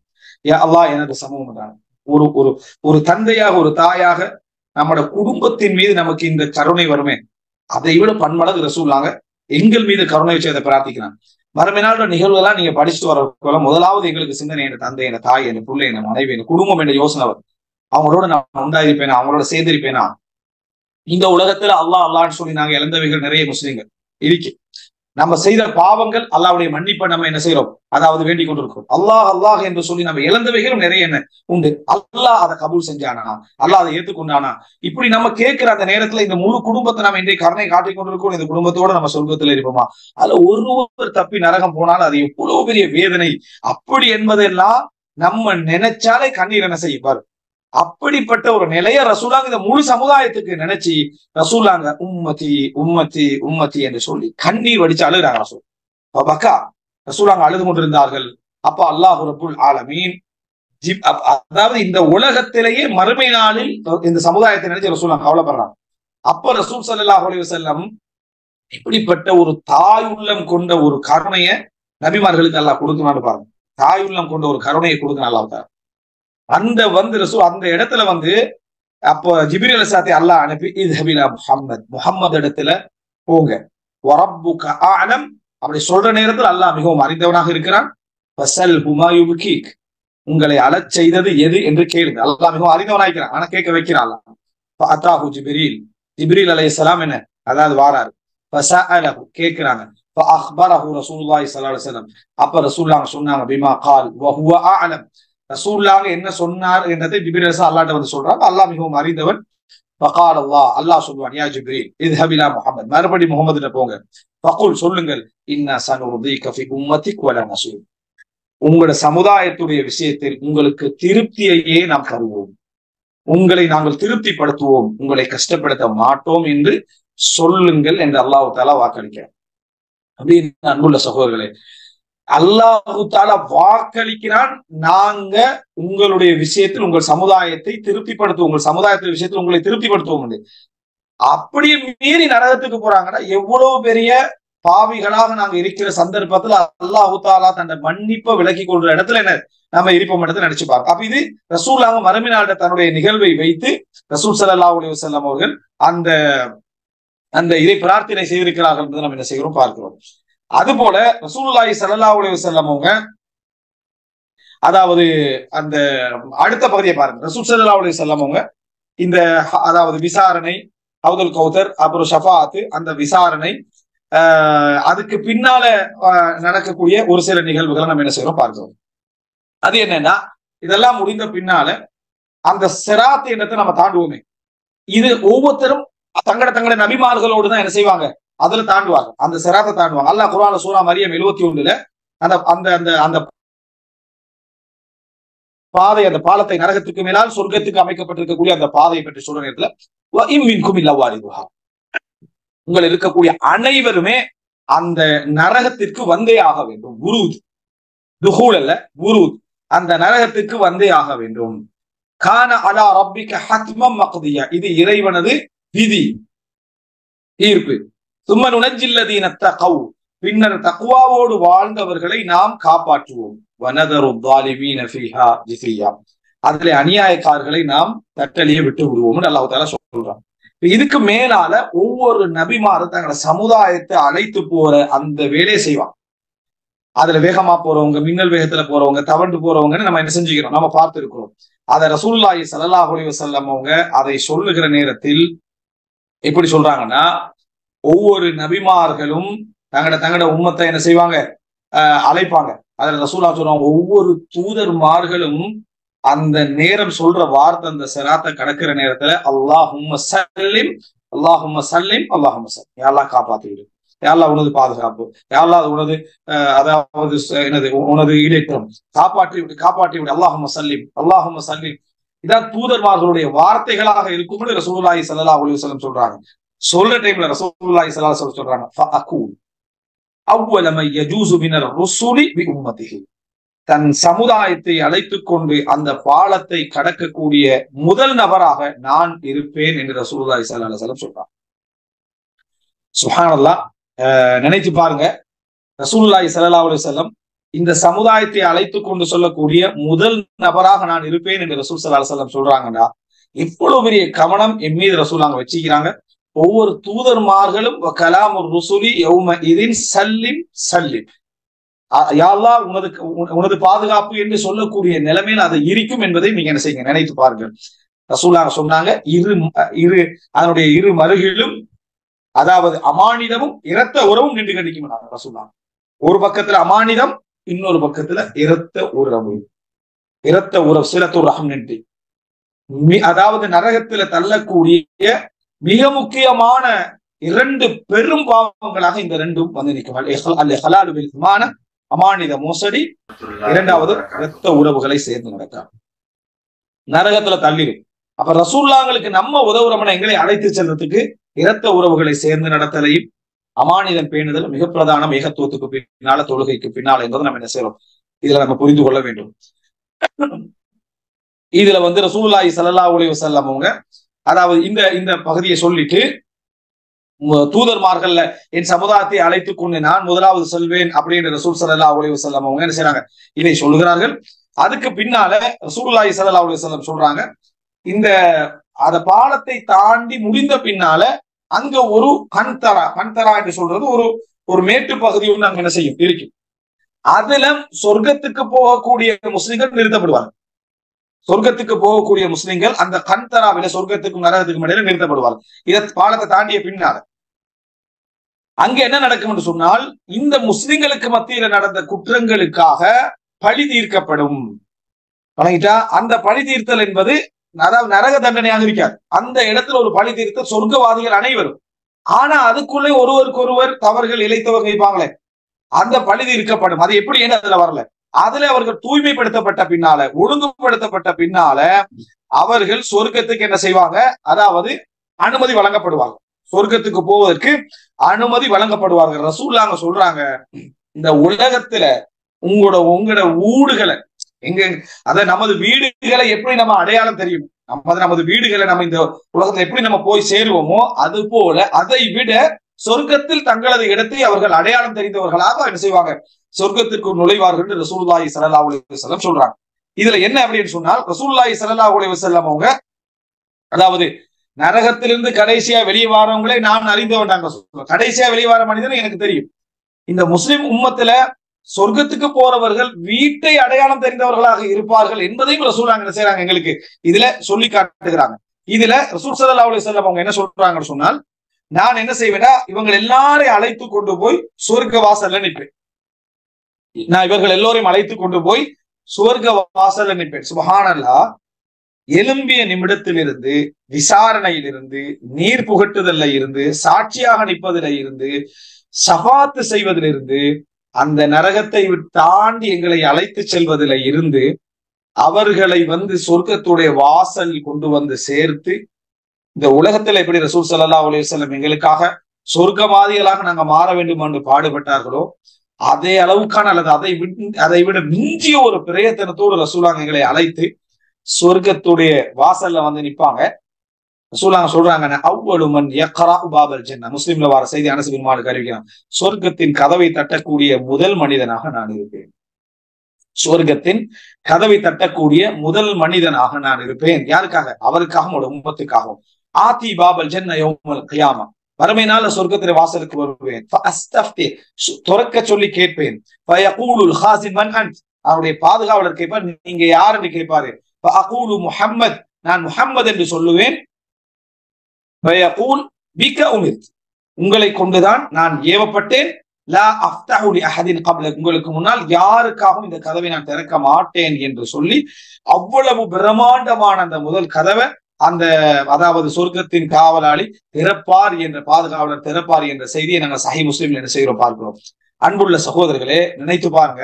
யா அல்லாஹ் எனது சமூகம். ஒரு ஒரு ஒரு தந்தையாக ஒரு தாயாக நம்மட குடும்பத்தின் மீது நமக்கு இந்த கருணை வருமே, அதை விட பன்மடங்கு ரசூலுல்லாஹ் எங்கள் மீது கருணை வச்சு அதை பிரார்த்திக்கிறான். மறுமையினால நிகழ்வுகள்லாம் நீங்க படிச்சுட்டு வர முதலாவது எங்களுக்கு சிந்தனை என் தந்தை, என் தாய், என் பிள்ளை, என் மனைவி, என் குடும்பம் என்ற யோசனை வரும். அவங்களோட நான் உண்டாயிருப்பேனா, அவங்களோட சேர்ந்திருப்பேனா. இந்த உலகத்துல அல்லாஹ் அல்லான்னு சொல்லி நாங்க இழந்தவைகள் நிறைய முஸ்லிம்கள் இருக்கு. நம்ம செய்த பாவங்கள் அல்லாஹ்வுடைய மன்னிப்பை நம்ம என்ன செய்யறோம், அதாவது வேண்டிக் கொண்டிருக்கிறோம். அல்லாஹ் அல்லாஹ் என்று சொல்லி நம்ம இழந்தவைகளும் நிறைய என்ன உண்டு. அல்லாஹ் அதை கபூல் செஞ்சானா, அல்லாஹ் அதை ஏற்றுக்கொண்டானா, இப்படி நம்ம கேட்கிற அந்த நேரத்துல இந்த முழு குடும்பத்தை நம்ம இன்றைய கருணை காட்டிக் கொண்டிருக்கோம். இந்த குடும்பத்தோட நம்ம சொர்க்கத்துல இருப்போமா? அதுல ஒருவர் தப்பி நரகம் போனாலும் அது எவ்வளவு பெரிய வேதனை. அப்படி என்பதெல்லாம் நம்ம நினைச்சாலே கண்ணீர் என்ன செய்வார். அப்படிப்பட்ட ஒரு நிலைய ரசூலாங்க இந்த முழு சமுதாயத்துக்கு நினைச்சு ரசூலாங்க உம்மதி உம்மதி உம்மதி என்று சொல்லி கண்ணீர் வடிச்சு அழுகிறாங்க. ரசூலாங்க அழுது கொண்டிருந்தார்கள். அப்ப அல்லாஹ் ரப்புல் ஆலமீன் அதாவது இந்த உலகத்திலேயே மறுமை நாளில் இந்த சமுதாயத்தை நினைச்சு ரசூலாங்க கவலைப்படுறாங்க. அப்ப ரசூல் ஸல்லல்லாஹு அலைஹி வஸல்லம் இப்படிப்பட்ட ஒரு தாயுள்ளம் கொண்ட ஒரு கருணைய நபிமார்களுக்கு அல்லாஹ் கொடுக்கணும்னு பாருங்க. தாயுள்ளம் கொண்ட ஒரு கருணையை கொடுக்கணும் அல்லாஹ். அந்த ரசூல் அந்த இடத்துல அப்போ ஜிப்ரீல் அலைஹிஸ்ஸலாத்தை அல்லாஹ் அனுப்பி இத்ஹபிலா முஹம்மது இடத்துல போங்க, வரப்புக அஅலம் அப்படி சொல்ற நேரத்தில் அல்லாஹ் மிகவும் அறிந்தவனாக இருக்கிறான். ஃபஸல்ஹு மா யுப்கீக். உங்களை அழச் செய்தது எது என்று கேளுங்க. அல்லாஹ் மிகவும் அறிந்தவனாக இருக்கிறான், ஆனா கேட்க வைக்கிறான் அல்லாஹ். ஃபஅதாஹு ஜிப்ரீல். ஜிப்ரீல் அலைஹிஸ்ஸலாம் என்ன அதாவது வாராரு. ஃபஸஅலஹு கேட்கிறாங்க. ஃபஅக்பரஹு ரசூலுல்லாஹி ஸல்லல்லாஹு அலைஹி வஸல்லம். அப்ப ரசூலுல்லாஹ் சொன்னாங்க பிமா கால் வஹுவ அஅலம். ரசூலுல்லாஹ் என்ன சொன்னார் என்றதை ஜிப்ரீல் அலைஹிஸ்ஸலாம் அல்லாஹ்ட்ட சொல்றாங்க. அல்லாஹ் மிகவும் அறிந்தவன். ஃபகால் அல்லாஹ் சொல்வான், யா ஜிப்ரீல் இத்ஹப் இலா முஹம்மத். மறுபடி முஹம்மதுட்ட போங்க. ஃபகுல் சொல்லுங்கள், இன்னா சனுர்தீக ஃபி உம்மதிக் வலா நஸூர். உங்களோட சமுதாயத்துடைய விஷயத்தில் உங்களுக்கு திருப்தியையே நாம் தருவோம், உங்களை நாங்கள் திருப்திப்படுத்துவோம், உங்களை கஷ்டப்படுத்த மாட்டோம் என்று சொல்லுங்கள் என்று அல்லாஹ் தஆலா வாக்களிக்கிறார். அப்படின்னு அன்புள்ள சகோதரர்களே, அல்லாஹு தஆலா வாக்களிக்கிறான், நாங்க உங்களுடைய விஷயத்தில் உங்கள் சமுதாயத்தை திருப்திப்படுத்துவோம், உங்கள் சமுதாயத்தின் விஷயத்தில் உங்களை திருப்திப்படுத்துவோம். அப்படியே மீறி நரகத்துக்கு போறாங்கன்னா எவ்வளவு பெரிய பாவிகளாக நாங்க இருக்கிற சந்தர்ப்பத்துல அல்லாஹு தஆலா தன்னை மன்னிப்பை விலக்கி கொள்ற இடத்துல என்ன நம்ம இருப்போம் இடத்துல நினைச்சு பாருங்க. அப்ப இது ரசூலுல்லாஹ் மறுமைநாள்ல தன்னுடைய நிகழ்வை வைத்து ரசூல் ஸல்லல்லாஹு அலைஹி வஸல்லம் அவர்கள் அந்த அந்த இதை பிரார்த்தனை செய்திருக்கிறார்கள் என்று நம்ம என்ன செய்கிறோம் பார்க்கிறோம். அது போல ரசூலுல்லாஹி ஸல்லல்லாஹு அலைஹி வஸல்லம் அவங்க அதாவது அந்த அடுத்த பகுதியை பாருங்க. ரசூல் ஸல்லல்லாஹு அலைஹி வஸல்லம் அவங்க இந்த அதாவது விசாரணை, ஹவுதுல் கௌதர், அப்புறம் ஷஃபாஅத், அந்த விசாரணை, அதுக்கு பின்னால நடக்கக்கூடிய ஒரு சில நிகழ்வுகளை நம்ம என்ன செய்யறோம் பார்க்கிறோம். அது என்னன்னா, இதெல்லாம் முடிந்த பின்னால அந்த சிராத் எண்ணத்தை நம்ம தாண்டுவோமே, இது ஒவ்வொருத்தரும் தங்கட நபிமார்களோடு தான் என்ன செய்வாங்க, அதுல தாண்டுவாங்க, அந்த சிராத்தை தாண்டுவாங்க. அல்லாஹ் குர்ஆன்ல சூரா மரியம் 71 அந்த அந்த அந்த அந்த பாதை, அந்த பாலத்தை நரகத்துக்கு மேலால் சொர்க்கத்துக்கு அமைக்கப்பட்டிருக்கக்கூடிய அந்த பாதையை பற்றி சொல்ற நேரத்துல உங்கள் இருக்கக்கூடிய அனைவருமே அந்த நரகத்திற்கு வந்தே ஆக வேண்டும். குரூத் துஹூல் அல்ல, குரூத், அந்த நரகத்துக்கு வந்தே ஆக வேண்டும். கான அலா ரப்பிக ஹத்மம் மக்தியா, இது இறைவனது விதி, தீர்ப்பு. சும்ம நுனஜ்ஜில்லதீன தகவ், பின்னர் தக்வாவோடு வாழ்ந்தவர்களை நாம் காப்பாற்றுவோம். வனதரு ஸாலிமீன ஃபீஹா ஜிஸியா, அதிலே அநியாயக்காரர்களை நாம் தட்டலியே விட்டு விடுவோம்னு அல்லாஹ் தஆலா சொல்றான். இதுக்கு மேலால ஒவ்வொரு நபிமாரும் தங்களை சமுதாயத்தை அழைத்து போற அந்த வேலையை செய்வாங்க. அதுல வேகமா போறவங்க, மின்னல் வேகத்துல போறவங்க, தவண்டு போறவங்கன்னு நம்ம என்ன செஞ்சுக்கிறோம், நம்ம பார்த்து இருக்கிறோம். அதை ரசூலுல்லாஹி ஸல்லல்லாஹு அலைஹி வஸல்லம் அவங்க அதை சொல்லுகிற நேரத்தில் எப்படி சொல்றாங்கன்னா, ஒவ்வொரு நபிமார்களும் தங்கட உம்மத்தை என்ன செய்வாங்க, அழைப்பாங்க. அதுல ரசூலுல்லாஹ் சொல்றாங்க, ஒவ்வொரு தூதர்மார்களும் அந்த நேரம் சொல்ற வார்த்தை, அந்த சிராத்தை கடக்கிற நேரத்துல அல்லாஹும்ம சல்லிம் அல்லாஹும்ம சல்லிம் அல்லாஹும்ம சல்லிம், யா அல்லாஹ் காப்பாத்திடு, யா அல்லாஹ் உனது பாதுகாப்பு, யா அல்லாஹ் உனது அதாவது என்னது உனது ஈடேற்றம், காப்பாற்றி விடு அல்லாஹும்ம சல்லிம் அல்லாஹும்ம சல்லிம். இதான் தூதர்மார்களுடைய வார்த்தைகளாக இருக்கும்னு ரசூலுல்லாஹி ஸல்லல்லாஹு அலைஹி வஸல்லம் சொல்றாங்க. சொல்ற டைம்ல ரசூலுல்லாஹி ஸல்லல்லாஹு அலைஹி வஸல்லம் சொல்றாங்க, ஃபஅகூல் அவ்வல மன் யஜூஸு மினர் ருஸுலி பி உம்மத்திஹி, தன் சமுதாயத்தை அழைத்துக் கொண்டு அந்த பாலத்தை கடக்கக்கூடிய முதல் நபராக நான் இருப்பேன் என்று ரசூலுல்லாஹி ஸல்லல்லாஹு அலைஹி வஸல்லம் சொல்றாங்க. சுப்ஹானல்லாஹ். நினைத்து பாருங்க, ரசூலுல்லாஹி ஸல்லல்லாஹு அலைஹி வஸல்லம் இந்த சமுதாயத்தை அழைத்துக் கொண்டு சொல்லக்கூடிய முதல் நபராக நான் இருப்பேன் என்று ரசூல் ஸல்லல்லாஹு அலைஹி வஸல்லம் சொல்றாங்கன்னா இவ்வளவு பெரிய கவனம் என் மீது ரசூலாங்க வச்சுக்கிறாங்க. ஒவ்வொரு தூதர்மார்களும் கலாமுர் ருசுலி யௌம இதின் சல்லிம் சல்லிம், யா அல்லாஹ் உனது பாதுகாப்பு என்று சொல்லக்கூடிய நிலைமையில் அது இருக்கும் என்பதை நீங்க என்ன செய்யுங்க, நினைத்து பாருங்க. ரசூலுல்லாஹ் சொன்னாங்க, அதனுடைய இரு மருகிலும் அதாவது அமானிதமும் இரத்த உறவும் நின்று கண்டிக்கும் ரசூலுல்லாஹ். ஒரு பக்கத்துல அமானிதம், இன்னொரு பக்கத்துல இரத்த உறவு, சிலத்துர் ரஹம் நின்று, அதாவது நரகத்துல தள்ளக்கூடிய மிக முக்கியமான இரண்டு பெரும் பாவங்களாக இந்த ரெண்டும் வந்து நிற்கும். அமானித மோசடி, இரண்டாவது இரத்த உறவுகளை சேர்ந்து நடக்கிறார், நரகத்துல தள்ளிடும். அப்ப ரசூலுல்லாஹ்களுக்கு நம்ம உதவுறோம்னா எங்களை அழைத்து செல்றதுக்கு இரத்த உறவுகளை சேர்ந்து நடத்தலையும் அமானிதம் பேணுதல் மிக பிரதானம், ஏகத்துவத்துக்கு பின்னால தொழுகைக்கு பின்னால என்பதை நம்ம என்ன செய்யறோம், இதுல நம்ம புரிந்து கொள்ள வேண்டும். இதுல வந்து ரசூலுல்லாஹி ஸல்லல்லாஹு அலைஹி வஸல்லம் அவங்க அதாவது இந்த பகுதியை சொல்லிட்டு தூதர்மார்கள்ல என் சமுதாயத்தை அழைத்துக் கொண்டு நான் முதலாவது செல்வேன் அப்படின்னு ரசூல் ஸல்லல்லாஹு அலைஹி வஸல்லம் அவங்க என்ன செய்றாங்க, இதை சொல்லுகிறார்கள். அதுக்கு பின்னால ரசூலுல்லாஹி ஸல்லல்லாஹு அலைஹி வஸல்லம் சொல்றாங்க, இந்த அந்த பாலத்தை தாண்டி முடிந்த பின்னால அங்க ஒரு கண்தரா என்று சொல்றது ஒரு மேட்டு பகுதி ஒன்று அங்க என்ன செய்யும் இருக்கும். அதுல சொர்க்கத்துக்கு போகக்கூடிய முஸ்லிம்கள் நிறுத்தப்படுவார்கள். சொர்க்கத்துக்கு போகக்கூடிய முஸ்லிம்கள் அந்த கண்தராவில சொர்க்கத்துக்கும் நரகத்துக்கும் இடையில நிறுத்தப்படுவார்கள். இதை பாலத்தை தாண்டிய பின்னால அங்க என்ன நடக்கும் என்று சொன்னால், இந்த முஸ்லிம்களுக்கு மத்தியில நடந்த குற்றங்களுக்காக பழி தீர்க்கப்படும். வணங்கிட்டா, அந்த பழி தீர்த்தல் என்பது அதாவது நரக தண்டனையாக இருக்காது. அந்த இடத்துல ஒரு பழி தீர்த்தல் சொர்க்கவாதிகள் அனைவரும். ஆனா அதுக்குள்ளே ஒருவருக்கொருவர் தவறுகள் இழைத்தவங்க இருப்பாங்களே, அந்த பழி தீர்க்கப்படும். அது எப்படி என்ன அதுல வரல, அதுல அவர்கள் தூய்மைப்படுத்தப்பட்ட பின்னால, ஒழுங்குபடுத்தப்பட்ட பின்னால அவர்கள் சொர்க்கத்துக்கு என்ன செய்வாங்க, அதாவது அனுமதி வழங்கப்படுவாங்க. சொர்க்கத்துக்கு போவதற்கு அனுமதி வழங்கப்படுவார்கள். ரசூலுல்லாஹ் சொல்றாங்க, இந்த உலகத்துல உங்களோட ஊடுகளை எங்க, அத நமது வீடுகளை எப்படி நம்ம அடையாளம் தெரியும், நமது வீடுகளை நம்ம இந்த உலகத்துல எப்படி நம்ம போய் சேருவோமோ அது போல அதை விட சொர்க்கத்தில் தங்களது இடத்தை அவர்கள் அடையாளம் தெரிந்தவர்களாக என்ன செய்வாங்க, சொர்க்கத்திற்கு நுழைவார்கள் என்று ரசூலுல்லாஹி ஸல்லல்லாஹு அலைஹி வஸல்லம் சொல்றாங்க. இதுல என்ன அப்படின்னு சொன்னால், ரசூலுல்லாஹி ஸல்லல்லாஹு அலைஹி வஸல்லம் அவங்க அதாவது நரகத்திலிருந்து கடைசியா வெளியே வாரவங்களே நான் அறிந்தவன்டாங்க. கடைசியா வெளியே வர மனிதன் எனக்கு தெரியும். இந்த முஸ்லிம் உம்மத்துல சொர்க்கத்துக்கு போறவர்கள் வீட்டை அடையாளம் தெரிந்தவர்களாக இருப்பார்கள் என்பதையும் ரசூலுல்லாஹ் என்ன செய்றாங்க, எங்களுக்கு இதுல சொல்லி காட்டுகிறாங்க. இதுல ரசூல் ஸல்லல்லாஹு அலைஹி வஸல்லம் அவங்க என்ன சொல்றாங்கன்னு சொன்னால், நான் என்ன செய்வேன்னா இவங்க எல்லாரையும் அழைத்து கொண்டு போய் சொர்க்க வாசல்ல நிற்பேன். நான் இவர்கள் எல்லோரையும் அழைத்து கொண்டு போய் சுவர்க்க வாசல்ல நிற்பேன். சுப்ஹானல்லாஹ். எழும்பிய நிமிடத்திலிருந்து, விசாரணையிலிருந்து, நீர் புகட்டுதல்ல இருந்து, சாட்சியாக நிற்பதில இருந்து, ஷஃபாத்து செய்வதிலிருந்து, அந்த நரகத்தை தாண்டி எங்களை அழைத்து செல்வதில இருந்து, அவர்களை வந்து சொர்க்கத்துடைய வாசல் கொண்டு வந்து சேர்த்து, இந்த உலகத்துல எப்படி ரசூல் ஸல்லல்லாஹு அலைஹி வஸல்லம் எங்களுக்காக சொர்க்கவாதிகளாக நாங்க மாற வேண்டும் என்று பாடுபட்டார்களோ அதே அளவுக்கான அல்லது அதை விட மிஞ்சிய ஒரு பிரயத்தனத்தோடு ரசூலுல்லாஹ் எங்களை அழைத்து சொர்க்கத்துடைய வாசல்ல வந்து நிற்பாங்க. ரசூலுல்லாஹ் சொல்றாங்க, அவ்வளவு மன் யக்ரா பாபல் ஜன்னah, முஸ்லிம்ல வர செய்தி அனஸ் பின் மாலிக் அறிவிக்கிறான், சொர்க்கத்தின் கதவை தட்டக்கூடிய முதல் மனிதனாக நான் இருப்பேன். சொர்க்கத்தின் கதவை தட்டக்கூடிய முதல் மனிதனாக நான் இருப்பேன். யாருக்காக? அவருக்காகவும் உம்மத்துக்காகவும். ஆதி பாபல் ஜன்ன யௌமல் கியாமா, மறுமை நாள் சொர்க்கத்திலே வாசலுக்கு வருவேன். துறக்க சொல்லி கேட்பேன். அவருடைய பாதுகாவலர் கேட்பார், நீங்க யார் என்று கேட்பாரு. முஹம்மத், நான் முஹம்மது என்று சொல்லுவேன். உங்களை கொண்டுதான் நான் ஏவப்பட்டேன். லா அஃப்தஹு லி அஹதின் கப்லக், உங்களுக்கு முன்னால் யாருக்காகவும் இந்த கதவை நான் திறக்க மாட்டேன் என்று சொல்லி அவ்வளவு பிரம்மாண்டமான அந்த முதல் கதவை அந்த அதாவது சொர்க்கத்தின் காவலாளி திறப்பார் என்ற பாதுகாவலர் திறப்பார் என்ற செய்தியை நாங்கள் சஹீஹ் முஸ்லிம்ல என்ன செய்கிறோம் பார்க்கிறோம். அன்புள்ள சகோதரர்களே, நினைத்து பாருங்க,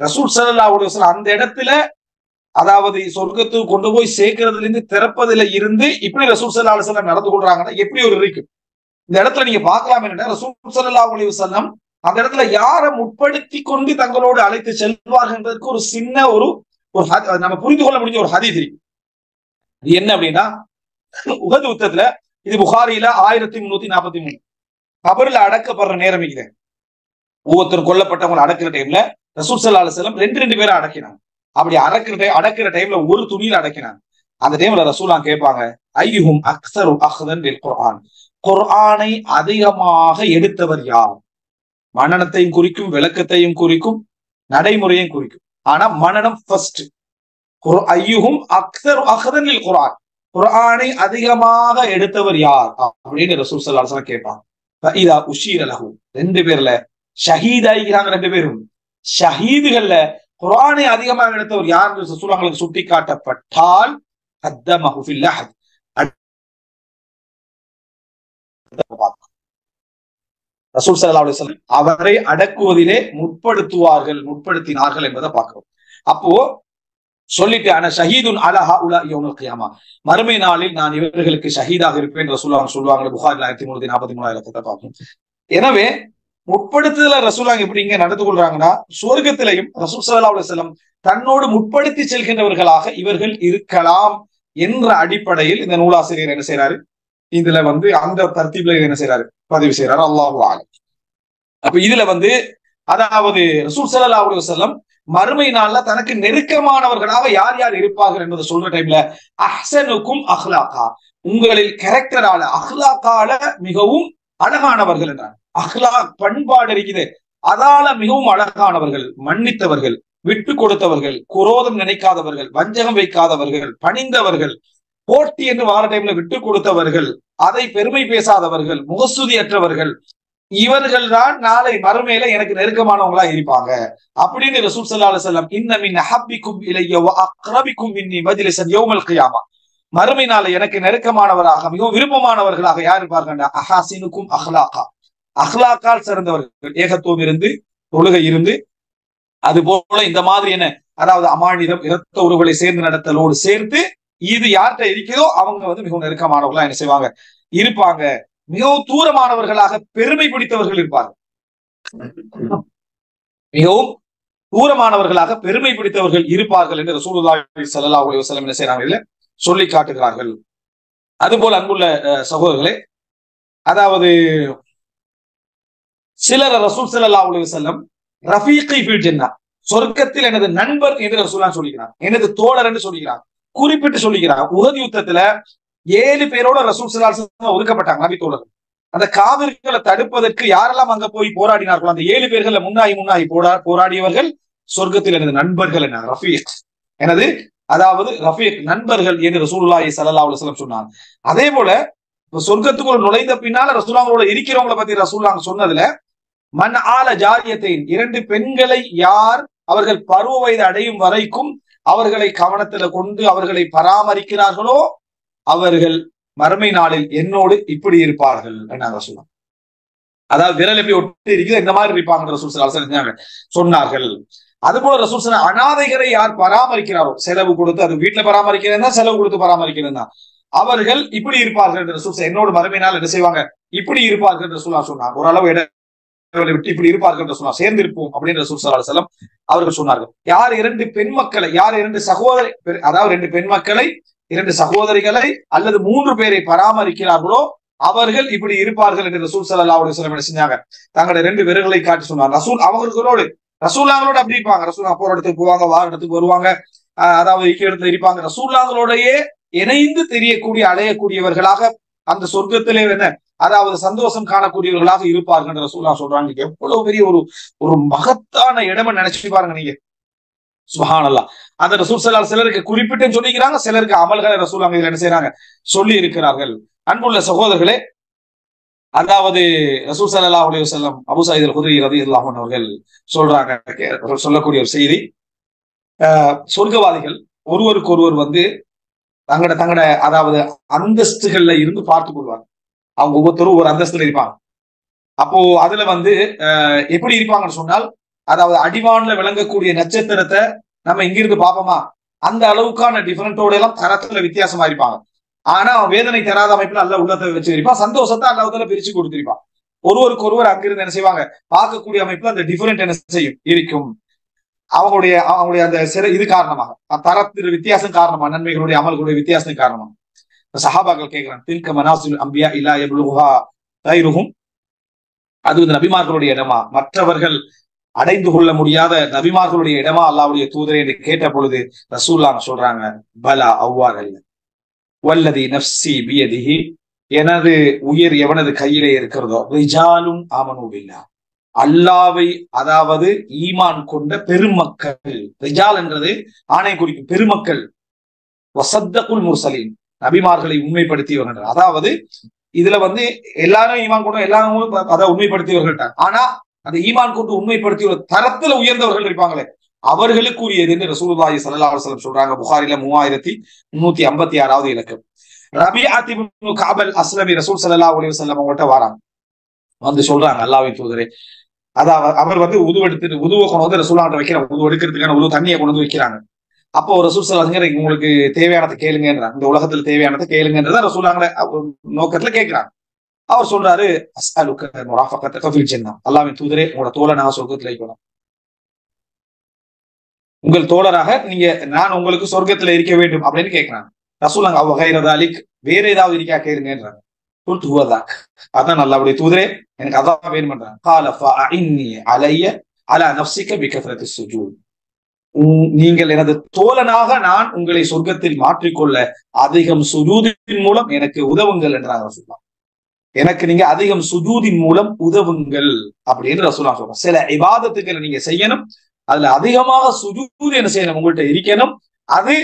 ரசூல் ஸல்லல்லாஹு அலைஹி வஸல்லம் அந்த இடத்துல அதாவது சொர்க்கத்துக்கு கொண்டு போய் சேர்க்கறதுல இருந்து திறப்பதுல இருந்து இப்படி ரசூல் ஸல்லல்லாஹு அலைஹி வஸல்லம் நடந்து கொள்றாங்கன்னா எப்படி ஒரு இருக்கும். இந்த இடத்துல நீங்க பார்க்கலாம் என்ன, ரசூல் ஸல்லல்லாஹு அலைஹி வஸல்லம் அந்த இடத்துல யாரை முற்படுத்தி கொண்டு தங்களோடு அழைத்து செல்வார்கள் என்பதற்கு ஒரு சின்ன ஒரு நம்ம புரிந்து கொள்ள முடிஞ்ச ஒரு ஹதீஸ் இருக்கு. இது என்ன அப்படின்னா, உஹது யுத்தத்துல, இது புகாரியில 1343 கபர்ல அடக்கப்படுற நேரம் இருக்குது. ஒவ்வொருத்தரும் கொல்லப்பட்டவங்களை அடக்கிற டைம்ல ரசூல் ஸல்லல்லாஹு அலைஹி வஸல்லம் ரெண்டு பேரை அடக்கினாங்க. அப்படி அடக்கிற டைம்ல ஒரு துணியில அடக்கினாங்க. அந்த டைம்ல ரசூலா கேட்பாங்க, ஐயுஹும் அக்ஸரு அஹ்தன் லில் குர்ஆன், குர்ஆனை அதிகமாக எடுத்தவர் யார்? மனனத்தையும் குறிக்கும், விளக்கத்தையும் குறிக்கும், நடைமுறையும் குறிக்கும். ஆனா மனனம் ஃபர்ஸ்ட். ஐயுஹும் அக்ஸரு அஹ்தன் லில் குர்ஆன், குர்ஆனை அதிகமாக எடுத்தவர் யார் அப்படின்னு ரசூல் ஸல்லல்லாஹு அலைஹி வஸல்லம் கேட்பாங்க. ஃபஇதா உஷீர லஹு, ரெண்டு பேர்ல ஷஹீத் ஆகிறாங்க. ரெண்டு பேரும் ஷஹீதுகள்ல குர்ஆனை அதிகமாக எடுத்தவர் யார் என்று ரசூலுல்லாஹ்வுக்கு சுட்டி காட்டப்பட்டால் கத்தமஹு ஃபில் லஹத், ரசூல் ஸல்லல்லாஹு அலைஹி வஸல்லம் அவரை அடக்குவதிலே முற்படுத்தினார்கள் என்பதை பார்க்கிறோம். அப்போ சொல்லிட்டு ஆனா ஷஹீதுன் அலா ஹஉலா யௌமுல் கியாமா, மறுமை நாளில் நான் இவர்களுக்கு ஷஹீதாக இருப்பேன் ரசூலுல்லாஹ் சொல்லுவாங்க. புகாரில 1343 பார்ப்போம். எனவே முற்படுத்துதல ரசூலுல்லாஹ் எப்படி இங்க நடந்து கொள்றாங்கன்னா, சொர்க்கத்திலையும் ரசூல் ஸல்லல்லாஹு அலைஹி வஸல்லம் தன்னோடு முற்படுத்தி செல்கின்றவர்களாக இவர்கள் இருக்கலாம் என்ற அடிப்படையில் இந்த நூலாசிரியர் என்ன செய்யறாரு, இதுல அந்த தர்த்தீப்ல என்ன செய்யறாரு, பதிவு செய்யறாரு. அல்லாஹு அலம். அப்ப இதுல அதாவது ரசூல் ஸல்லல்லாஹு அலைஹி வஸல்லம் மறுமை நாள்ல தனக்கு நெருக்கமானவர்களாக யார் யார் இருப்பார்கள் என்பதை சொல்ற டைம்ல அஹ்சனுக்கும் அஹ்லாகா, உங்களில் கேரக்டரால அஹ்லாக்கால மிகவும் அழகானவர்கள் என்றார். அஹ்லாக் பண்பாடு இருக்குது, அதால மிகவும் அழகானவர்கள், மன்னித்தவர்கள், விட்டு கொடுத்தவர்கள், குரோதம் நினைக்காதவர்கள், வஞ்சகம் வைக்காதவர்கள், பணிந்தவர்கள், போட்டி என்று வார டைம்ல விட்டு கொடுத்தவர்கள், அதை பெருமை பேசாதவர்கள், முகஸ்துதியற்றவர்கள், இவர்கள் தான் நாளை மறுமையில எனக்கு நெருக்கமானவங்களா இருப்பாங்க அப்படின்னு ரசூல் ஸல்லல்லாஹு அலைஹி வஸல்லம் இன்ன மின் அஹப்பிக்கும் இலைய வ அக்ரபிக்கும் மின்னி மஜ்லிஸன் யௌமல் கியாமா, மறுமை நாளை எனக்கு நெருக்கமானவராக மிகவும் விருப்பமானவர்களாக யார் இருப்பார்கள்? அஹாசினுக்கும் அஹ்லாகா, அஹ்லாக்கால் சிறந்தவர்கள், ஏகத்துவம் இருந்து தொழுகை இருந்து அது போல இந்த மாதிரி என்ன அதாவது அமானிதம் இரத்த உறவுகளை சேர்ந்து நடத்தலோடு சேர்த்து இது யார்கிட்ட இருக்கிறதோ அவங்க மிகவும் நெருக்கமானவர்களா என்ன செய்வாங்க இருப்பாங்க. மிகவும் தூரமானவர்களாக பெருமை பிடித்தவர்கள் இருப்பார்கள், மிகவும் தூரமானவர்களாக பெருமை பிடித்தவர்கள் இருப்பார்கள் என்று ரசூலுல்லாஹி ஸல்லல்லாஹு அலைஹி வஸல்லம் என்ன செய்றாங்க, சொல்லி காட்டுகிறார்கள். அதுபோல அன்புள்ள சகோதரர்களே, அதாவது சிலர் ரசூல் ஸல்லல்லாஹு அலைஹி வஸல்லம் ரஃபீகி ஃபில் ஜன்னah, சொர்க்கத்தில் எனது நண்பர் என்று ரசூலுல்லாஹ் சொல்லிக்கிறார், எனது தோழர் என்று சொல்லிக்கிறார், குறிப்பிட்டு சொல்லிக்கிறார். உஹது யுத்தத்துல 7 பேரோட ரசூல் ஸல்லல்லாஹு அலைஹி வஸல்லம் ஒதுக்கப்பட்டாங்க நபி தோழர். அந்த காவிர்களை தடுப்பதற்கு யாரெல்லாம் அங்க போய் போராடினார்களோ அந்த 7 பேர்கள முன்னாடி போராடியவர்கள் சொர்க்கத்தில் எனது நண்பர்கள் என்ன ரஃபீக், எனது அதாவது ரஃபீக் நண்பர்கள் என்று ரசூலுல்லாஹி ஸல்லல்லாஹு அலைஹி வஸல்லம் சொன்னாங்க. அதே போல சொர்க்கத்துக்குள்ள நுழைந்த பின்னால ரசூலுல்லாஹோட இருக்கிறவங்களை பத்தி ரசூலுல்லாஹ் சொன்னதுல மன் ஆல ஜாரியத்தைன், 2 பெண்களை யார் அவர்கள் பருவ வயது அடையும் வரைக்கும் அவர்களை கவனத்துல கொண்டு அவர்களை பராமரிக்கிறார்களோ அவர்கள் மறுமை நாளில் என்னோடு இப்படி இருப்பார்கள் என்ன சொல்லலாம். அதாவது விரல் எப்படி ஒட்டி இருக்குது இந்த மாதிரி இருப்பாங்க ரசூல் ஸல்லல்லாஹு அலைஹி வஸல்லம் சொன்னார்கள். அதுபோல ரசூல் ஸல்லல்லாஹு அனாதைகளை யார் பராமரிக்கிறாரோ, செலவு கொடுத்து, அது வீட்டுல பராமரிக்கிறதா செலவு கொடுத்து பராமரிக்கிறதா, அவர்கள் இப்படி இருப்பார்கள் என்று ரசூல் என்னோடு மறுமை நாள் என்ன செய்வாங்க இப்படி இருப்பார்கள் என்று ரசூலுல்லாஹ் சொன்னாங்க. ஓரளவு விட்டு இப்படி இருப்பார்கள் என்று சொன்னா சேர்ந்து இருப்போம் அப்படின்னு ரசூல் ஸல்லல்லாஹு அலைஹி வஸல்லம் அவர்கள் சொன்னார்கள். யார் 2 பெண் மக்களை, யார் 2 சகோதரி, அதாவது 2 பெண் மக்களை 2 சகோதரிகளை அல்லது 3 பேரை பராமரிக்கிறார்களோ அவர்கள் இப்படி இருப்பார்கள் என்று ரசூல் ஸல்லல்லாஹு அலைஹி வஸல்லம் என்ன செஞ்சாங்க, தங்களுடைய 2 விரல்களை காட்டி சொன்னார். அவர்களோடு ரசூலுல்லாஹோட அப்படி இருப்பாங்க, ரசூலுல்லாஹ் போற இடத்துக்கு போவாங்க, வார இடத்துக்கு வருவாங்க, அதாவது இடத்துல இருப்பாங்க, ரசூலுல்லாஹோடையே இணைந்து தெரியக்கூடிய அடையக்கூடியவர்களாக அந்த சொர்க்கத்திலே என்ன அதாவது சந்தோஷம் காணக்கூடியவர்களாக இருப்பார்கள் ரசூலுல்லாஹ் சொல்றாங்க. எவ்வளவு பெரிய ஒரு ஒரு மகத்தான இடமா நினைச்சு பாருங்க நீங்க. சுப்ஹானல்லாஹ். அந்த ரசூல் ஸல்லல்லாஹு அலைஹி சிலருக்கு குறிப்பிட்டு சொல்லிக்கிறாங்க, சிலருக்கு அமல்களை ரசூல் அங்க என்ன செய்யறாங்க சொல்லி இருக்கிறார்கள். அன்புள்ள சகோதரர்களே, அதாவது ரசூல் ஸல்லல்லாஹு அலைஹி வஸல்லம் அபூ சயீத் அல்-குத்ரி ரலியல்லாஹு அன்ஹு அவர்கள் சொல்றாங்க, சொல்லக்கூடிய ஒரு செய்தி, சொர்க்கவாதிகள் ஒருவருக்கு ஒருவர் வந்து தங்கட அதாவது அந்தஸ்துகள்ல இருந்து பார்த்துக் கொள்வாங்க. அவங்க ஒவ்வொருத்தரும் ஒரு அந்தஸ்துல இருப்பாங்க. அப்போ அதுல வந்து எப்படி இருப்பாங்கன்னு சொன்னால், அதாவது அடிவான்ல விளங்கக்கூடிய நட்சத்திரத்தை நம்ம இங்கிருந்து பார்ப்போமா, அந்த அளவுக்கான டிஃபரெண்டோட எல்லாம் தரத்துல வித்தியாசமா இருப்பாங்க. ஆனா வேதனை தராத அமைப்புல அல்ல உள்ளத்தை வச்சு இருப்பான், சந்தோஷத்தை அல்லாஹ்வுத்தாலா பிரிச்சு கொடுத்திருப்பான். ஒருவருக்கு ஒருவர் அங்கிருந்து என்ன செய்வாங்க பார்க்கக்கூடிய அமைப்புல அந்த டிஃபரெண்ட் என்ன செய்யும் இருக்கும். அவங்களுடைய அந்த இது காரணமாக தரத்தின் வித்தியாசம் காரணமா, நன்மைகளுடைய அமல்களுடைய வித்தியாசம் காரணமா சஹாபாக்கள் கேட்கிறாங்க, தில்க மனாசில் அம்பியா இல்லா யப்லுஹா கைருஹும், அது இந்த நபிமார்களுடைய இடமா, மற்றவர்கள் அடைந்து கொள்ள முடியாத நபிமார்களுடைய இடமா அல்லாஹ்வுடைய தூதரே என்று கேட்ட பொழுது ரசூலுல்லாஹ் சொல்றாங்க, பலா அவ்வாறு அல்ல, வல்லதி நஃப்ஸி பியதிஹி, எனது உயிர் எவனது கையிலே இருக்கிறதோ, ரிஜாலும் ஆமனு பில்லாஹ், அல்லாவை அதாவது ஈமான் கொண்ட பெருமக்கள், ரிஜால் என்றது ஆணை குறிக்கும் பெருமக்கள், வசத்தகுல் முர்சலீன், நபிமார்களை உண்மைப்படுத்தியவர்கள். அதாவது இதுல வந்து எல்லாரும் ஈமான் கொண்டு எல்லாரும் அதை உண்மைப்படுத்தியவர்கள், ஆனா அந்த ஈமான் கொண்டு உண்மைப்படுத்திய தரத்துல உயர்ந்தவர்கள் இருப்பாங்களே அவர்களுக்குரியது என்று ரசூலுல்லாஹி ஸல்லல்லாஹு அலைஹி வஸல்லம் சொல்றாங்க. புகாரில 3356வது இலக்கம். ரபிஅத் இப்னு கஅப் அல்-அஸ்லமி ரசூல் ஸல்லல்லாஹு அலைஹி வஸல்லம் அவங்கள்ட்ட வராங்க, வந்து சொல்றாங்க, அல்லாஹ்வின் தூதரே, அதாவது அவர் வந்து உதுவை கொண்டு வந்து ரசூலுல்லாஹ்ட்ட வைக்கிறாங்க, உது எடுக்கிறதுக்கான உது தண்ணியை கொண்டு வந்து வைக்கிறாங்க. அப்போ ரசூல் ஸல்லல்லாஹு அலைஹி வஸல்லம் உங்களுக்கு தேவையானதை கேளுங்கன்றாங்க, இந்த உலகத்துல தேவையானதை கேளுங்கன்றத ரசூலுல்லாஹ் நோக்கத்துல கேட்கிறாங்க. அவர் சொல்றாரு, அஸ்அலுக முராஃபகத்தக ஃபில் ஜன்னah, அல்லாஹ்வின் தூதரே, உங்களோட தோழனாக சொர்க்கத்துல இருக்கணும், உங்கள் தோழராக நீங்க நான் உங்களுக்கு சொர்க்கத்துல இருக்க வேண்டும் அப்படின்னு கேட்கிறாங்க. ரசூலுல்லாஹ் அவ கைர தாலிக், வேற ஏதாவது இருக்கா கேளுங்கன்றாங்க. குல்து ஹுவ தாக், அதான் அல்லாஹ்வுடைய தூதரே எனக்கு அதான் வேணும்ன்றாங்க. கால ஃபஅஇன்னி அலைய அலா நஃப்ஸிக பிகத்ரத்தி ஸுஜூத், நீங்கள் எனது தோழனாக நான் உங்களை சொர்க்கத்தில் மாற்றிக்கொள்ள அதிகம் சுஜூதின் மூலம் எனக்கு உதவுங்கள் என்றாங்க ரசூலுல்லாஹ். எனக்கு நீங்க அதிகம் சுஜூதின் மூலம் உதவுங்கள் அப்படின்னு ரசூலுல்லாஹ் சொல்றாங்க. சில இபாதத்துக்களை நீங்க செய்யணும், அதுல அதிகமாக சுஜூத் என்ன செய்யணும் உங்கள்கிட்ட இருக்கணும். அது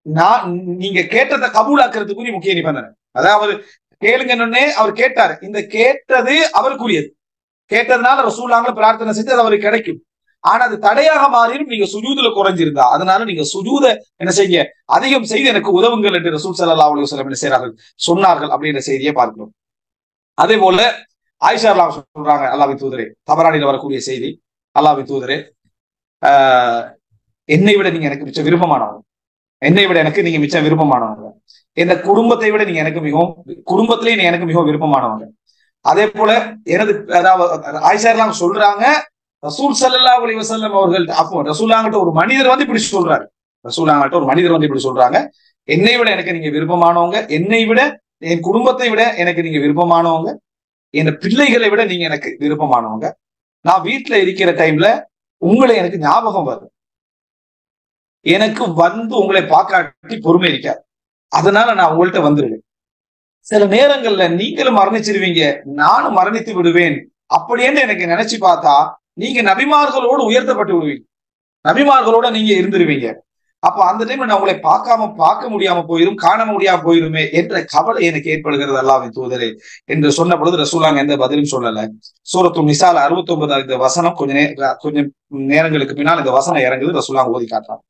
நான் நீங்க கேட்டதை கபூலாக்குறதுக்குரிய முக்கிய நிபந்தனை. அதாவது கேளுங்கன்னே அவர் கேட்டாரு, இந்த கேட்டது அவருக்குரியது, கேட்டதுனால ரசூலுல்லாஹ் பிரார்த்தனை செஞ்சு அது அவருக்கு கிடைக்கும். ஆனா அது தடையாக மாறியும் நீங்க சுஜூதுல குறைஞ்சிருந்தா, அதனால நீங்க சுஜூத என்ன செய்ய அதிகம் செய்து எனக்கு உதவுங்கள் என்று ரசூல் ஸல்லல்லாஹு அலைஹி வஸல்லம் என்ன செய்றார்கள் சொன்னார்கள் அப்படின்ற செய்தியை பார்க்கிறோம். அதே போல ஆயிஷா ரலியல்லாஹு அன்ஹா சொல்றாங்க, அல்லாஹ்வின் தூதரே, தபரானில வரக்கூடிய செய்தி, அல்லாஹ்வின் தூதரே, என்னை விட நீங்க எனக்கு மிச்ச விருப்பமானவங்க, என்னை விட எனக்கு நீங்க மிச்ச விருப்பமானவங்க, இந்த குடும்பத்தை விட நீங்க எனக்கு மிகவும் குடும்பத்திலேயே நீ எனக்கு மிகவும் விருப்பமானவங்க. அதே போல எனது அதாவது ஆயிஷா ரலியல்லாஹு அன்ஹா சொல்றாங்க, ரசூல் ஸல்லல்லாஹு அலைஹி வஸல்லம் அவர்கள் அப்போ ரசூலுல்லாஹ்கிட்ட ஒரு மனிதர் வந்து இப்படி சொல்றாரு, ரசூலுல்லாஹ்கிட்ட ஒரு மனிதர் வந்து இப்படி சொல்றாங்க, என்னை விட எனக்கு நீங்க விருப்பமானவங்க, என்னை விட என் குடும்பத்தை விட எனக்கு நீங்க விருப்பமானவங்க, என் பிள்ளைகளை விட நீங்க எனக்கு விருப்பமானவங்க, நான் வீட்டுல இருக்கிற டைம்ல உங்களை எனக்கு ஞாபகம் வரும், எனக்கு வந்து உங்களை பார்க்காட்டி பொறுமை இருக்காது, அதனால நான் உங்கள்கிட்ட வந்துருவேன். சில நேரங்கள்ல நீங்களும் மரணிச்சிருவீங்க, நானும் மரணித்து விடுவேன், அப்படின்னு எனக்கு நினைச்சு பார்த்தா நீங்க நபிமார்களோடு உயர்த்தப்பட்டு விடுவீங்க, நபிமார்களோட நீங்க இருந்துருவீங்க. அப்ப அந்த டைம்ல நான் உங்களை பார்க்க முடியாம போயிரும், காண முடியாம போயிருமே என்ற கவலை எனக்கு ஏற்படுகிறது அல்லாஹ்வின் தூதரே என்று சொன்ன பொழுது ரசூலுல்லாஹ் எந்த பதிலும் சொல்லல. சூரத்துல் நிசால 69 இந்த வசனம் கொஞ்சம் நேரங்களுக்கு பின்னால் இந்த வசனம் இறங்குது, ரசூலுல்லாஹ் ஓதி காட்டுறாங்க.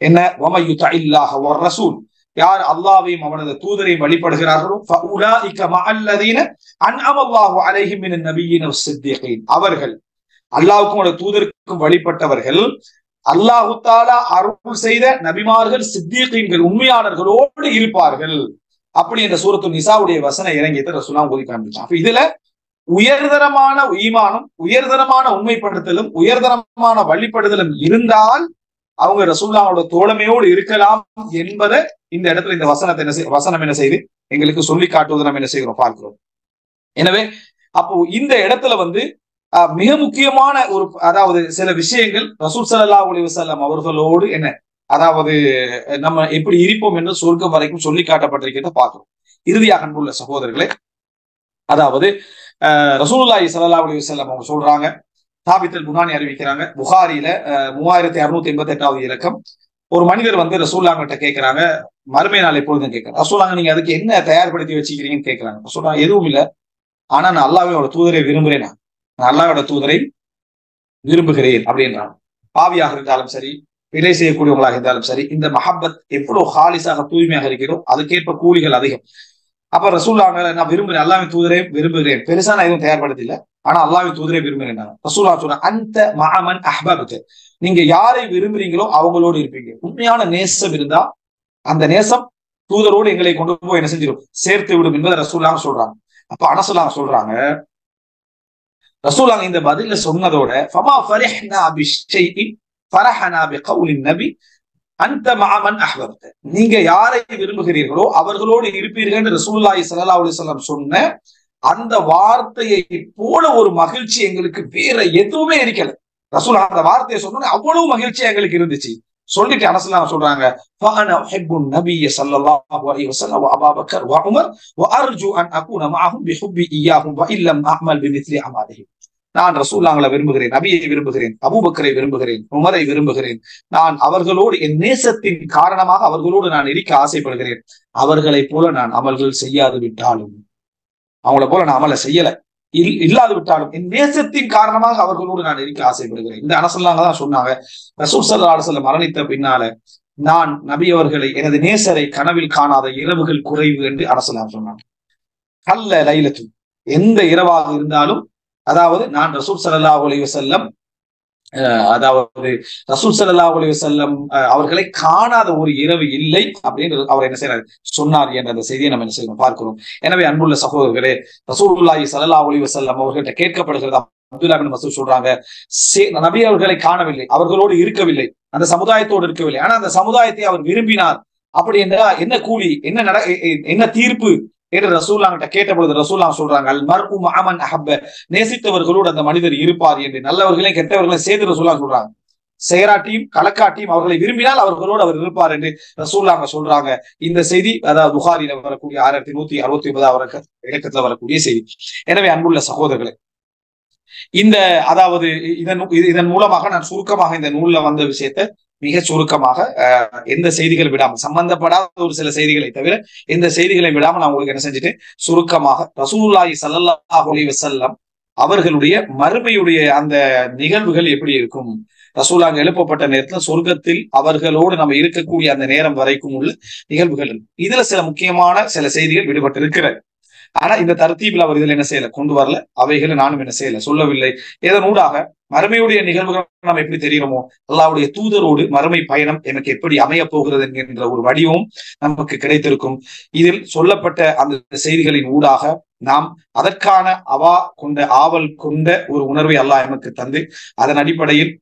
என்ன, வமன் யுதஇல்லாஹ வர் ரசூல், யார் அல்லாஹ்வையும் அவனது தூதரையும் வழிபடுகிறார்களோ, ஃபஉலாயிக மஅல்லதீன அன்அமல்லாஹு அலைஹிம் மினன் நபிய்யின வஸ்ஸித்தீகீன், அவர்கள் அல்லாஹ்வுக்கும் தூதருக்கும் வழிபட்டவர்கள் அல்லாஹு தஆலா அருள் செய்த நபிமார்கள், சித்தீகீன்கள், உண்மையாளர்களோடு இருப்பார்கள். அப்படி இந்த சூரத்துல் நிசாவுடைய வசனம் இறங்கியது ரசூலுல்லாஹ் ஓதி காண்பிச்சான். அப்ப இதுல உயர்தரமான ஈமானும் உயர்தரமான உண்மைப்படுத்தலும் உயர்தரமான வழிபடுதலும் இருந்தால் அவங்க ரசூலுல்லாஹோட தோழமையோடு இருக்கலாம் என்பதை இந்த இடத்துல இந்த வசனம் என்ன செய்து எங்களுக்கு சொல்லி காட்டுவதை நம்ம என்ன செய்கிறோம் பார்க்கிறோம். எனவே அப்போ இந்த இடத்துல வந்து மிக முக்கியமான ஒரு அதாவது சில விஷயங்கள் ரசூல் ஸல்லல்லாஹு அலைஹி வஸல்லம் அவர்களோடு என்ன அதாவது நம்ம எப்படி இருப்போம் என்று சொர்க்கம் வரைக்கும் சொல்லி காட்டப்பட்டிருக்கிறத பார்க்கிறோம். இறுதியாக அன்புள்ள சகோதரர்களே, அதாவது ரசூலுல்லாஹி ஸல்லல்லாஹு அலைஹி வஸல்லம் அவங்க சொல்றாங்க, தாபித் அல் புனானி அறிவிக்கிறாங்க, புகாரில 3688வது இலக்கம். ஒரு மனிதர் வந்து ரசூலுல்லாஹ்கிட்ட கேட்கிறாங்க, மறுமை நாள் எப்பொழுதும் கேட்கிறாங்க. ரசூலுல்லாஹ் நீங்க அதுக்கு என்ன தயார்படுத்தி வச்சுக்கிறீங்கன்னு கேட்கிறாங்க. ரசூலுல்லாஹ் எதுவும் இல்லை, ஆனா நான் அல்லாஹ்வோட தூதரை விரும்புறேன், நான் அல்லாஹ்வோட தூதரை விரும்புகிறேன் அப்படின்றாங்க. பாவியாக இருந்தாலும் சரி, பிழை செய்யக்கூடியவங்களாக இருந்தாலும் சரி, இந்த மஹப்பத் எவ்வளவு ஹாலிஸாக தூய்மையாக இருக்கிறோம் அதுக்கேற்ப கூலிகள் அதிகம். அப்ப ரசூலுல்லாஹ் நான் விரும்புறேன், அல்லாஹ்வின் தூதரை விரும்புகிறேன், பெருசா நான் எதுவும் தயார்படுத்தல, ஆனா அல்லாஹ்வின் தூதரை விரும்புகிறேன். ரசூலுல்லாஹ் சொன்னாங்க, அந்த மஅமன் அஹ்பப்த, நீங்க யாரை விரும்புறீங்களோ அவங்களோடு இருப்பீங்க. உண்மையான நேசம் இருந்தா அந்த நேசம் தூதரோடு எங்களை கொண்டு போய் என்ன செஞ்சிடும், சேர்த்து விடும் என்பதை ரசூலுல்லாஹ் சொல்றாங்க. அப்ப அனசுல்லாஹ் சொல்றாங்க, ரசூலுல்லாஹ் இந்த பதில சொன்னதோட ஃபமா ஃபரிஹ்னா பிஷைஇன் ஃபரஹனா பிகௌலின் நபி அந்த மஅமன் அஹ்பப்த, நீங்க யாரை விரும்புகிறீர்களோ அவர்களோடு இருப்பீர்கள் என்று ரசூலுல்லாஹி ஸல்லல்லாஹு அலைஹி வஸல்லம் சொன்ன அந்த வார்த்தையை போல ஒரு மகிழ்ச்சி எங்களுக்கு வேற எதுவுமே இருக்கல. ரசூலுல்லாஹ் அந்த வார்த்தையை சொன்ன அவ்வளவு மகிழ்ச்சி எங்களுக்கு இருந்துச்சு. சொல்லிட்டு அனசுல்லாஹ் சொல்றாங்க, ஃபஅனா உஹிப்புன் நபிய ஸல்லல்லாஹு அலைஹி வஸல்லம் வ அபூபக்கர் வ உமர் வ அர்ஜு அன் அகூன மஅஹும் பிஹுப்பி இய்யாஹும் வ இல்லம் அஅமல் பிமிஸ்லி அமாலிஹிம். நான் ரசூலுல்லாஹ்வை விரும்புகிறேன், நபியை விரும்புகிறேன், அபூபக்கரை விரும்புகிறேன், உமரை விரும்புகிறேன். நான் அவர்களோடு என் நேசத்தின் காரணமாக அவர்களோடு நான் இருக்க ஆசைப்படுகிறேன். அவர்களைப் போல நான் அமல்கள் செய்யாது விட்டாலும், அவங்கள போல நான் அமலை செய்யல இல்லாது விட்டாலும் என் நேசத்தின் காரணமாக அவர்களோடு நான் இருக்க ஆசைப்படுகிறேன். இந்த அனசுல்லாஹ் தான் சொன்னாங்க, ரசூல் ஸல்லல்லாஹு அலைஹி வஸல்லம் மரணித்த பின்னால நான் நபி அவர்களை, எனது நேசரை கனவில் காணாத இரவுகள் குறைவு என்று அனசுல்லாஹ் சொன்னாங்க. கல்ல லைலத்து, எந்த இரவாக இருந்தாலும், அதாவது நான் ரசூல் ஸல்லல்லாஹு அலைஹி வஸல்லம் அதாவது ரசூல் ஸல்லல்லாஹு அலைஹி வஸல்லம் அவர்களை காணாத ஒரு இரவு இல்லை அப்படின்னு அவர் என்ன செய்யறாரு சொன்னார் என்ற அந்த செய்தியை நம்ம என்ன செய்யணும் பார்க்கிறோம். எனவே அன்புள்ள சகோதரர்களே, ரசூலுல்லாஹி ஸல்லல்லாஹு அலைஹி வஸல்லம் அவர்கிட்ட கேட்கப்படுகிறது. அப்துல்லாஹ் இப்னு மஸ்ஊத் சொல்றாங்க, நபி அவர்களை காணவில்லை, அவர்களோடு இருக்கவில்லை, அந்த சமுதாயத்தோடு இருக்கவில்லை, ஆனா அந்த சமுதாயத்தை அவர் விரும்பினார். அப்படி என்றால் என்ன கூலி, என்ன தீர்ப்பு என்று ரசூலுல்லாஹ் கிட்ட கேட்ட பொழுது ரசூலுல்லாஹ் சொல்றாங்க, அல் மர்உ மஅமன் அஹப்ப, நேசித்தவர்களோடு அந்த மனிதர் இருப்பார் என்று. நல்லவர்களையும் கெட்டவர்களையும் சேர்த்து ரசூலுல்லாஹ் சொல்றாங்க. சேராட்டியும் கலக்காட்டியும் அவர்களை விரும்பினால் அவர்களோடு அவர் இருப்பார் என்று ரசூலுல்லாஹ் சொல்றாங்க. இந்த செய்தி அதாவது புகாரில வரக்கூடிய 6169 இலக்கத்துல வரக்கூடிய செய்தி. எனவே அன்புள்ள சகோதரர்களே, இந்த அதாவது இதன் மூலமாக நான் சுருக்கமாக இந்த நூல்ல வந்த விஷயத்தை மிக சுருக்கமாக எந்த செய்திகளை விடாமல், சம்பந்தப்படாத ஒரு சில செய்திகளை தவிர எந்த செய்திகளை விடாமல் நான் உங்களுக்கு என்ன செஞ்சுட்டு சுருக்கமாக ரசூலுல்லாஹி ஸல்லல்லாஹு அலைஹி வஸல்லம் அவர்களுடைய மறுமையுடைய அந்த நிகழ்வுகள் எப்படி இருக்கும், ரசூலுல்லாஹ் எழுப்பப்பட்ட நேரத்துல சொர்க்கத்தில் அவர்களோடு நம்ம இருக்கக்கூடிய அந்த நேரம் வரைக்கும் உள்ள நிகழ்வுகள், இதுல சில முக்கியமான சில செய்திகள் விடுபட்டு இருக்கிறது. ஆனா இந்த தர்த்தீபில் அவர் இதுல என்ன செய்யல, கொண்டு வரல. அவைகளை நானும் என்ன செய்யல, சொல்லவில்லை. இதனூடாக மறுமையுடைய நிகழ்வுகள் நாம் எப்படி தெரியுமோ, அல்லாஹ்வுடைய தூதரோடு மறுமை பயணம் எனக்கு எப்படி அமைய போகிறது என்கின்ற ஒரு வடிவம் நமக்கு கிடைத்திருக்கும். இதில் சொல்லப்பட்ட அந்த செய்திகளின் ஊடாக நாம் அதற்கான ஆவல் கொண்ட ஒரு உணர்வை அல்லாஹ் நமக்கு தந்து அதன் அடிப்படையில்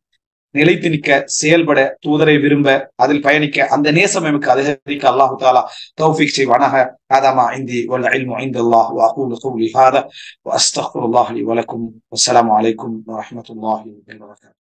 நிலைத்து நிற்க, செயல்பட, தூதரை விரும்ப, அதில் பயணிக்க, அந்த நேசம் நமக்கு அதிகரிக்க அல்லாஹு தஆலா தௌஃபீக் செய்வானாக. ஹாதா மா இன்தி வல் இல்மு இன்தல்லாஹ் வ அகூலு கௌலி ஹாதா வ அஸ்தக்ஃபிருல்லாஹ் லி வ லக்கும். வஸ்ஸலாமு அலைக்கும் வ ரஹ்மத்துல்லாஹி வ பரகாத்துஹு.